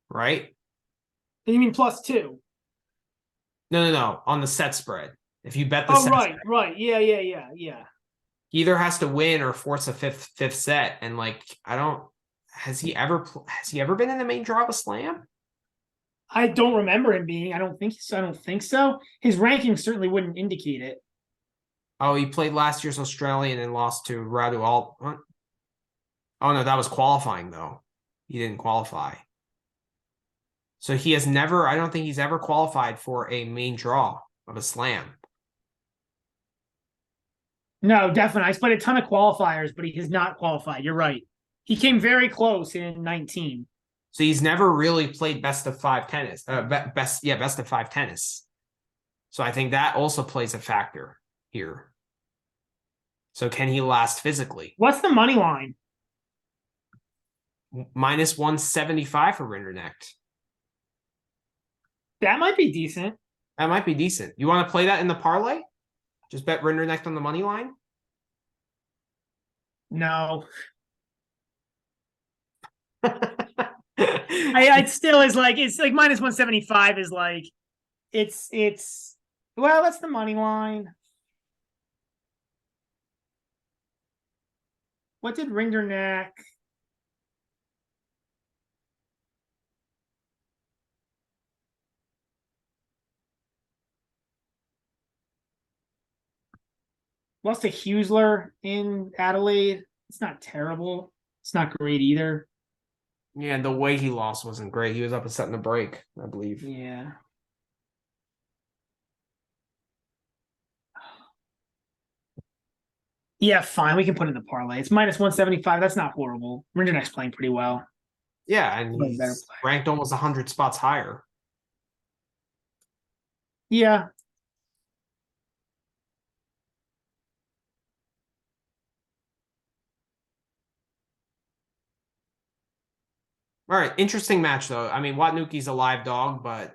Right? You mean +2? No. On the set spread. If you bet the Oh, set right, spread, right. Yeah. he either has to win or force a fifth set. And like, I don't. Has he ever been in the main draw of a slam? I don't remember him being. I don't think so. His ranking certainly wouldn't indicate it. Oh, he played last year's Australian and lost to Radu Alt. Oh no, that was qualifying though. He didn't qualify. So he has never. I don't think he's ever qualified for a main draw of a slam. No, definitely. I played a ton of qualifiers, but he has not qualified. You're right. He came very close in 19. So he's never really played best of 5 tennis. Best of 5 tennis. So I think that also plays a factor here. So can he last physically? What's the money line? Minus 175 for Rinderknecht. That might be decent. That might be decent. You want to play that in the parlay? Just bet Rinderknecht on the money line? No. I still is like, it's like minus 175 is like, it's well, that's the money line. What did Rinderknecht? Lost to Huesler in Adelaide. It's not terrible. It's not great either. Yeah, the way he lost wasn't great. He was up a set in the break, I believe. Yeah. Yeah, fine. We can put in the parlay. It's minus 175. That's not horrible. Rinderknecht's playing pretty well. Yeah, and he's ranked almost 100 spots higher. Yeah. All right, interesting match though. I mean, Watnuki's a live dog, but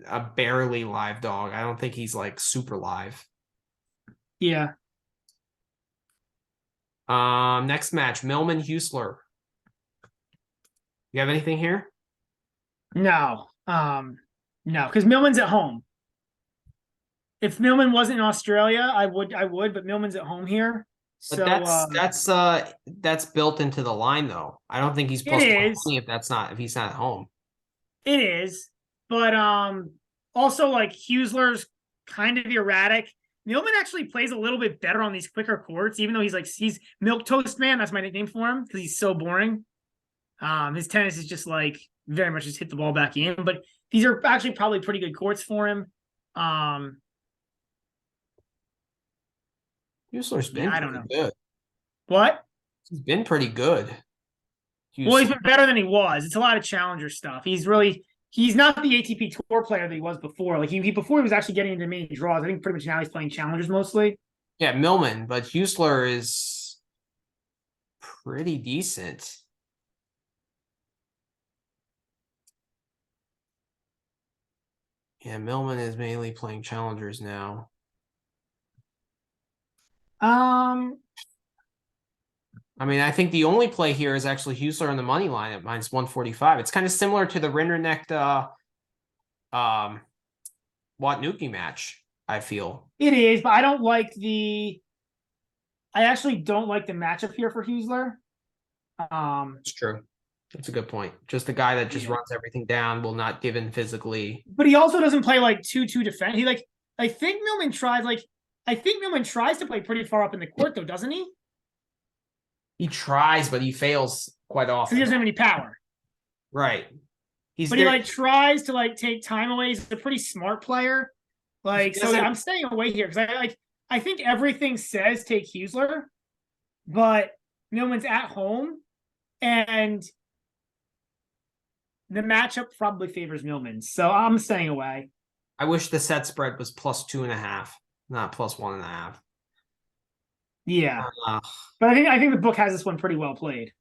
a barely live dog. I don't think he's like super live. Yeah. Next match, Millman Huesler. You have anything here? No. No, because Millman's at home. If Millman wasn't in Australia, I would, but Millman's at home here. But So that's built into the line though. I don't think he's plus 120 if he's not at home. It is, but also like Huesler's kind of erratic. Millman actually plays a little bit better on these quicker courts, even though he's milk toast man. That's my nickname for him because he's so boring. His tennis is just like very much just hit the ball back in, but these are actually probably pretty good courts for him. Huesler's been I don't know. good. What? He's been pretty good. Well, he's been better than he was. It's a lot of challenger stuff. He's not the ATP Tour player that he was before. Like before he was actually getting into main draws. I think pretty much now he's playing challengers mostly. Yeah, Millman, but Huesler is pretty decent. Yeah, Millman is mainly playing challengers now. I mean, I think the only play here is actually Huesler on the money line at minus 145. It's kind of similar to the Rinderknecht Watnuki match, I feel. It is, but I actually don't like the matchup here for Huesler. It's true. That's a good point. Just a guy that just runs everything down, will not give in physically. But he also doesn't play like 2-2 defense. I think Millman tries to play pretty far up in the court though, doesn't he? He tries, but he fails quite often. He doesn't have any power. Right. He tries to take time away. He's a pretty smart player. So I'm staying away here because I think everything says take Huesler, but Millman's at home and the matchup probably favors Millman. So I'm staying away. I wish the set spread was plus 2.5, not plus 1.5. Yeah. But I think the book has this one pretty well played.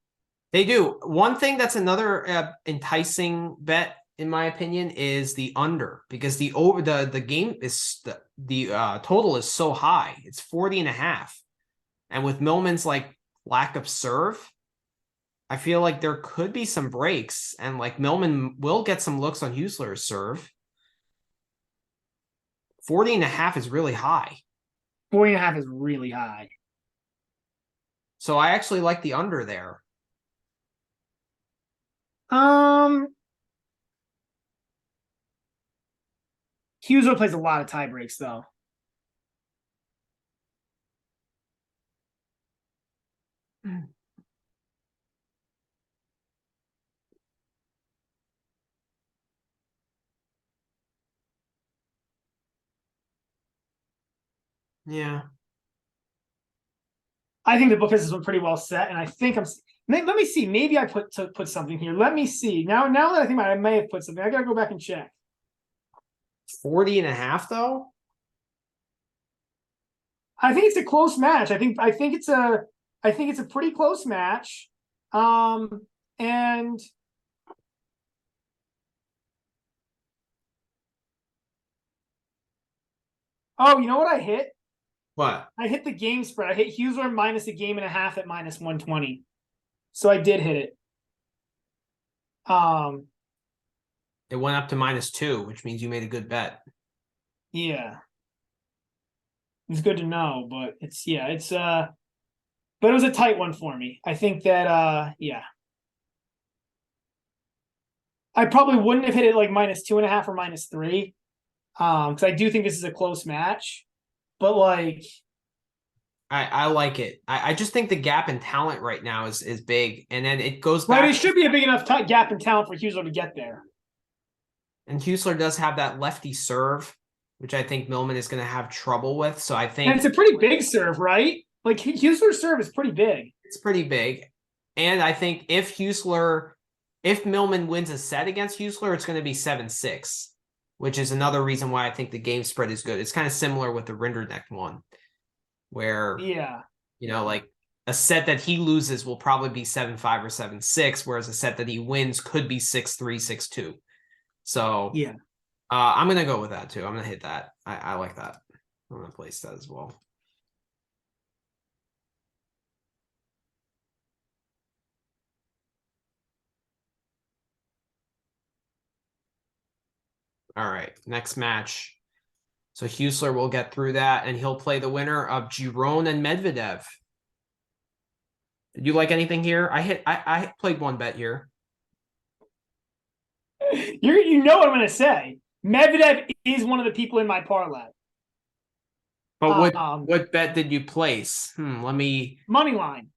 They do. One thing that's another enticing bet, in my opinion, is the under, because the game is the total is so high. It's 40.5. And with Millman's like lack of serve, I feel like there could be some breaks, and like Millman will get some looks on Husler's serve. 40.5 is really high. 40.5 is really high. So I actually like the under there. Husler plays a lot of tie breaks though. Yeah. I think the book has been pretty well set, and I think let me see. Maybe I put something here. Let me see. Now that I think about it, I may have put something. I gotta go back and check. 40.5 though? I think it's a close match. I think it's a pretty close match. And oh, you know what I hit? What? I hit the game spread. I hit Husler minus a game and a half at minus 120. So I did hit it. It went up to -2, which means you made a good bet. Yeah. It's good to know, but but it was a tight one for me. I think that yeah. I probably wouldn't have hit it like -2.5 or -3. Because I do think this is a close match. But like I like it. I just think the gap in talent right now is big, and then it goes right, back. it should be a big enough gap in talent for Husler to get there. And Husler does have that lefty serve, which I think Millman is going to have trouble with. So I think And it's a pretty big serve, right? Like Husler's serve is pretty big. it's pretty big. And I think if Millman wins a set against Husler, it's going to be 7-6, which is another reason why I think the game spread is good. It's kind of similar with the Rinderknecht one, where Yeah. like a set that he loses will probably be 7-5 or 7-6, whereas a set that he wins could be 6-3, 6-2. So yeah, I'm gonna go with that too. I'm gonna hit that. I like that. I'm gonna place that as well. All right, next match. So Husler will get through that, and he'll play the winner of Giron and Medvedev. Did you like anything here? I played one bet here. you know what I'm gonna say. Medvedev is one of the people in my parlay. But what bet did you place? Let me money line.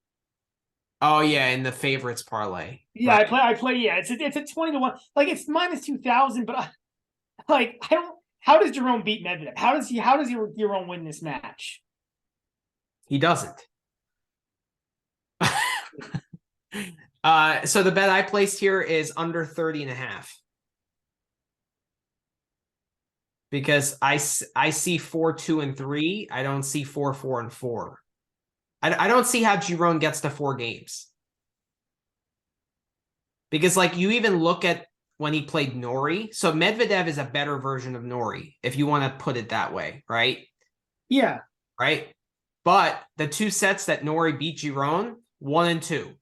Oh yeah, in the favorites parlay. Yeah, right. I play. Yeah, it's a 20-1. Like it's -2,000, but I don't. How does Jerome beat Medvedev? How does Jerome win this match? He doesn't. So the bet I placed here is under 30.5. Because I see 4, 2, and 3. I don't see 4, 4, and 4. I don't see how Giron gets to 4 games. Because like you even look at when he played Nori. So Medvedev is a better version of Nori, if you want to put it that way, right? Yeah. Right? But the 2 sets that Nori beat Giron, 1 and 2.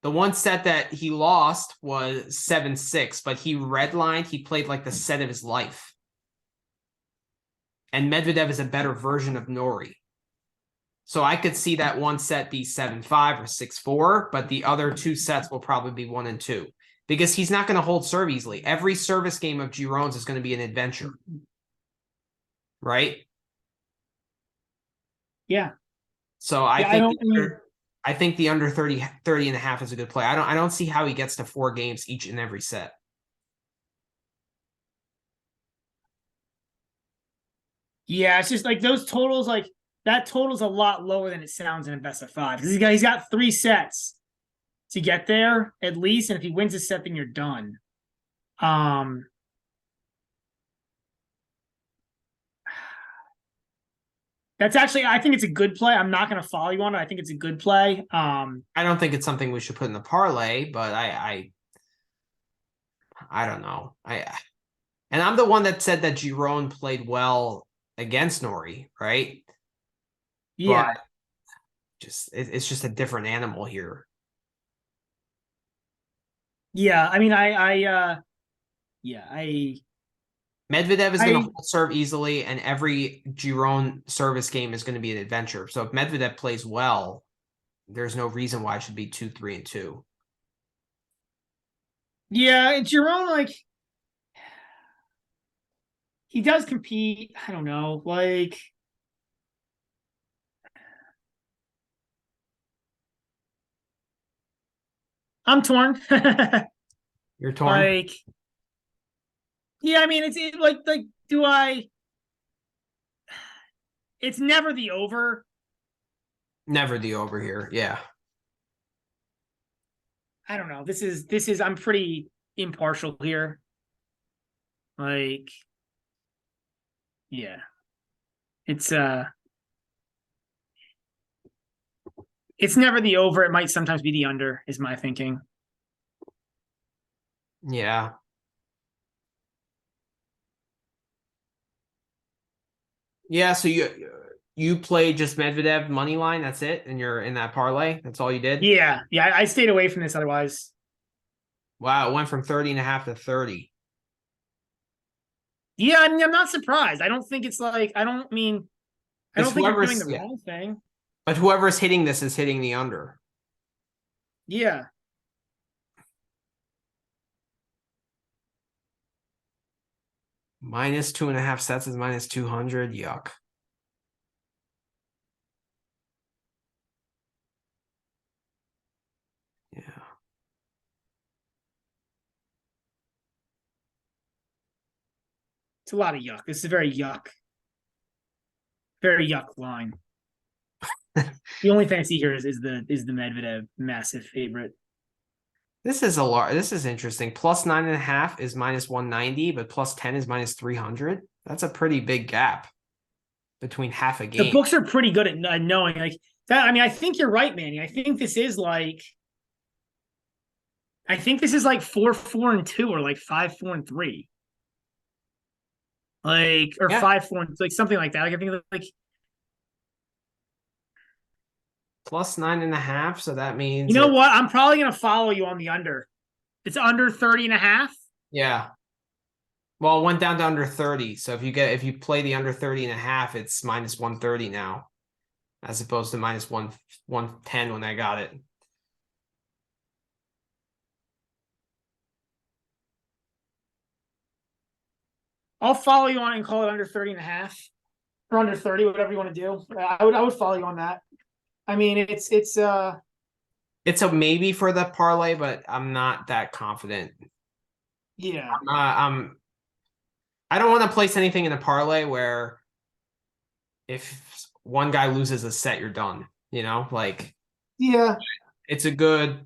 The one set that he lost was 7-6, but he redlined. He played like the set of his life. And Medvedev is a better version of Nori. So I could see that one set be 7-5 or 6-4, but the other 2 sets will probably be 1 and 2 because he's not going to hold serve easily. Every service game of Giron's is going to be an adventure. Right? Yeah. So I think the under 30.5 is a good play. I don't see how he gets to 4 games each and every set. Yeah, it's just like those totals, like that total's a lot lower than it sounds in a best of 5. He's got 3 sets to get there at least, and if he wins a set, then you're done. That's actually, I think it's a good play. I'm not going to follow you on it. I think it's a good play. I don't think it's something we should put in the parlay, but I don't know. And I'm the one that said that Giron played well against Nori, right? Yeah. But it's just a different animal here. Yeah. I mean, Medvedev is going to serve easily, and every Giron service game is going to be an adventure. So if Medvedev plays well, there's no reason why it should be 2-3-2. Yeah. It's your own, like, he does compete. I don't know. Like, I'm torn. You're torn? Like, yeah, I mean, like, do I? It's never the over. Never the over here. Yeah. I don't know. This is. I'm pretty impartial here. Like, yeah, it's it's never the over. It might sometimes be the under. Is my thinking. Yeah. Yeah, so you played just Medvedev money line, that's it, and you're in that parlay. That's all you did? Yeah, I stayed away from this otherwise. Wow, it went from 30.5 to 30. Yeah, I mean, I'm not surprised. I don't think it's like I don't think you're doing the wrong thing. But whoever's hitting this is hitting the under. Yeah. Minus 2.5 sets is minus 200. Yuck. Yeah. It's a lot of yuck. This is a very yuck line. The only thing I see here is the Medvedev massive favorite. This is interesting. Plus 9.5 is minus 190, but plus 10 is minus 300. That's a pretty big gap between half a game. The books are pretty good at knowing like that. I mean, I think you're right, Manny. I think this is like 4-4-2 or like 5-4-3. Like, or 5-4, like something like that. Like, I think like plus 9.5. So that means, you know what? I'm probably going to follow you on the under. It's under 30.5. Yeah. Well, it went down to under 30. So if you play the under 30.5, it's minus 130 now, as opposed to minus 110 when I got it. I'll follow you on and call it under 30.5 or under 30, whatever you want to do. I would follow you on that. I mean, it's a maybe for the parlay, but I'm not that confident. Yeah. I don't want to place anything in a parlay where if one guy loses a set, you're done. Like, yeah, it's a good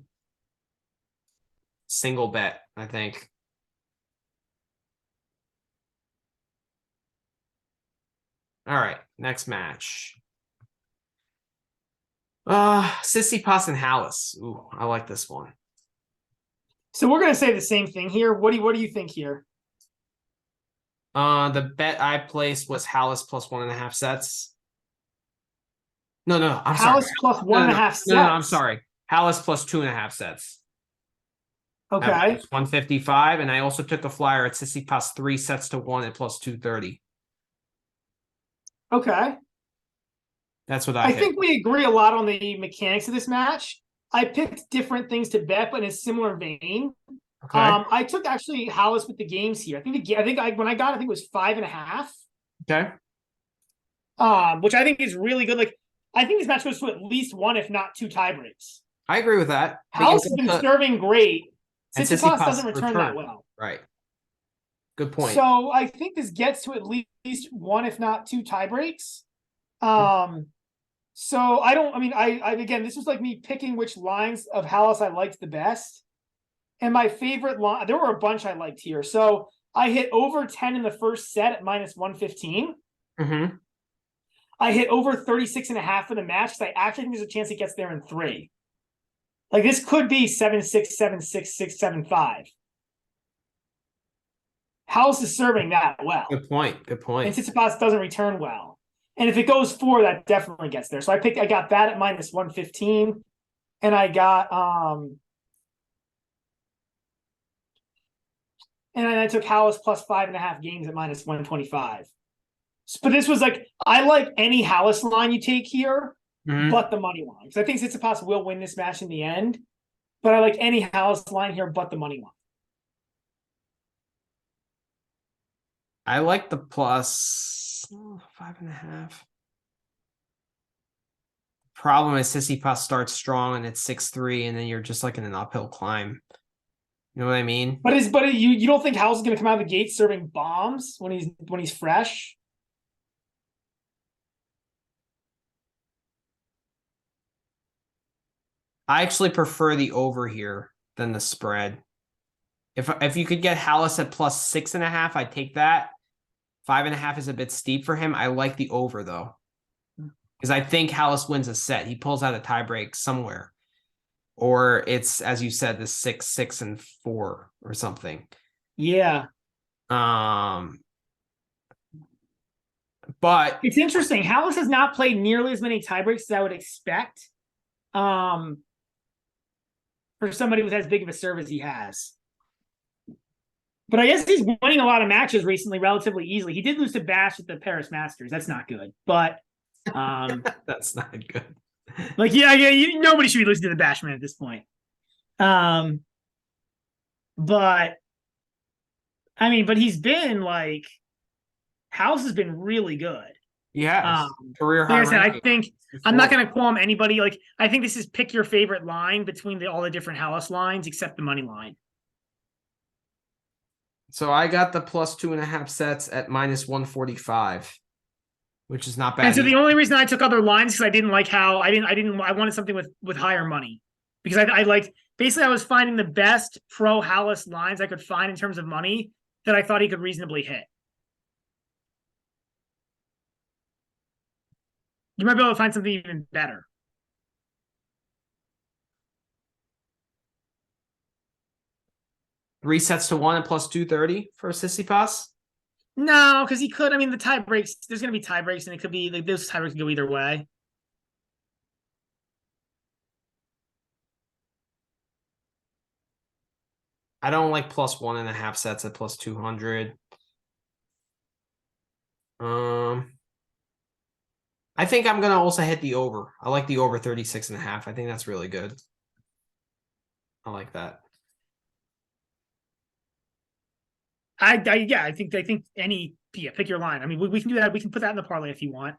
single bet, I think. All right, next match. Tsitsipas and Hallis. Ooh, I like this one. So we're gonna say the same thing here. What do you think here? The bet I placed was Hallis plus 1.5 sets. No, I'm sorry. Hallis plus 1.5 sets. No, I'm sorry. Hallis plus 2.5 sets. Okay. 155, and I also took a flyer at Tsitsipas 3 sets to 1 at plus 230. Okay. That's what I think we agree a lot on the mechanics of this match. I picked different things to bet, but in a similar vein. Okay. I took actually Hallis with the games here. I think when I got, I think it was 5.5. Okay. Which I think is really good. Like, I think this match goes to at least 1, if not 2 tie breaks. I agree with that. Hallis has been serving great. Tsitsipas doesn't return that well. Right. Good point. So I think this gets to at least 1, if not 2 tie breaks. So I again, this was like me picking which lines of Hallis I liked the best. And my favorite line, there were a bunch I liked here. So I hit over 10 in the first set at minus 115. Mm-hmm. I hit over 36.5 for the match because I actually think there's a chance he gets there in 3. Like this could be 7-6, 7-6, 6-7-5. House is serving that well. Good point. Good point. And Tsitsipas doesn't return well. And if it goes 4, that definitely gets there. So I got that at minus 115. And I got and I took Hallis plus 5.5 games at minus 125. But this was like, I like any Hallis line you take here, but the money line. Because I think Tsitsipas will win this match in the end. But I like any Hallis line here, but the money line. I like the plus 5.5. Problem is Tsitsipas starts strong and it's 6-3, and then you're just like in an uphill climb. You know what I mean? But you don't think House is going to come out of the gate serving bombs when he's fresh? I actually prefer the over here than the spread. If you could get Hallis at plus 6.5, I'd take that. 5.5 is a bit steep for him. I like the over though, because I think Hallis wins a set. He pulls out a tiebreak somewhere, or it's, as you said, the 6-6 and 4 or something. Yeah. But it's interesting. Hallis has not played nearly as many tiebreaks as I would expect. For somebody with as big of a serve as he has. But I guess he's winning a lot of matches recently relatively easily. He did lose to Bash at the Paris Masters. That's not good. But that's not good. Like, nobody should be losing to the Bashman at this point. But I mean, but he's been like, House has been really good. Yeah, career high. Like I said, I think I'm not going to qualm anybody. Like, I think this is pick your favorite line between all the different Hallis lines, except the money line. So I got the plus 2.5 sets at minus 145, which is not bad. And so the only reason I took other lines because I didn't like how I wanted something with higher money because I liked basically I was finding the best pro Hallis lines I could find in terms of money that I thought he could reasonably hit. You might be able to find something even better. Three sets to 1 and plus 230 for Tsitsipas? No, because he could. I mean, the tie breaks, there's going to be tie breaks, and it could be like those tie breaks can go either way. I don't like plus 1.5 sets at plus 200. I think I'm going to also hit the over. I like the over 36.5. I think that's really good. I like that. I think any pick your line. I mean, we can do that. We can put that in the parlay if you want.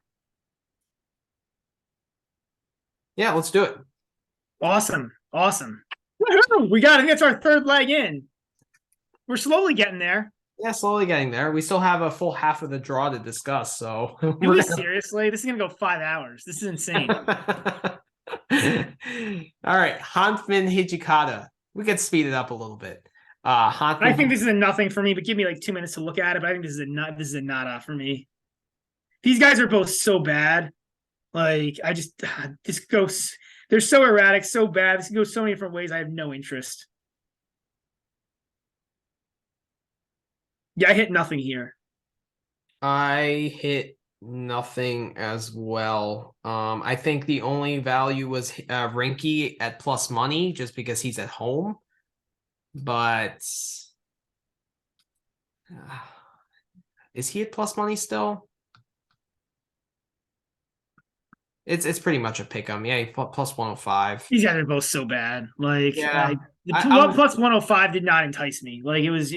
Yeah, let's do it. Awesome. We got it. That's our third leg in. We're slowly getting there. Yeah, slowly getting there. We still have a full half of the draw to discuss. So seriously, this is gonna go 5 hours. This is insane. All right, Hanfman Hijikata. We could speed it up a little bit. I think this is a nothing for me, but give me like 2 minutes to look at it. But I think this is a nada for me. These guys are both so bad. Like this goes. They're so erratic, so bad. This can go so many different ways. I have no interest. Yeah, I hit nothing here. I hit nothing as well. I think the only value was Rinky at plus money just because he's at home. But is he at plus money still? It's pretty much a pick 'em. Yeah, plus 105. These guys are both so bad. Like, yeah, plus 105 did not entice me. Like, it was,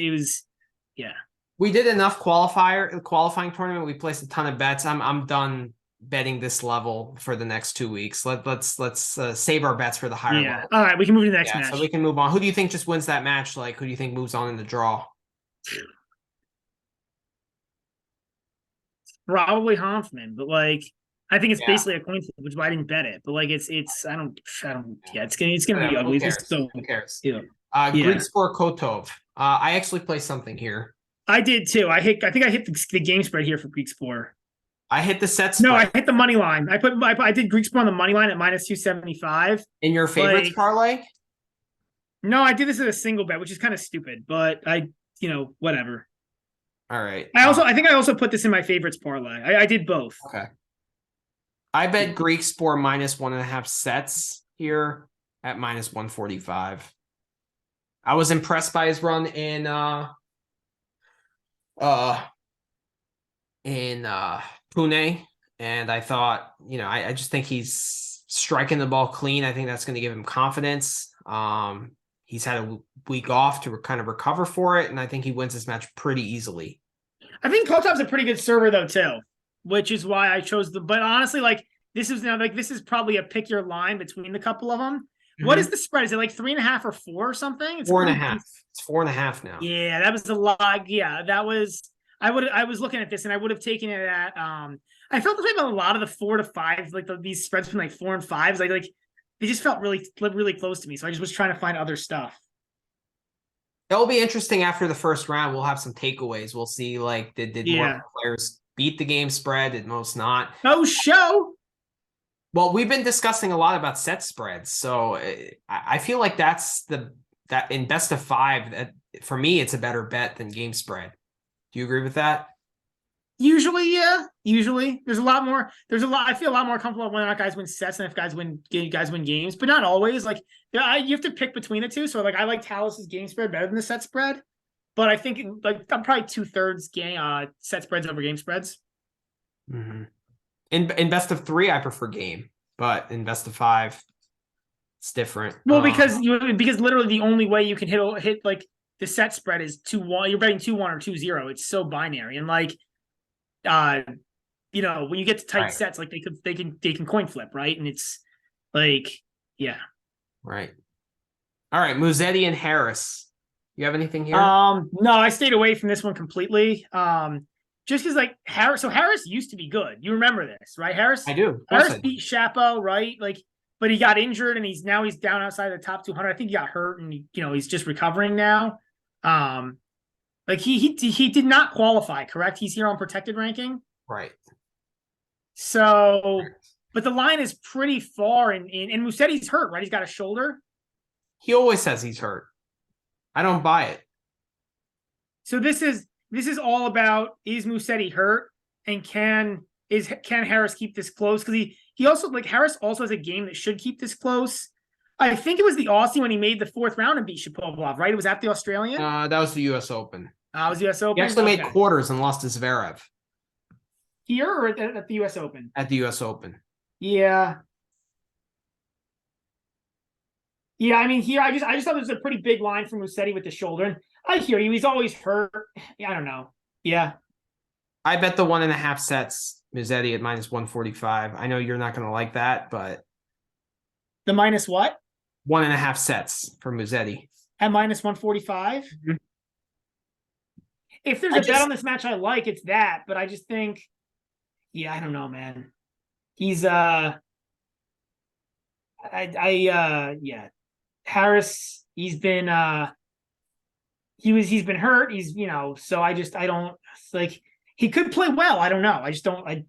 yeah. We did enough qualifying tournament. We placed a ton of bets. I'm done betting this level for the next 2 weeks. Let's save our bets for the higher level. All right, we can move to the next match. So we can move on. Who do you think just wins that match? Like, who do you think moves on in the draw? Probably Hanfman, but like, I think it's basically a coin flip, which is why I didn't bet it. But like, it's I don't. Yeah, it's gonna be ugly. Who cares? Yeah. Greek score Kotov. I actually placed something here. I did too. I think I hit the game spread here for Greek Sport. I hit the set No, I spread. hit the money line. I did Greek sport on the money line at minus 275. In your favorites Like, parlay? no, I did this as a single bet, which is kind of stupid, but whatever. All right. I think I also put this in my favorites parlay. I did both. Okay. I bet Greek sport minus 1.5 sets here at minus 145. I was impressed by his run in Pune, and I thought, I just think he's striking the ball clean. I think that's going to give him confidence. He's had a week off to kind of recover for it, and I think he wins this match pretty easily. I think Kotov's a pretty good server though too, which is why I chose the. But honestly, this is probably a pick your line between the couple of them. Mm-hmm. What is the spread? Is it like 3.5 or 4 or something? It's 4.5. It's 4.5 now. Yeah, that was a lot. Yeah, that was. I was looking at this and I would have taken it at. I felt the way about a lot of the 4 to 5, like these spreads between like 4 and 5s. Like they just felt really close to me. So I just was trying to find other stuff. It'll be interesting after the first round. We'll have some takeaways. We'll see, like, did more players beat the game spread? Did most not? Oh, show. Well, we've been discussing a lot about set spreads, so I feel like that in best of 5, that for me it's a better bet than game spread. Do you agree with that? Usually, yeah. Usually, there's a lot more. I feel a lot more comfortable when not guys win sets and if guys win games, but not always. Like, you have to pick between the two. So, like, I like Talus's game spread better than the set spread, but I think I'm probably 2/3 game set spreads over game spreads. Mm-hmm. In best of 3, I prefer game, but in best of 5, it's different. Well, because literally the only way you can hit like the set spread is 2-1. You're betting 2-1 or 2-0. It's so binary, and like, when you get to tight sets, like they can coin flip, right? And it's like, yeah, right. All right, Musetti and Harris. You have anything here? No, I stayed away from this one completely. Just because like Harris used to be good. You remember this, right? Harris, I do. Harris beat Chapo, right? Like, but he got injured and he's down outside the top 200. I think he got hurt and he's just recovering now. Like he did not qualify, correct? He's here on protected ranking. Right. So, but the line is pretty far and Musetti's hurt, right? He's got a shoulder. He always says he's hurt. I don't buy it. So this is all about, is Musetti hurt and can Harris keep this close? Because he also, like, Harris also has a game that should keep this close. I think it was the Aussie when he made the 4th round and beat Shapovalov, right? It was at the Australian? That was the U.S. Open. It was the U.S. Open? He actually made quarters and lost to Zverev. Here or at the U.S. Open? At the U.S. Open. Yeah. Yeah, I mean, here, I just thought it was a pretty big line from Musetti with the shoulder. And I hear you. He's always hurt. Yeah, I don't know. Yeah. I bet the 1.5 sets, Musetti at minus 145. I know you're not going to like that, but. The minus what? 1.5 sets for Musetti. At minus 145? Mm-hmm. If there's a bet on this match I like, it's that. But I just think, yeah, I don't know, man. He's, yeah. Harris, he's been he's been hurt. He's, so I don't, like, he could play well. I don't know. I just don't, I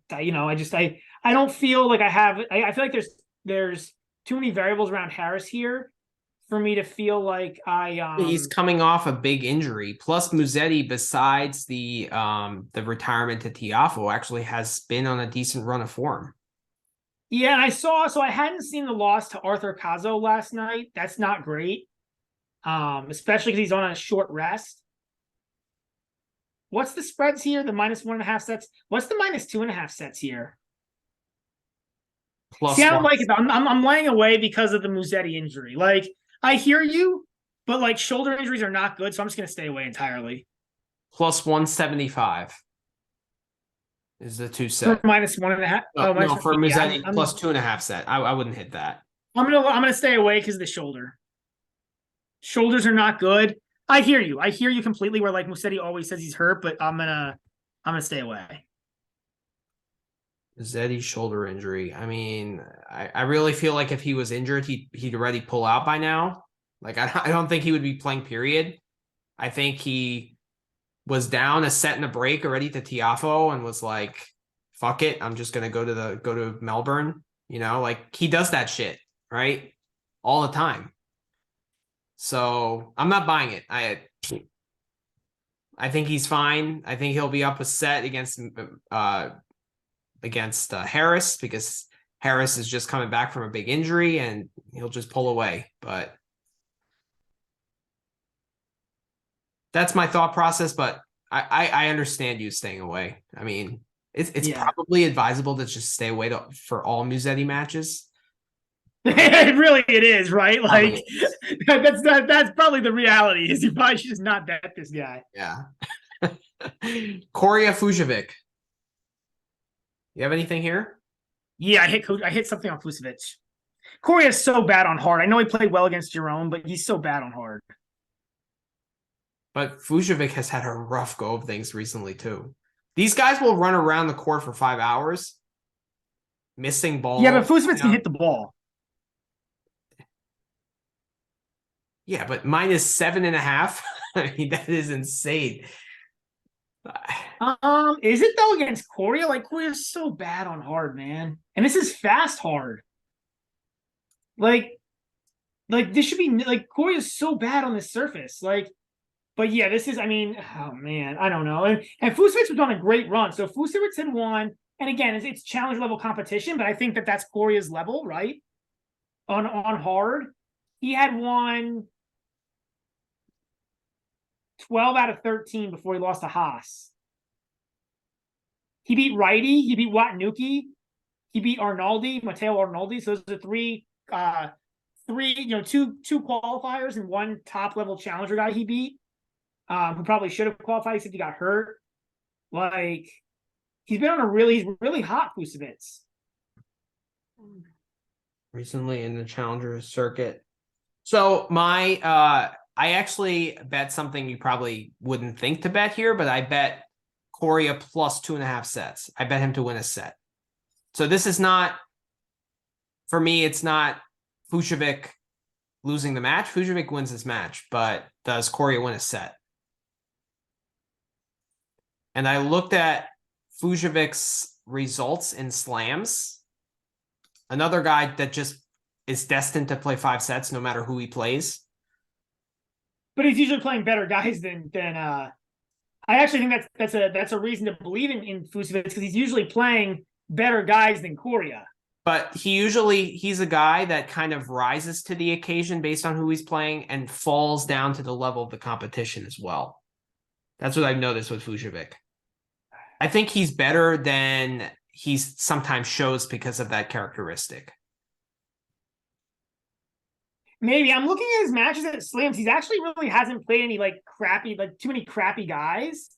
don't feel like I feel like there's too many variables around Harris here for me to feel like he's coming off a big injury. Plus Musetti, besides the retirement to Tiafoe, actually has been on a decent run of form. Yeah, and I hadn't seen the loss to Arthur Cazzo last night. That's not great. Especially because he's on a short rest. What's the spreads here? The minus 1.5 sets. What's the minus 2.5 sets here? Plus, I don't like it. I'm laying away because of the Musetti injury. Like, I hear you, but like, shoulder injuries are not good, so I'm just gonna stay away entirely. Plus 175 is the 2 set. For minus 1.5. No, for Musetti, plus 2.5 set. I wouldn't hit that. I'm gonna stay away because of the shoulder. Shoulders are not good. I hear you completely. Where like Musetti always says he's hurt, but I'm gonna stay away. Musetti shoulder injury. I mean, I really feel like if he was injured, he'd already pull out by now. Like, I don't think he would be playing, period. I think he was down a set and a break already to Tiafoe and was like fuck it, I'm just gonna go to Melbourne. Like he does that shit, right? All the time. So I'm not buying it. I think he's fine. I think he'll be up a set against Harris, because Harris is just coming back from a big injury and he'll just pull away. But that's my thought process. But I understand you staying away. I mean, it's probably advisable to just stay away for all Musetti matches. It is, right? Like that's probably the reality. Is you probably should just not bet this guy. Yeah. Korea Fujovic. You have anything here? Yeah, I hit something on Fusovic. Korea is so bad on hard. I know he played well against Jerome, but he's so bad on hard. But Fujovic has had a rough go of things recently too. These guys will run around the court for 5 hours, missing balls. Yeah, but Fusovic can hit the ball. Yeah, but minus 7.5. I mean, that is insane. Is it though against Korea? Like Korea's so bad on hard, man. And this is fast hard. Like this should be like Korea's so bad on this surface. Like, but yeah, this is, I mean, oh man, I don't know. And Fusovic was on a great run. So Fusovic had won, and again, it's challenge level competition, but I think that's Korea's level, right? On hard. He had won 12 out of 13 before he lost to Haas. He beat Righty, he beat Watanuki, he beat Arnaldi, Matteo Arnaldi. So those are two qualifiers and one top level challenger guy he beat, who probably should have qualified except he got hurt. Like he's really hot, Fusovic. Recently in the challenger circuit. So I actually bet something you probably wouldn't think to bet here, but I bet Korea plus 2.5 sets. I bet him to win a set. So this is not, for me, it's not Fujovic losing the match. Fujovic wins this match, but does Korea win a set? And I looked at Fujovic's results in slams. Another guy that just is destined to play 5 sets no matter who he plays. But he's usually playing better guys than I actually think that's a reason to believe in Fusovic, because he's usually playing better guys than Korea. But he's a guy that kind of rises to the occasion based on who he's playing and falls down to the level of the competition as well. That's what I've noticed with Fujovic. I think he's better than he sometimes shows because of that characteristic. Maybe I'm looking at his matches at slams. He's actually really hasn't played any too many crappy guys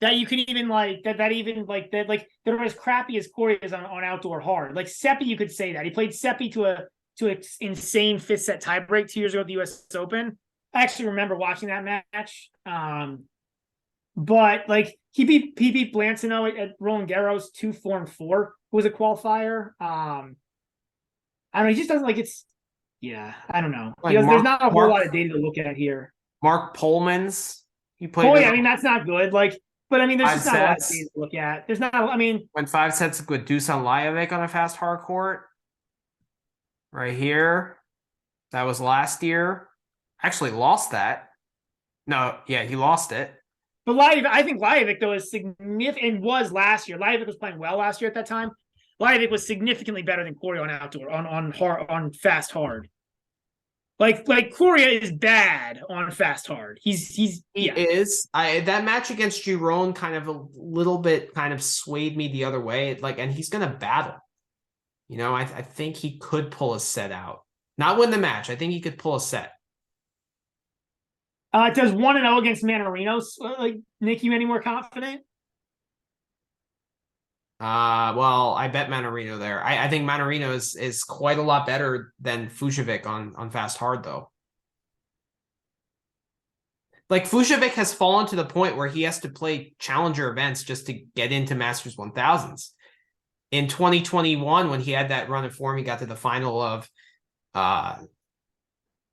that you can even that are as crappy as Corey is on outdoor hard. Like Seppi, you could say that he played Seppi to an insane 5th set tiebreak 2 years ago at the U.S. Open. I actually remember watching that match. But he beat Blancino at Roland Garros 2-4-4, who was a qualifier. I don't know. He just doesn't it's. Yeah, I don't know. There's not a whole lot of data to look at here. Mark Pullman's. He played. Oh, yeah, I mean, that's not good. But I mean, there's just not a lot of data to look at. There's not. I mean, went 5 sets with Dusan Lajovic on a fast hard court. Right here, that was last year. Actually, lost that. No, yeah, he lost it. But I think Lajovic though is significant. And was last year. Lajovic was playing well last year at that time. Lajovic was significantly better than Korea on outdoor on fast hard. Like Korea is bad on fast hard. He is. That match against Giron kind of a little bit kind of swayed me the other way. And he's gonna battle. I think he could pull a set out. Not win the match. I think he could pull a set. Does 1-0 against Mannarino make you any more confident? Well, I bet Mannarino there. I think Mannarino is quite a lot better than Fujovic on fast hard though. Fujovic has fallen to the point where he has to play challenger events just to get into Masters 1000s. In 2021, when he had that run of form, he got to the final of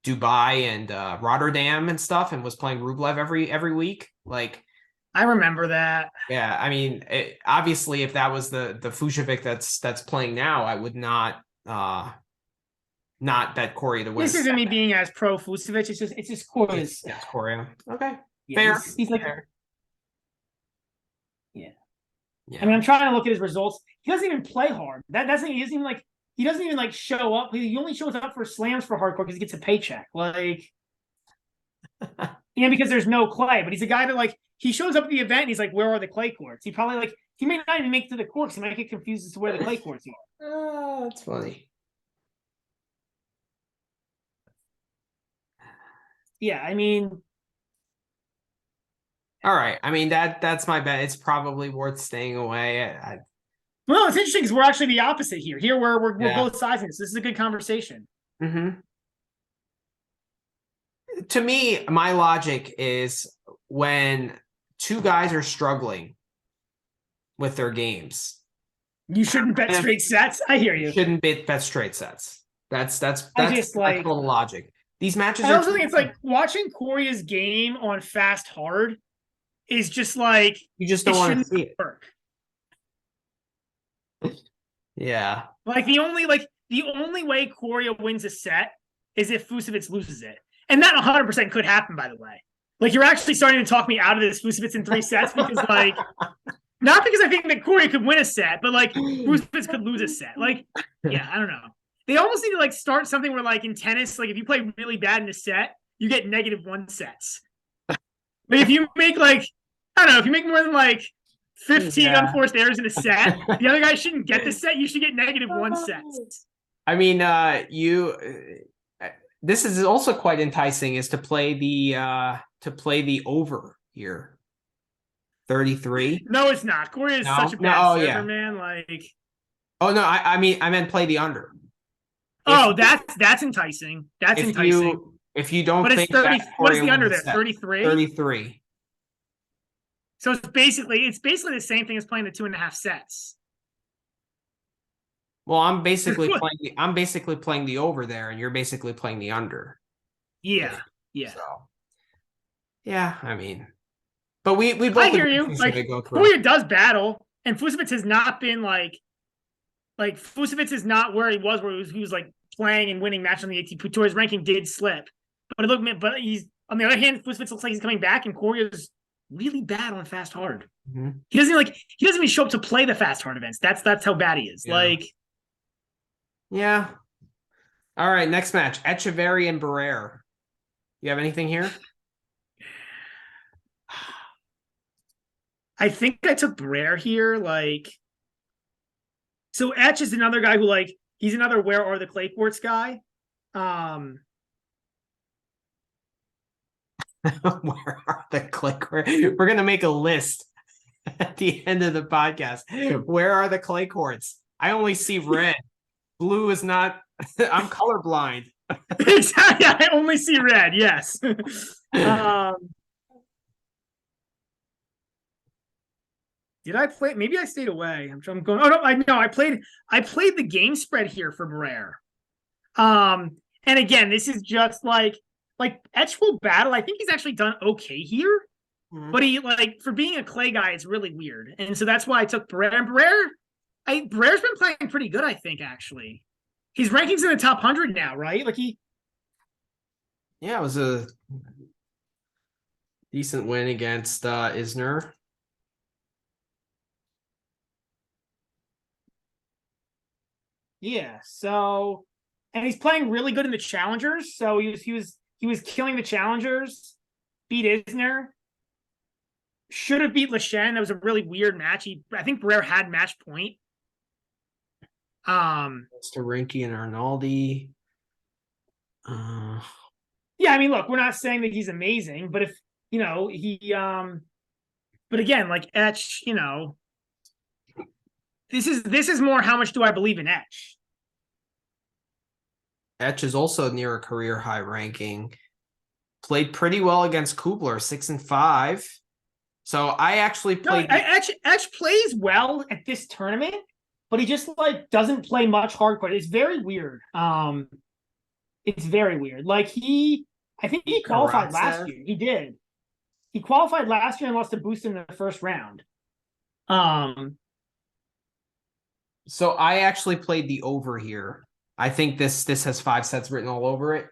Dubai and Rotterdam and stuff, and was playing Rublev every week. I remember that. Yeah, I mean, obviously, if that was the Fujovic that's playing now, I would not bet Corey to win. This isn't me being as pro Vucevic. It's just Corey's. Yeah, Corey. Okay, Yeah, fair. he's like, fair. yeah. Yeah. I mean, I'm trying to look at his results. He doesn't even play hard. That's he doesn't even like. He doesn't even like show up. He only shows up for slams for hardcore because he gets a paycheck. Like, because there's no clay. But he's a guy that like he shows up at the event and he's like, "Where are the clay courts?" He probably like he may not even make it to the courts. He might get confused as to where the clay courts are. Oh, that's funny. Yeah, I mean, all right. I mean that's my bet. It's probably worth staying away. well, it's interesting because we're actually the opposite here. Here we're Yeah. both sizing this. This is a good conversation. Mm-hmm. To me, my logic is when two guys are struggling with their games, You shouldn't bet straight sets. I hear you. Shouldn't bet straight sets. That's just my like total logic. These matches I are also think it's like watching Corey's game on fast hard is just like you just don't want to see it. Work. Yeah. Like the only way Corey wins a set is if Vucevic loses it. And that 100% could happen, by the way. Like, you're actually starting to talk me out of this Vucevic in 3 sets because, like, not because I think that Corey could win a set, but, like, Vucevic could lose a set. Like, yeah, I don't know. They almost need to, like, start something where, like, in tennis, like, if you play really bad in a set, you get -1 sets. Like, if you make, like, I don't know, if you make more than, like, 15 unforced errors in a set, the other guy shouldn't get the set. You should get -1 sets. I mean, this is also quite enticing is to play the over here. 33. No, it's not. Corey is such a bad server, man. Like, oh no, I mean I meant play the under. That's enticing. That's enticing. If you don't think 30, that what is the under there? 33? 33. So it's basically the same thing as playing the 2.5 sets. Well, I'm basically playing the over there, and you're basically playing the under. Yeah. So, yeah, I mean, but we both. I hear you. Like, Corey does battle, and Vucevic has not been like Vucevic is not where he was like playing and winning matches on the ATP Tour. His ranking did slip, but he's on the other hand, Vucevic looks like he's coming back, and Corey is really bad on fast hard. Mm-hmm. He doesn't even show up to play the fast hard events. That's how bad he is. Yeah. Yeah. All right, next match. Echeverry and Barrere. You have anything here? I think I took Barrere here. Like, so Etch is another guy who, like, he's another where are the clay courts guy. Where are the clay courts? We're gonna make a list at the end of the podcast. Where are the clay courts? I only see red. Blue is not. I'm colorblind. Exactly. I only see red. Yes. Did I play? Maybe I stayed away. I'm going. Oh no! I played the game spread here for Barrere. And again, this is just like Etch will battle. I think he's actually done okay here, but he for being a clay guy, it's really weird, and so that's why I took Barrere. And Barrere's been playing pretty good, I think, actually. His ranking's in the top 100 now, right? Like Yeah, it was a decent win against Isner. Yeah, so and he's playing really good in the challengers. So he was killing the challengers, beat Isner. Should have beat Leshen. That was a really weird match. I think Barrere had match point. Starinki and Arnaldi. Yeah, I mean, look, we're not saying that he's amazing, but if he but again, like Etch, this is more how much do I believe in Etch? Etch is also near a career high ranking. Played pretty well against Kubler, 6-5. So I actually played. Etch plays well at this tournament, but he just doesn't play much hardcore. It's very weird. It's very weird. Like I think he qualified last year. He did. He qualified last year and lost to Boost in the first round. So I actually played the over here. I think this has 5 sets written all over it.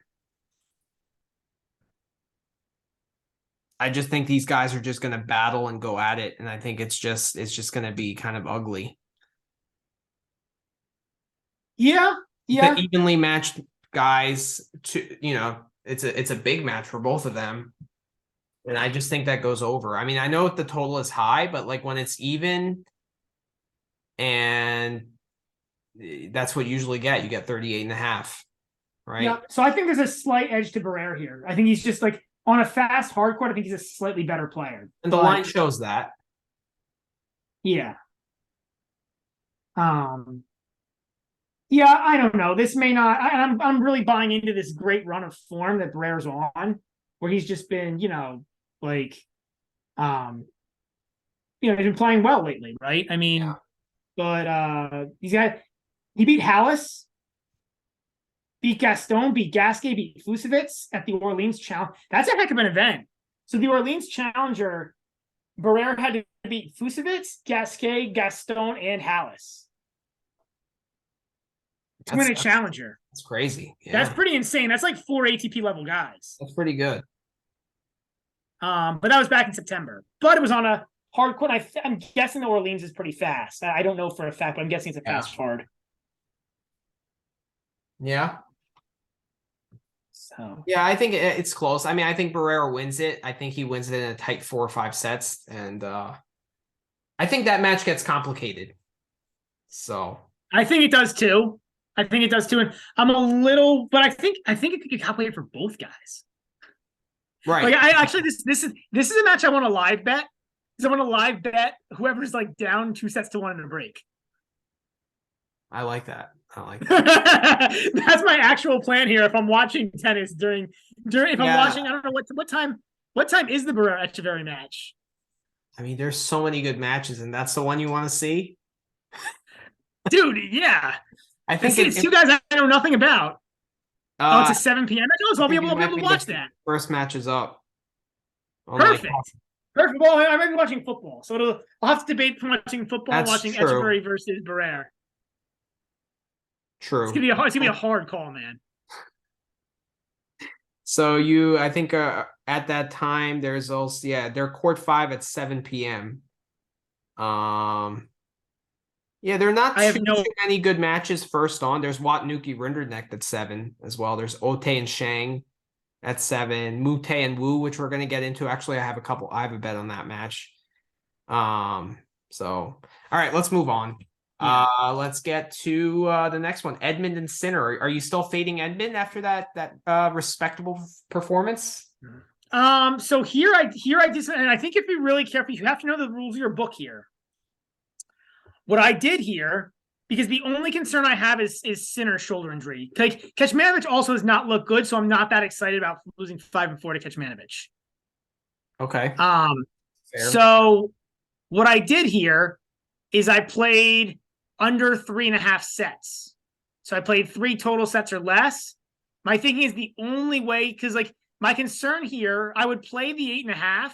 I just think these guys are just going to battle and go at it, and I think it's just going to be kind of ugly. Yeah. The evenly matched guys, it's a big match for both of them, and I just think that goes over. I mean, I know the total is high, but like when it's even, and that's what you usually get. You get 38.5, right? Yeah. So I think there's a slight edge to Barrera here. I think he's just like on a fast hard court. I think he's a slightly better player. And the line shows that. Yeah. Yeah, I don't know. This may not. I'm really buying into this great run of form that Barrera's on, where he's just been, like, he's been playing well lately, right? I mean, Yeah. but he beat Hallis, beat Gaston, beat Gasquet, beat Fusevitz at the Orleans Challenge. That's a heck of an event. So the Orleans Challenger, Barrera had to beat Fusevitz, Gasquet, Gaston, and Hallis to win a challenger. That's crazy. Yeah. That's pretty insane. That's like 4 ATP level guys. That's pretty good. But that was back in September. But it was on a hard court. I'm guessing the Orleans is pretty fast. I don't know for a fact, but I'm guessing it's a fast hard. Yeah. So yeah, I think it's close. I mean, I think Barrera wins it. I think he wins it in a tight 4 or 5 sets, and I think that match gets complicated. So I think it does too. And I'm a little, but I think it could get complicated for both guys. Right. Like I actually this is a match I want to live bet. Because I want to live bet whoever's like down 2 sets to 1 in a break. I like that. That's my actual plan here. If I'm watching tennis during if I'm watching, I don't know what time is the Barrera Echeverry match. I mean, there's so many good matches, and that's the one you want to see, dude. Yeah, I think it's 2 guys I know nothing about. It's a 7 p.m. So I'll be able to watch that. First match is up. Perfect. Well, I'm going to be watching football, so I'll have to debate between watching football and watching Echeverry versus Barrera. True. It's gonna be a hard call, man. So I think at that time there's also they're court 5 at 7 p.m. Yeah, they're not too many good matches first on. There's Watnuki Rinderknecht at 7 as well. There's Ote and Shang at 7, Mute and Wu, which we're gonna get into. Actually, I have a bet on that match. So all right, let's move on. Let's get to the next one. Edmund and Sinner. Are you still fading Edmund after that respectable performance? So here I just, and I think if you're really careful, you have to know the rules of your book here. What I did here, because the only concern I have is Sinner's shoulder injury. Like Kecmanovic also does not look good, so I'm not that excited about losing 5-4 to Kecmanovic. Okay. Fair. So what I did here is I played under 3.5 sets. So I played 3 total sets or less. My thinking is the only way, because like my concern here, I would play the 8.5,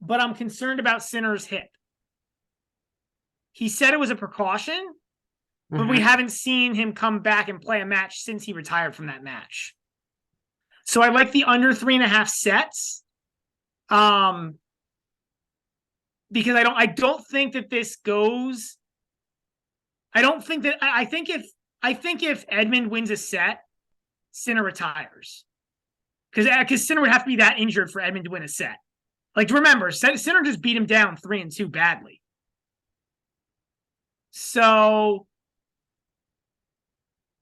but I'm concerned about Sinner's hip. He said it was a precaution, but we haven't seen him come back and play a match since he retired from that match. So I like the under 3.5 sets. Because I don't think that this goes. I think if Edmund wins a set, Sinner retires. Because Sinner would have to be that injured for Edmund to win a set. Like, remember, Sinner just beat him down 3-2 badly. So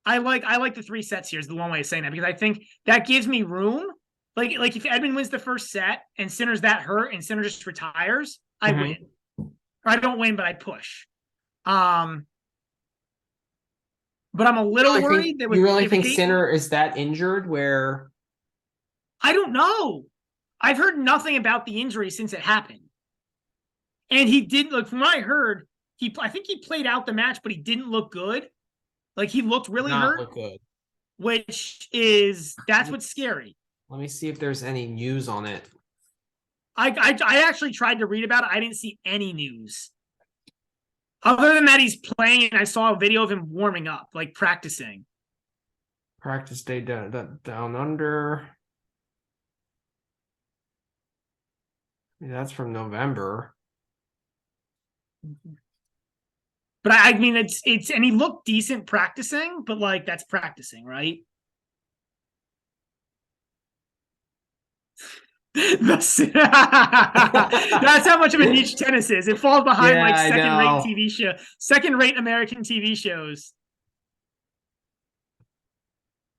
I like the 3 sets here is the one way of saying that, because I think that gives me room. Like if Edmund wins the first set and Sinner's that hurt and Sinner just retires, I win. Or I don't win, but I push. But I'm a little worried that you really think Sinner is that injured where I don't know. I've heard nothing about the injury since it happened. And he didn't look, from what I heard, I think he played out the match, but he didn't look good. Like he looked really hurt. Look good. That's what's scary. Let me see if there's any news on it. I actually tried to read about it. I didn't see any news. Other than that, he's playing, and I saw a video of him warming up, like practicing. Practice day down under. That's from November. But I mean, it's and he looked decent practicing, but like that's practicing, right? That's how much of a niche tennis is. It falls behind Yeah, like I know. second rate American TV shows.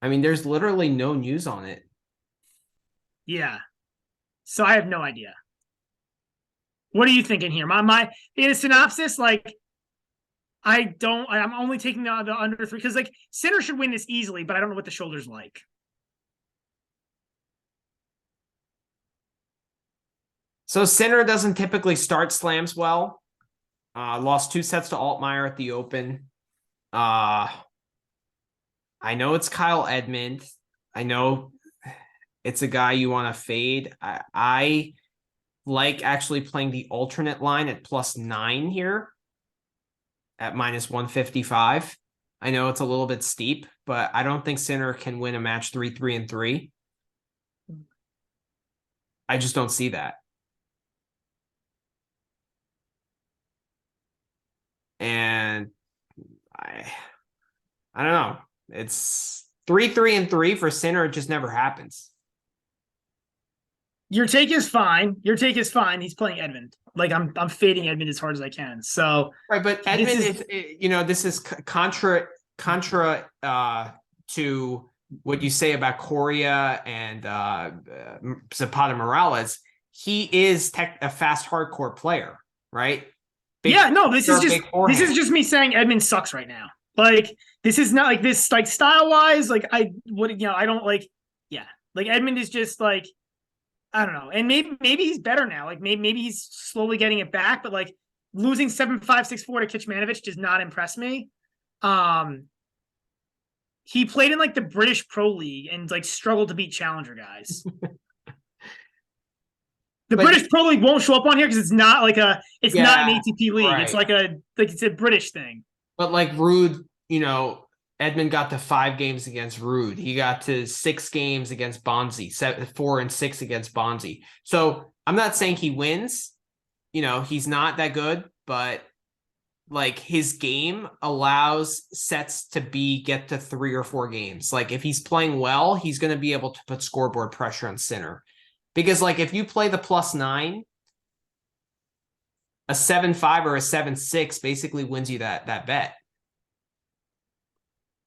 I mean, there's literally no news on it. Yeah. So I have no idea. What are you thinking here? My in a synopsis, like I'm only taking the under 3 because like Sinner should win this easily, but I don't know what the shoulder's like. So Sinner doesn't typically start slams well. Lost 2 sets to Altmaier at the Open. I know it's Kyle Edmund. I know it's a guy you want to fade. I like actually playing the alternate line at +9 here at -155. I know it's a little bit steep, but I don't think Sinner can win a match 3-3-3. I just don't see that. And I don't know. It's 3-3-3 for Sinner. It just never happens. Your take is fine. Your take is fine. He's playing Edmund. Like I'm fading Edmund as hard as I can. So Right, but Edmund is this is contra to what you say about Coria and Zapata Morales. He is a fast hardcore player, right? Yeah, no, this is just me saying Edmund sucks right now. Like this is not like this like style wise. Like I don't like. Yeah, like Edmund is just like I don't know, and maybe he's better now. Like maybe he's slowly getting it back, but like losing 7-5-6-4 to Kecmanovic does not impress me. He played in like the British Pro League and like struggled to beat challenger guys. The British Pro League won't show up on here because it's not like not an ATP league. Right. It's like it's a British thing. But like Rude, Edmund got to 5 games against Rude. He got to 6 games against Bonzi, 4 and 6 against Bonzi. So I'm not saying he wins. He's not that good, but like his game allows sets to get to 3 or 4 games. Like if he's playing well, he's going to be able to put scoreboard pressure on Sinner. Because like if you play the +9, a 7-5 or a 7-6 basically wins you that bet.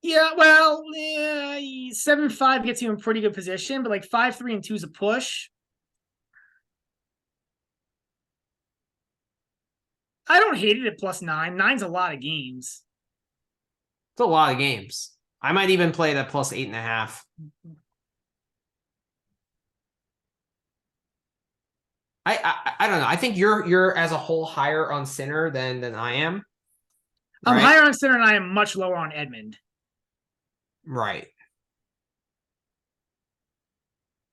Yeah, well, 7-5 gets you in pretty good position, but like 5-3 and 2 is a push. I don't hate it at +9. 9's a lot of games. It's a lot of games. I might even play that +8.5. I don't know. I think you're as a whole higher on Sinner than I am. Right? I'm higher on Sinner and I am much lower on Edmund. Right.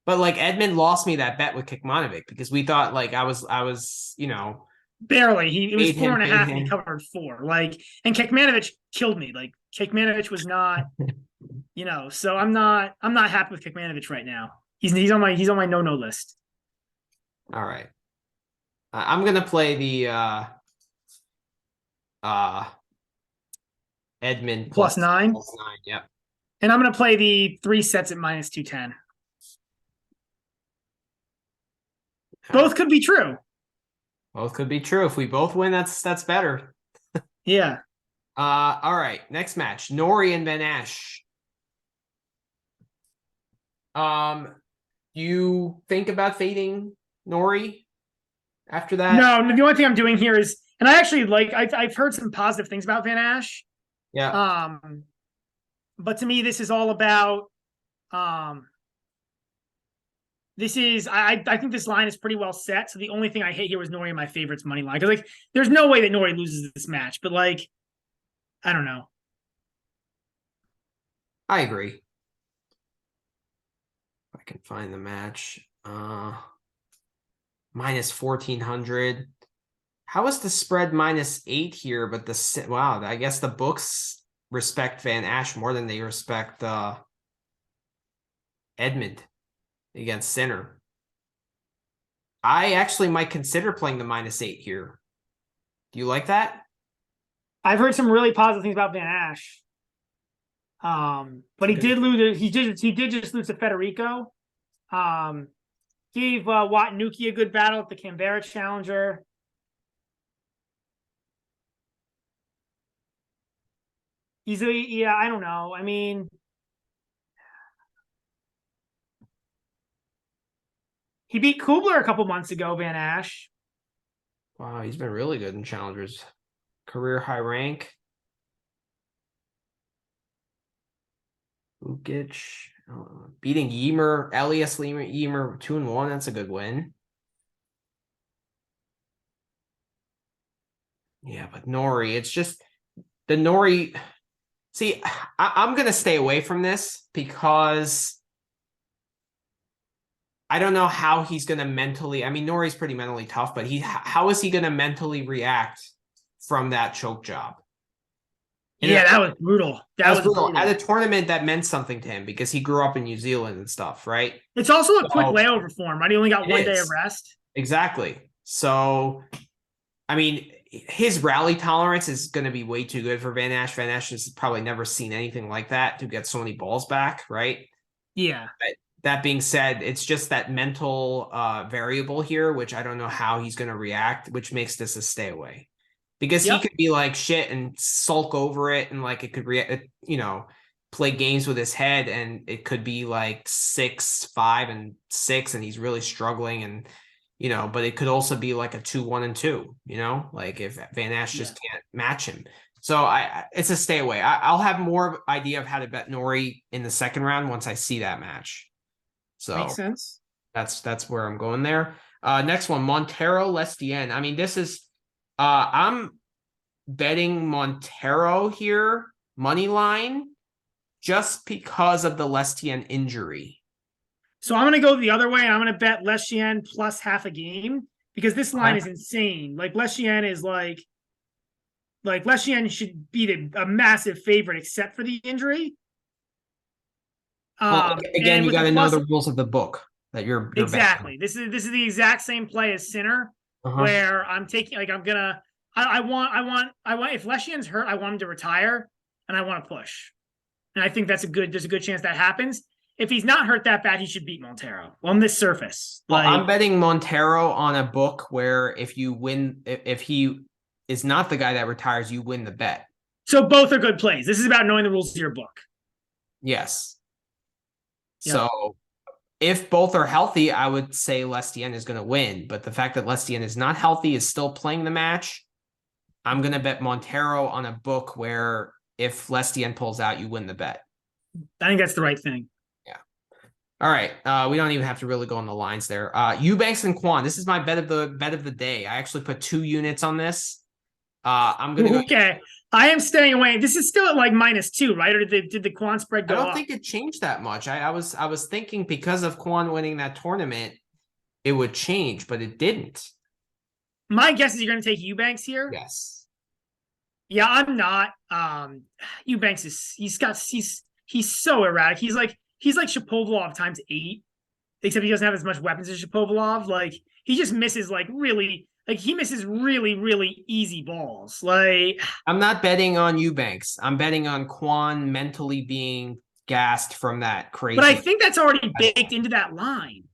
But like Edmund lost me that bet with Kecmanovic because we thought like I was barely. It was 4.5 and he covered 4. Like, and Kecmanovic killed me. Like Kecmanovic was not, so I'm not happy with Kecmanovic right now. He's on my no list. All right. I'm gonna play the Edmund +9. +9, yep. And I'm gonna play the 3 sets at -210. Both could be true. Both could be true. If we both win, that's better. Yeah. All right. Next match. Norrie and Van Ash. You think about fading Norrie after that? No, the only thing I'm doing here is, and I actually like I've heard some positive things about Van Ash. Yeah. But to me, this is all about this is I think this line is pretty well set. So the only thing I hate here was Norrie in my favorites money line. Because like there's no way that Norrie loses this match, but like I don't know. I agree. If I can find the match. minus 1,400. How is the spread -8 here? But wow, I guess the books respect Van Ash more than they respect Edmund against Sinner. I actually might consider playing the -8 here. Do you like that? I've heard some really positive things about Van Ash. But he did lose. He did just lose to Federico. Gave Watanuki a good battle at the Canberra Challenger. Yeah, I don't know. I mean, he beat Kubler a couple months ago, Van Ash. Wow, he's been really good in challengers. Career high rank. Ukic. Beating Yemer, Elias Yemer 2-1. That's a good win. Yeah, but Nori, it's just the Nori. See, I'm going to stay away from this because I don't know how he's going to mentally. I mean, Nori's pretty mentally tough, but how is he going to mentally react from that choke job? Yeah, that was brutal. That was brutal. At a tournament that meant something to him because he grew up in New Zealand and stuff, right? It's also a quick layover for him, right? He only got 1 day of rest. Exactly. So, I mean, his rally tolerance is going to be way too good for Van Ash. Van Ash has probably never seen anything like that to get so many balls back, right? Yeah. But that being said, it's just that mental variable here, which I don't know how he's going to react, which makes this a stay away. Because he could be like shit and sulk over it, and like it could play games with his head, and it could be like 6-5 and 6, and he's really struggling, and but it could also be like a 2-1-2, like if Van Ash just can't match him. So it's a stay away. I'll have more idea of how to bet Nori in the second round once I see that match. So makes sense. That's where I'm going there. Next one, Montero Lestien. I mean, this is. I'm betting Montero here, money line, just because of the Lestien injury. So I'm going to go the other way. I'm going to bet Lestien plus half a game because this line is insane. Like Lestien is like Lestien should be a massive favorite except for the injury. Well, again, you got to know the rules of the book that you're exactly. Betting. This is the exact same play as Sinner, where I'm taking I want if Lestien's hurt, I want him to retire and I want to push. And I think there's a good chance that happens. If he's not hurt that bad, he should beat Montero on this surface. Well, I'm betting Montero on a book where if you win, if he is not the guy that retires, you win the bet. So both are good plays. This is about knowing the rules of your book. Yes. Yep. So if both are healthy, I would say Lestien is going to win. But the fact that Lestien is not healthy, is still playing the match, I'm going to bet Montero on a book where if Lestien pulls out, you win the bet. I think that's the right thing. Yeah. All right. We don't even have to really go on the lines there. Eubanks and Kwon. This is my bet of the day. I actually put 2 units on this. I'm going to go. Okay. I am staying away. This is still at like -2, right? Or did the Kwon spread go up? I don't think it changed that much. I was thinking because of Kwon winning that tournament, it would change, but it didn't. My guess is you're going to take Eubanks here. Yes. Yeah, I'm not. Eubanks he's so erratic. He's like Shapovalov times 8, except he doesn't have as much weapons as Shapovalov. Like he just misses really easy balls. Like I'm not betting on Eubanks. I'm betting on Kwon mentally being gassed from that crazy. But I think that's already baked into that line.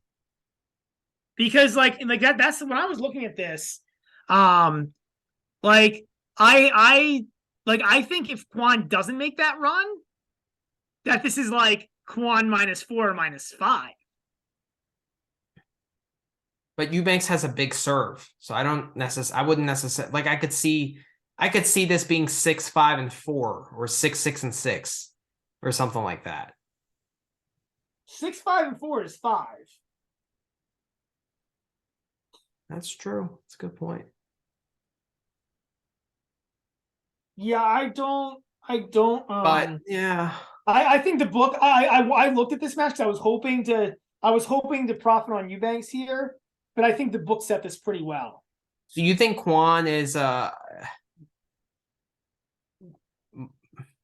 Because like that's when I was looking at this, I think if Kwon doesn't make that run, that this is like Kwon -4 or -5. But Eubanks has a big serve, so I wouldn't necessarily like. I could see this being 6-5 and 4 or 6-6 and 6 or something like that. 6-5 and 4 is 5. That's true. That's a good point. Yeah, I don't. But yeah, I think the book. I looked at this match because I was hoping to profit on Eubanks here, but I think the book set this pretty well. So you think Kwon is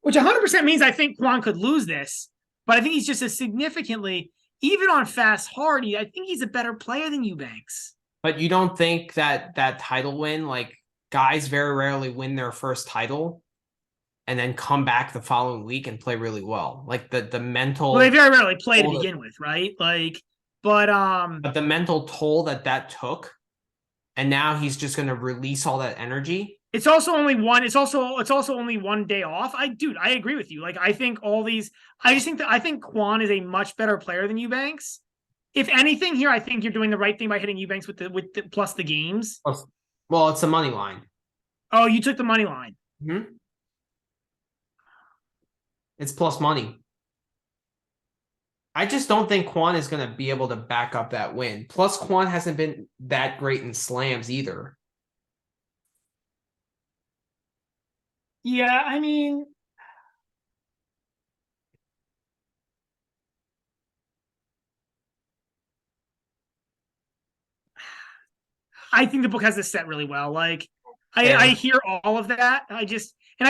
which 100% means I think Kwon could lose this, but I think he's just a significantly, even on fast hard, I think he's a better player than Eubanks. But you don't think that title win, like guys very rarely win their first title and then come back the following week and play really well. Like the mental. Well, they very rarely play to begin with, right? Like, but the mental toll that took, and now he's just going to release all that energy. It's also only one. It's also only one day off. I agree with you. Like, I think I think Kwon is a much better player than Eubanks. If anything, here I think you're doing the right thing by hitting Eubanks with the plus the games. Well, it's a money line. Oh, you took the money line. Mm-hmm. It's plus money. I just don't think Kwon is going to be able to back up that win. Plus, Kwon hasn't been that great in slams either. Yeah, I mean, I think the book has this set really well. Like, I hear all of that. I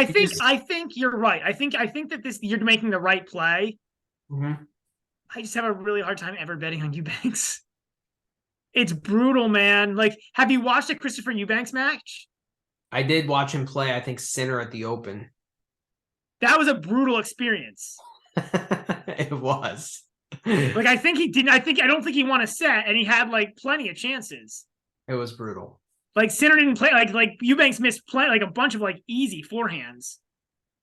think you're right. I think that you're making the right play. Mm-hmm. I just have a really hard time ever betting on Eubanks. It's brutal, man. Like, have you watched a Christopher Eubanks match? I did watch him play, I think, Sinner at the Open. That was a brutal experience. It was. Like, I don't think he won a set, and he had like plenty of chances. It was brutal. Like, Sinner didn't play, like Eubanks missed play like a bunch of like easy forehands.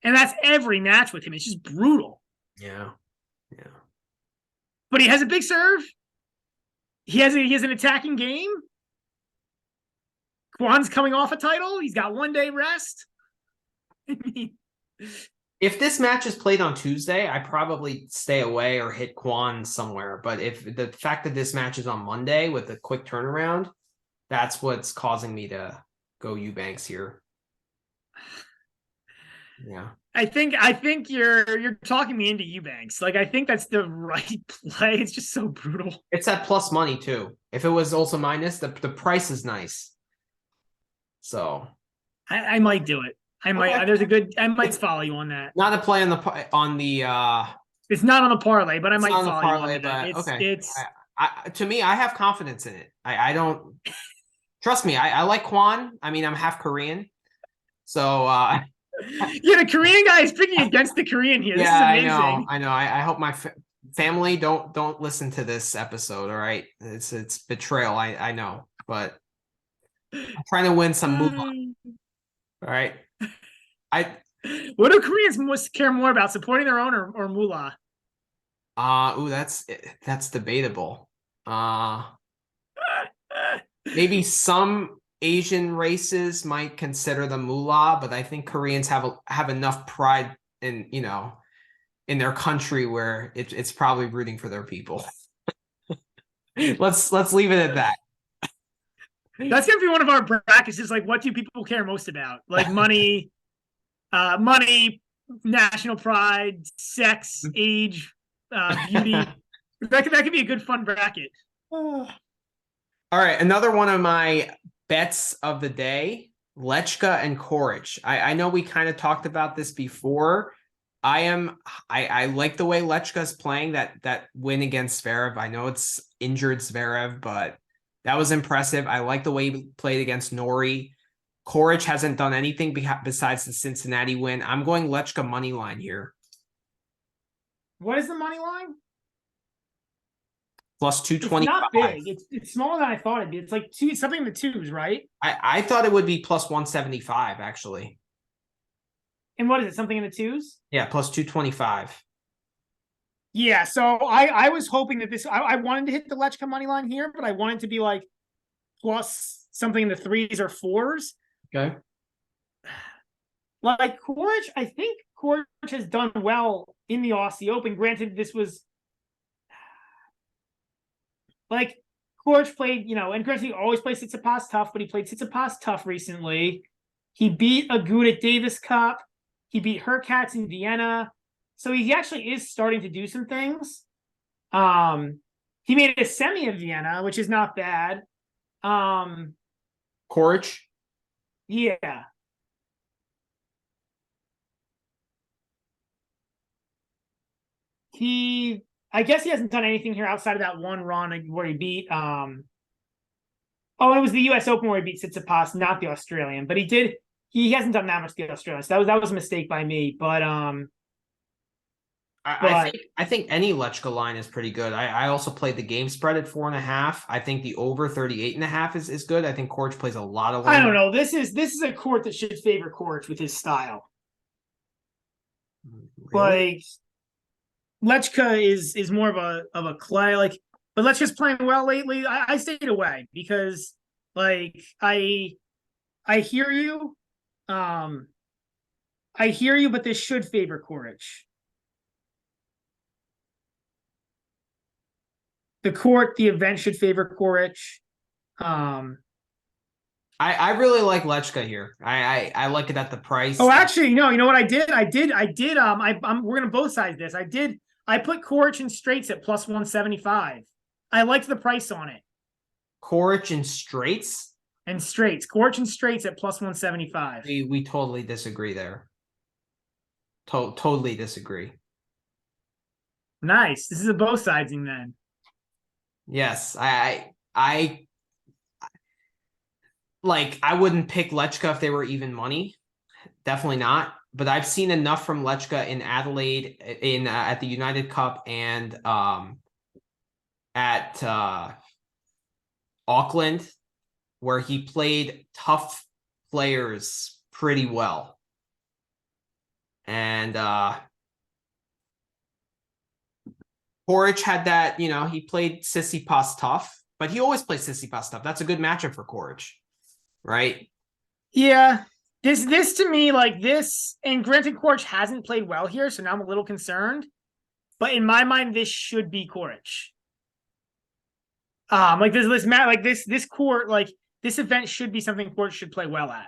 And that's every match with him. It's just brutal. Yeah. Yeah. But he has a big serve. He has an attacking game. Kwon's coming off a title. He's got 1 day rest. I mean, if this match is played on Tuesday, I probably stay away or hit Kwon somewhere. But if the fact that this match is on Monday with a quick turnaround, that's what's causing me to go Eubanks here. Yeah. I think you're talking me into Eubanks. Like, I think that's the right play. It's just so brutal. It's at plus money too. If it was also minus, the price is nice. So I might do it. I might. Okay. I might follow you on that. Not a play on the It's not on the parlay, but I might follow parlay, you on that. Okay. It's to me, I have confidence in it. I don't trust me. I like Kwon. I mean, I'm half Korean, so yeah, the Korean guy is picking against the Korean here. This is amazing. I know. I hope my family don't listen to this episode. All right, it's betrayal. I know, but I'm trying to win some move on. All right. What do Koreans care more about, supporting their own or moolah? That's debatable. Maybe some Asian races might consider the moolah, but I think Koreans have enough pride in their country where it's probably rooting for their people. Let's leave it at that. That's gonna be one of our brackets. Is like, what do people care most about? Like money, national pride, sex, age, beauty. that could be a good fun bracket. All right, another one of my bets of the day: Lechka and Coric. I know we kind of talked about this before. I like the way Lechka's playing that win against Zverev. I know it's injured Zverev, but that was impressive. I like the way he played against Nori. Coric hasn't done anything besides the Cincinnati win. I'm going Lechka money line here. What is the money line? Plus 225. It's not big. It's smaller than I thought it'd be. It's like something in the twos, right? I thought it would be plus 175 actually. And what is it? Something in the twos? Yeah, plus 225. Yeah, so I was hoping that I wanted to hit the Lechka money line here, but I wanted to be like plus something in the threes or fours. Okay. Like Coric, I think Coric has done well in the Aussie Open. Granted, this was like Coric played, and granted he always plays Tsitsipas tough, but he played Tsitsipas tough recently. He beat Agut at Davis Cup. He beat Hurkacz in Vienna. So he actually is starting to do some things. He made a semi of Vienna, which is not bad. Coric. Yeah. I guess he hasn't done anything here outside of that one run where he beat it was the US Open where he beat Tsitsipas, not the Australian, but he hasn't done that much the Australian. So that was a mistake by me. But I think any Lechka line is pretty good. I also played the game spread at 4.5. I think the over 38.5 is good. I think Coric plays a lot of. I don't know. This is a court that should favor Coric with his style. Really? Like Lechka is more of a clay, but Lechka's playing well lately. I stayed away because I hear you. I hear you, but this should favor Coric. The event should favor Coric. I really like Lechka here. I like it at the price. Oh, actually, no. You know what I did? We're gonna both sides this. I put Coric in straights at plus 175. I liked the price on it. Coric in straights? And straights. Coric in straights at plus 175. We totally disagree there. Totally disagree. Nice. This is a both sidesing then. Yes. I wouldn't pick Lechka if they were even money. Definitely not. But I've seen enough from Lechka in Adelaide, at the United Cup, and at Auckland, where he played tough players pretty well. And Coric had that, he played Tsitsipas tough, but he always plays Tsitsipas tough. That's a good matchup for Coric, right? Yeah. This to me, and granted, Coric hasn't played well here, so now I'm a little concerned. But in my mind, this should be Coric. This court, this event should be something Coric should play well at.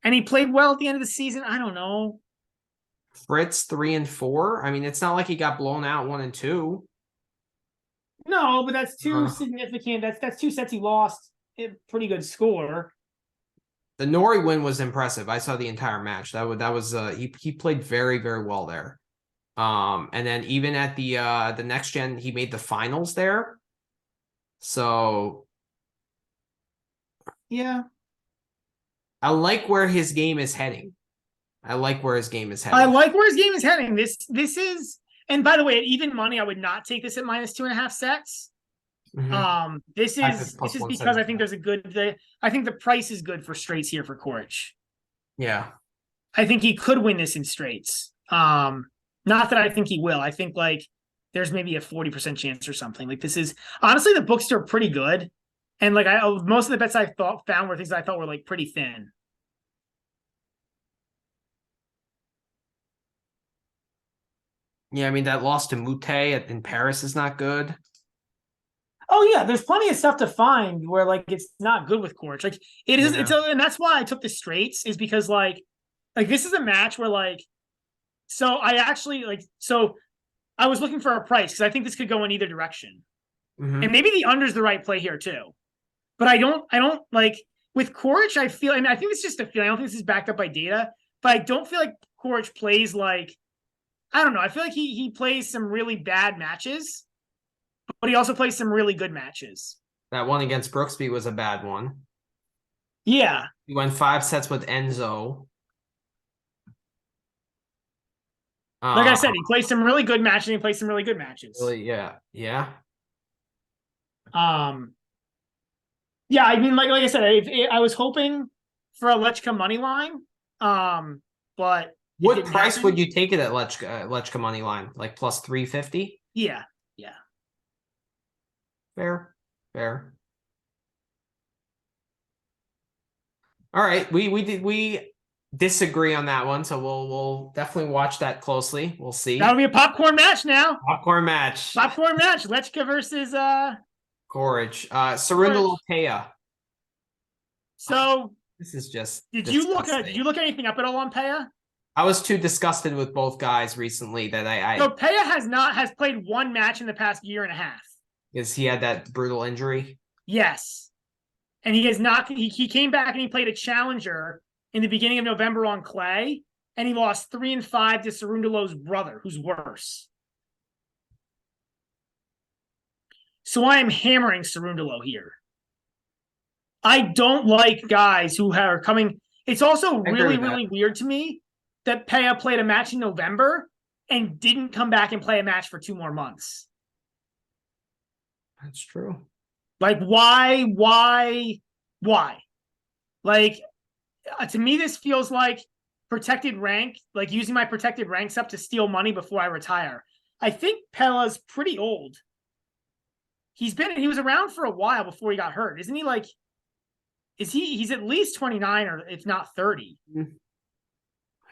And he played well at the end of the season. I don't know. Fritz 3 and 4. I mean, it's not like he got blown out 1 and 2. No, but that's too significant. That's 2 sets he lost. A pretty good score. The Nori win was impressive. I saw the entire match. That was he played very, very well there. And then even at the next gen, he made the finals there. So yeah, I like where his game is heading. This is, and by the way, at even money, I would not take this at minus 2.5 sets. Mm-hmm. This is because I think there's I think the price is good for straights here for Coric. Yeah. I think he could win this in straights. Not that I think he will. I think there's maybe a 40% chance or something. This is honestly, the books are pretty good. And most of the bets I found were things I thought were pretty thin. Yeah, I mean, that loss to Mute in Paris is not good. Oh yeah, there's plenty of stuff to find where it's not good with Coric. It is, and that's why I took the straights, is because this is a match where so I actually I was looking for a price because I think this could go in either direction. Mm-hmm. And maybe the under's the right play here too. But I don't with Coric, I feel, I think it's just a feeling. I don't think this is backed up by data, but I don't feel like Coric plays I don't know. I feel like he plays some really bad matches, but he also plays some really good matches. That one against Brooksby was a bad one. Yeah. He went 5 sets with Enzo. Like I said, he plays some really good matches, and he plays some really good matches. Really, yeah. Yeah. Yeah, I mean, like I said, I was hoping for a Lechka money line, but what price would you take it at Lechka money line? Plus 350? Yeah. Fair. All right, we disagree on that one, so we'll definitely watch that closely. We'll see. That'll be a popcorn match now. Popcorn match. Lechka versus Coric. Cerundolo Peya. So this is just. Did you look anything up at all on Peya? I was too disgusted with both guys recently that I. So Peya has played one match in the past year and a half. Because he had that brutal injury. Yes. And he has not, he came back and he played a challenger in the beginning of November on clay, and he lost 3-5 to Cerundolo's brother, who's worse. So I am hammering Cerundolo here. I don't like guys who are coming. It's also really, really weird to me that Peja played a match in November and didn't come back and play a match for 2 more months. That's true. Like, why? Like, to me, this feels like protected rank, like using my protected ranks up to steal money before I retire. I think Peja's pretty old. He was around for a while before he got hurt. Isn't he like, he's at least 29 or if not 30. I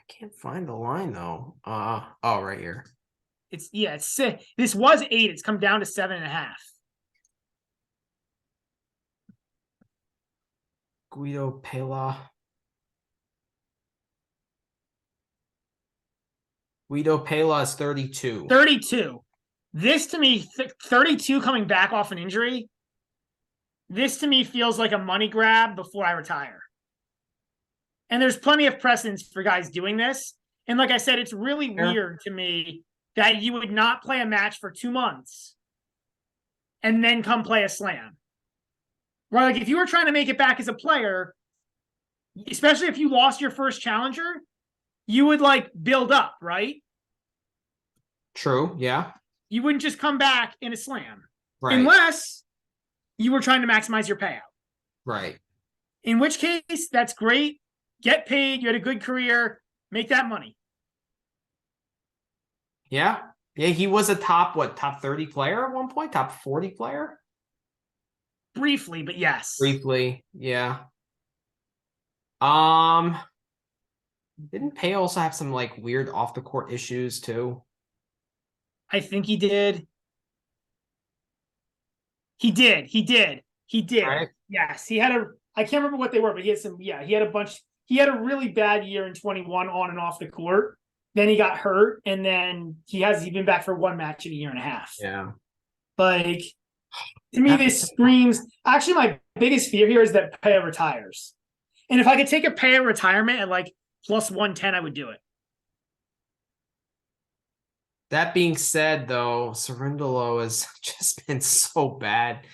can't find the line though. Right here. It's this was 8. It's come down to 7.5. Guido Pella. Guido Pella is 32. 32. This to me, 32 coming back off an injury. This to me feels like a money grab before I retire. And there's plenty of precedence for guys doing this. And like I said, it's really weird to me that you would not play a match for 2 months and then come play a slam. Right? Like if you were trying to make it back as a player, especially if you lost your first challenger, you would like build up, right? True, yeah. You wouldn't just come back in a slam. Right. Unless you were trying to maximize your payout. Right. In which case, that's great. Get paid. You had a good career. Make that money. Yeah. Yeah, he was a top 30 player at one point? Top 40 player? Briefly, but yes. Briefly, yeah. Didn't Pay also have some like weird off the court issues too? I think he did. He did. Right. Yes. He had I can't remember what they were, but he had some, he had a bunch. He had a really bad year in 21 on and off the court. Then he got hurt, and then he's been back for 1 match in a year and a half. Yeah. Like, to me, this screams. Actually, my biggest fear here is that Peja retires. And if I could take a Peja retirement at like plus 110, I would do it. That being said, though, Cerundolo has just been so bad,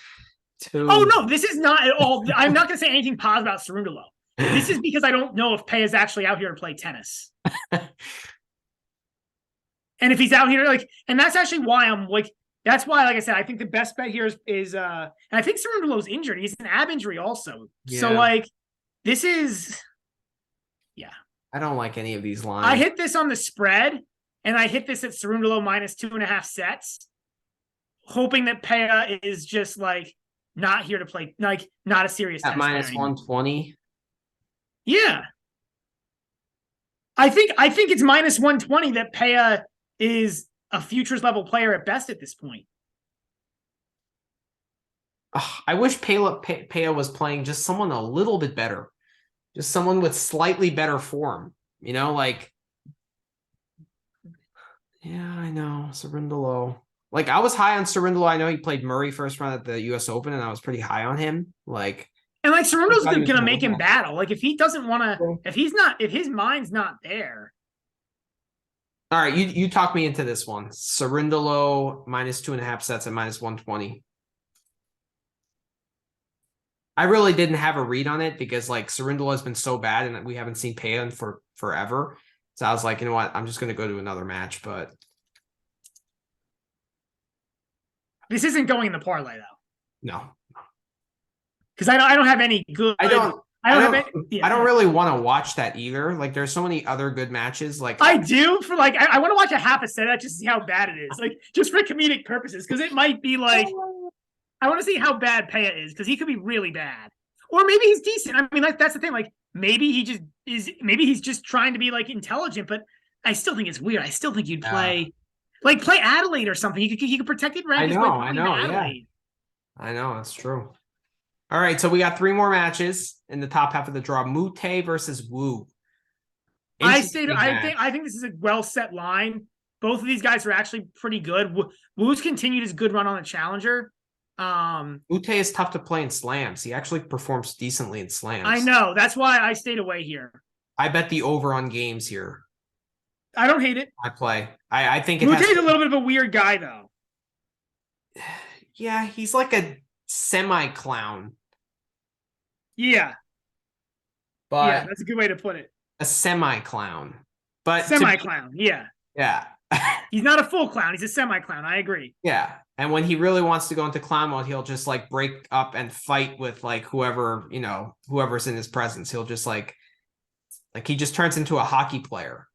too. Oh, no, this is not at all. I'm not going to say anything positive about Cerundolo. This is because I don't know if Peja is actually out here to play tennis. And if he's out here, like, and that's actually why I'm like, that's why, like I said, I think the best bet here is and I think Cerundolo's injured. He's an ab injury also. Yeah. So, like, this is, I don't like any of these lines. I hit this on the spread, and I hit this at Cerundolo minus 2.5 sets, hoping that Peja is just, like, not here to play, like, not a serious at minus 120. Yeah. I think it's minus 120 that Peja is a futures level player at best at this point. I wish Peja was playing just someone a little bit better. Just someone with slightly better form. You know, like, yeah, I know. Cerundolo. Like, I was high on Cerundolo. I know he played Murray first round at the US Open, and I was pretty high on him. Like, and like Cerundolo's going to make him battle. Like, if he doesn't want to, if his mind's not there. All right, you talk me into this one. Cerundolo minus 2.5 sets at minus 120. I really didn't have a read on it because like Cerundolo has been so bad and we haven't seen Peja for forever. So I was like, you know what? I'm just going to go to another match, but this isn't going in the parlay though. No. Because I don't have any good. I don't really want to watch that either. Like, there's so many other good matches. Like, I do for like I want to watch a half a set just to see how bad it is. Like, just for comedic purposes, because it might be like I want to see how bad Peja is because he could be really bad, or maybe he's decent. I mean, that's the thing. Like, maybe he just is. Maybe he's just trying to be like intelligent. But I still think it's weird. I still think you'd play Adelaide or something. He could protect it. I know. Yeah. I know that's true. All right, so we got 3 more matches in the top half of the draw. Mute versus Wu. I think this is a well set line. Both of these guys are actually pretty good. Wu's continued his good run on the Challenger. Ute is tough to play in slams. He actually performs decently in slams. I know. That's why I stayed away here. I bet the over on games here. I don't hate it. I play. I think Mute's a little bit of a weird guy, though. Yeah, he's like a semi-clown. Yeah. But yeah, that's a good way to put it. A semi-clown. But semi-clown, yeah. Yeah. He's not a full clown. He's a semi-clown. I agree. Yeah. And when he really wants to go into clown mode, he'll just like break up and fight with like whoever, whoever's in his presence. He'll just like he just turns into a hockey player.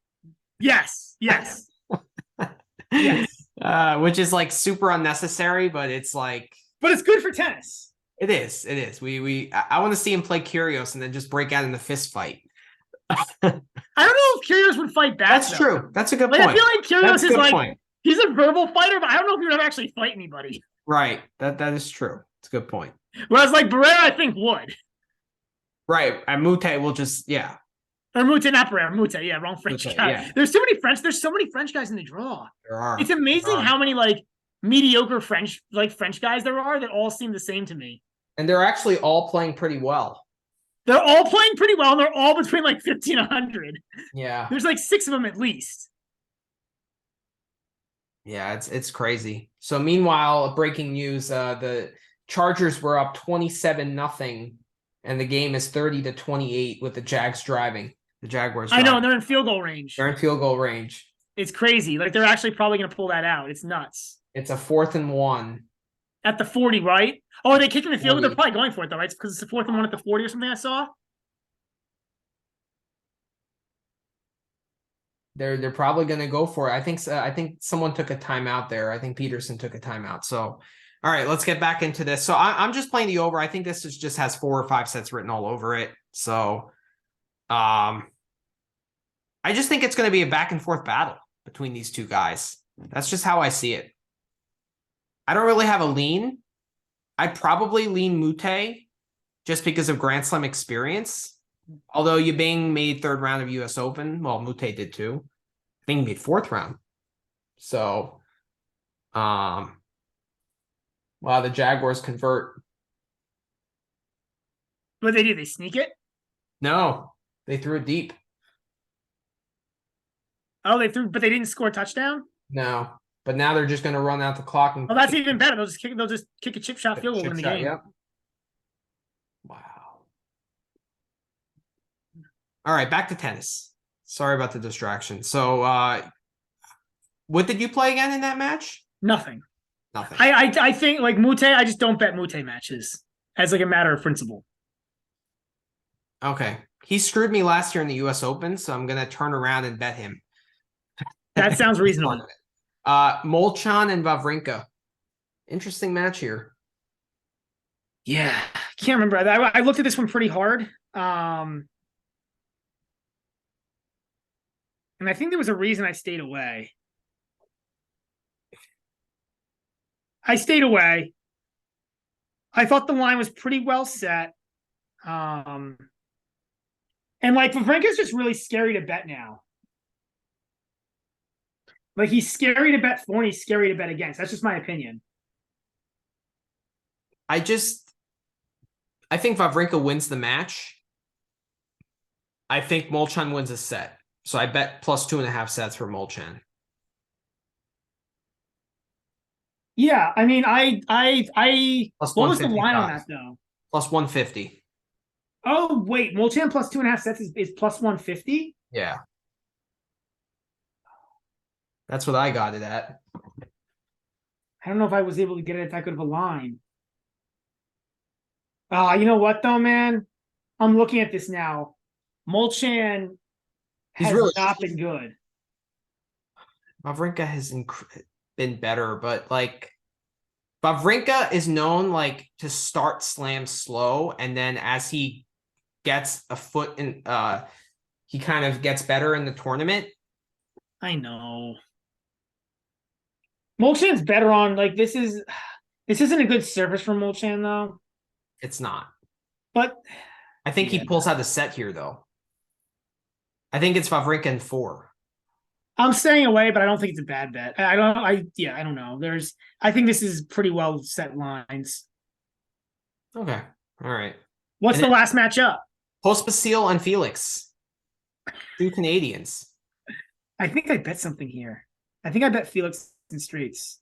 Yes. Yes. Yes. Which is like super unnecessary, but it's like. But it's good for tennis. It is. It is. I want to see him play Kyrgios and then just break out in the fist fight. I don't know if Kyrgios would fight back. That's true. That's a good point. I feel like Kyrgios is like point. He's a verbal fighter, but I don't know if he would ever actually fight anybody. Right. That is true. It's a good point. Whereas like Barrera, I think would. Right. And Mute will just Or Mute, not Barrera. Mute, yeah, wrong French guy. Yeah. There's so many French guys in the draw. There are. It's amazing how many like mediocre French guys there are that all seem the same to me. And they're actually all playing pretty well. They're all playing pretty well, and they're all between like 50 and 100. Yeah. There's like 6 of them at least. Yeah, it's crazy. So meanwhile, breaking news, the Chargers were up 27-0, and the game is 30-28 with the Jags driving. The Jaguars driving. I know, and they're in field goal range. They're in field goal range. It's crazy. Like they're actually probably going to pull that out. It's nuts. It's a 4th and 1. At the 40, right? Oh, are they kicking the field? They're probably going for it though, right? It's because it's the 4th and 1 at the 40 or something I saw. They're probably going to go for it. I think someone took a timeout there. I think Peterson took a timeout. So, all right, let's get back into this. So I'm just playing the over. I think this just has 4 or 5 sets written all over it. So, I just think it's going to be a back and forth battle between these two guys. That's just how I see it. I don't really have a lean. I'd probably lean Mute just because of Grand Slam experience. Although Yibing made 3rd round of US Open. Well, Mute did too. I think he made 4th round. So, wow, the Jaguars convert. What did they do? They sneak it? No, they threw it deep. Oh, but they didn't score a touchdown? No. But now they're just going to run out the clock. And that's even better. They'll just kick a chip shot field goal in the game. Yep. Wow. All right, back to tennis. Sorry about the distraction. So, what did you play again in that match? Nothing. Nothing. I think like Mute, I just don't bet Mute matches as like a matter of principle. Okay. He screwed me last year in the US Open, so I'm going to turn around and bet him. That sounds reasonable. Molchan and Wawrinka. Interesting match here. Yeah. Can't remember. I looked at this one pretty hard. And I think there was a reason I stayed away. I stayed away. I thought the line was pretty well set. And like Wawrinka's just really scary to bet now. Like he's scary to bet for and he's scary to bet against. That's just my opinion. I think Wawrinka wins the match. I think Molchan wins a set. So I bet plus 2.5 sets for Molchan. Yeah, I mean, Plus what was the line on that though? Plus 150. Oh wait, Molchan plus 2.5 sets is plus 150. Yeah, that's what I got it at. I don't know if I was able to get it at that good of a line. You know what though, man? I'm looking at this now. Molchan has really not been good. Wawrinka has been better, but like Wawrinka is known like to start slams slow, and then as he gets a foot in, he kind of gets better in the tournament. I know. Molchan's better on like this isn't a good service for Molchan though. It's not. But I think he pulls out the set here though. I think it's Wawrinka in 4. I'm staying away, but I don't think it's a bad bet. I don't know. I think this is pretty well set lines. Okay. All right. What's And the then last matchup? Pospisil and Felix, two Canadians. I think I bet something here. I think I bet Felix in straights.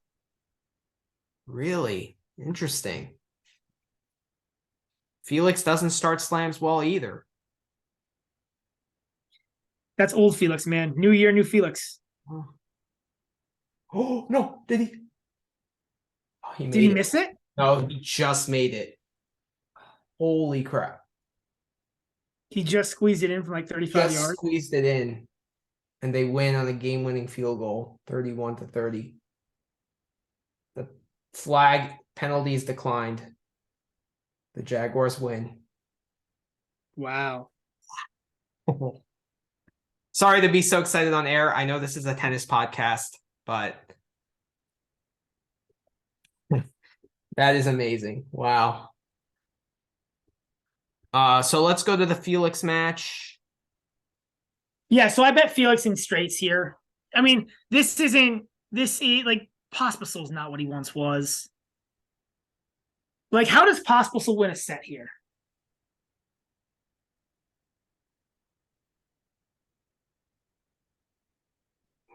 Really interesting. Felix doesn't start slams well either. That's old Felix, man. New year, new Felix. Oh no, did he? Oh, he Did he made it. miss it? No, he just made it. Holy crap. He just squeezed it in from like 35 Just yards. squeezed it in. And they win on a game-winning field goal, 31-30. The flag penalties declined. The Jaguars win. Wow. Sorry to be so excited on air. I know this is a tennis podcast, but that is amazing. Wow. So let's go to the Felix match. Yeah, so I bet Felix in straights here. I mean, this isn't like Pospisil's not what he once was. Like, how does Pospisil win a set here?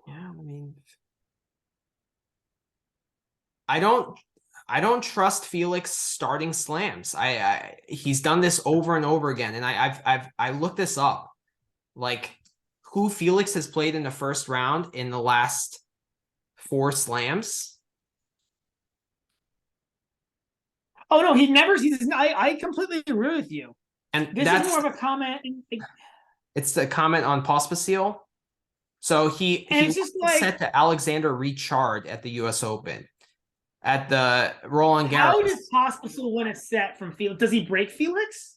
Yeah, I mean, I don't trust Felix starting slams. He's done this over and over again, and I looked this up, like who Felix has played in the first round in the last 4 slams. Oh no, he never. I completely agree with you. And This that's is more of a comment. it's a comment on Pospisil. So he It's just like set to Alexander Richard at the U.S. Open. At the Roland Garros. How does Pospisil win a set from Felix? Does he break Felix?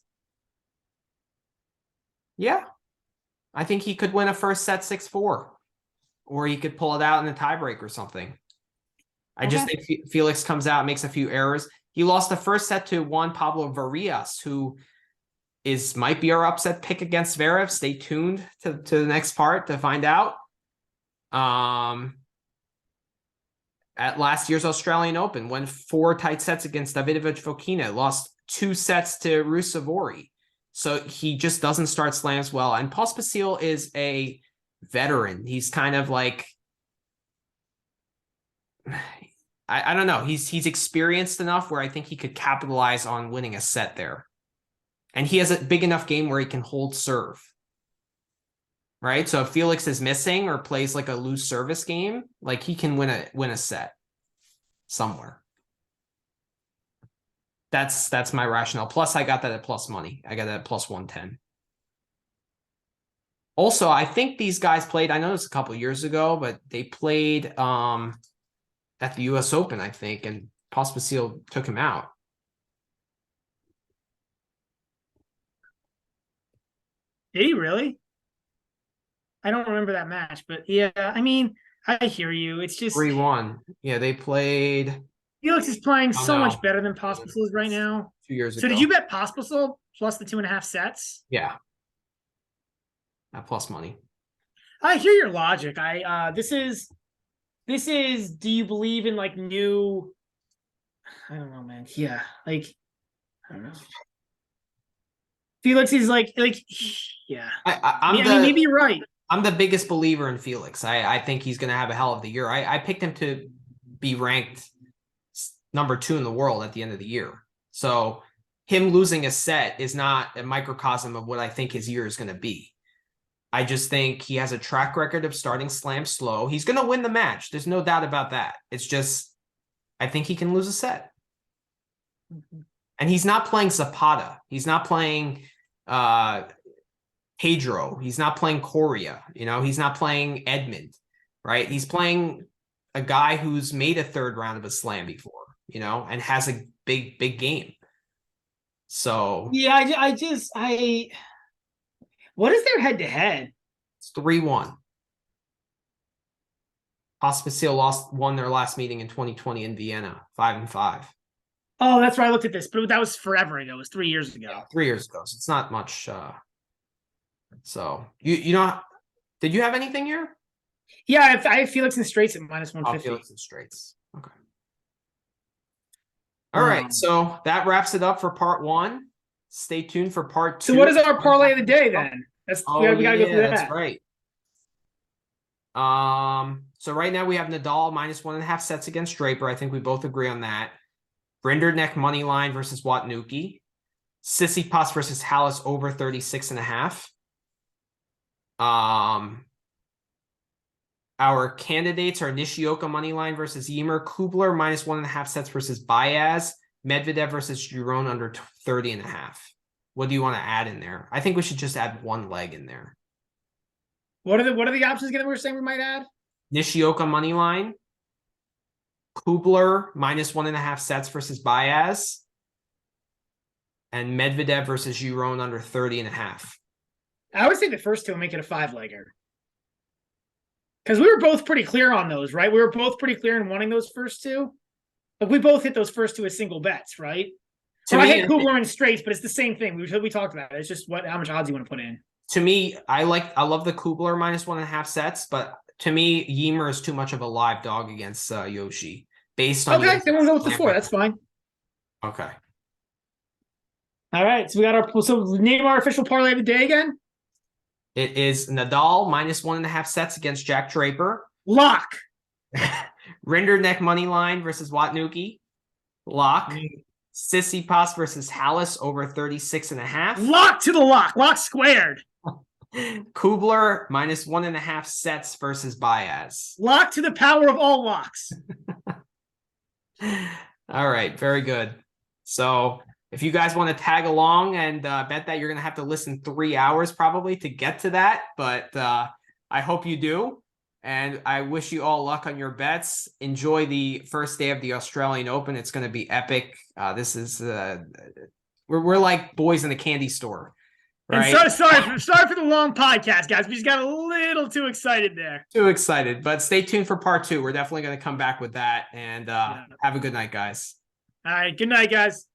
Yeah. I think he could win a first set 6-4. Or he could pull it out in a tiebreak or something. I just think Felix comes out, makes a few errors. He lost the first set to Juan Pablo Varillas, who might be our upset pick against Zverev. Stay tuned to the next part to find out. At last year's Australian Open, won 4 tight sets against Davidovich Fokina, lost 2 sets to Rusevori. So he just doesn't start slams well. And Pospisil is a veteran. He's kind of like, I don't know. He's experienced enough where I think he could capitalize on winning a set there. And he has a big enough game where he can hold serve. Right? So if Felix is missing or plays like a loose service game, like he can win a set somewhere. That's my rationale. Plus, I got that at plus money. I got that at plus 110. Also, I think these guys played, I know it was a couple years ago, but they played at the US Open, I think, and Pospisil took him out. Did he really? I don't remember that match, but yeah, I mean, I hear you. It's just 3-1. Yeah, they played. Felix is playing so no. much better than Pospisil is right now. 2 years ago. So did you bet Pospisil plus the 2.5 sets? Yeah. At plus money. I hear your logic. This is do you believe in like new I don't know, man. Yeah. Like I don't know. Felix is like yeah. I mean, maybe you're right. I'm the biggest believer in Felix. I think he's gonna have a hell of the year. I picked him to be ranked number 2 in the world at the end of the year. So him losing a set is not a microcosm of what I think his year is going to be. I just think he has a track record of starting slam slow. He's going to win the match. There's no doubt about that. It's just, I think he can lose a set. And he's not playing Zapata. He's not playing Pedro. He's not playing Coria. He's not playing Edmund, right? He's playing a guy who's made a 3rd round of a slam before, and has a big game. So yeah, what is their head-to-head? It's 3-1. Pospisil won their last meeting in 2020 in Vienna, 5-5. Oh, that's right. I looked at this, but that was forever ago. It was 3 years ago. Yeah, 3 years ago. So it's not much. So you know, did you have anything here? Yeah, I have Felix in straights at minus Oh, 150. Felix and straights. Okay. All right. So that wraps it up for part one. Stay tuned for part two. So what is our parlay of the day then? We gotta go through that's that. right. So right now we have Nadal minus 1.5 sets against Draper. I think we both agree on that. Rinderknecht money line versus Wapniuki. Tsitsipas versus Hallis over 36.5. Our candidates are Nishioka money line versus Ymer, Kubler minus 1.5 sets versus Baez, Medvedev versus Giron under 30.5. What do you want to add in there? I think we should just add one leg in there. What are the options again that we're saying we might add? Nishioka money line, Kubler minus 1.5 sets versus Baez, and Medvedev versus Giron under 30.5. I would say the first two will make it a 5-legger. Because we were both pretty clear on those, right? We were both pretty clear in wanting those first two. Like we both hit those first two as single bets, right? So I hit Kubler in straights, but it's the same thing. We talked about it. It's just how much odds you want to put in. To me, I love the Kubler minus 1.5 sets, but to me, Ymer is too much of a live dog against Yoshi. Based on then we'll go with the 4. That's fine. Okay. All right. So we got name our official parlay of the day again. It is Nadal minus 1.5 sets against Jack Draper. Lock. Rinderknecht money line versus Wapniuki. Lock. Tsitsipas versus Hallis over 36.5. Lock to the lock. Lock squared. Kubler minus 1.5 sets versus Baez. Lock to the power of all locks. All right. Very good. So if you guys want to tag along and bet that, you're going to have to listen 3 hours probably to get to that. But I hope you do. And I wish you all luck on your bets. Enjoy the first day of the Australian Open. It's going to be epic. This is we're like boys in a candy store. Right? And sorry for the long podcast, guys. We just got a little too excited there. Too excited. But stay tuned for part 2. We're definitely going to come back with that. And have a good night, guys. All right. Good night, guys.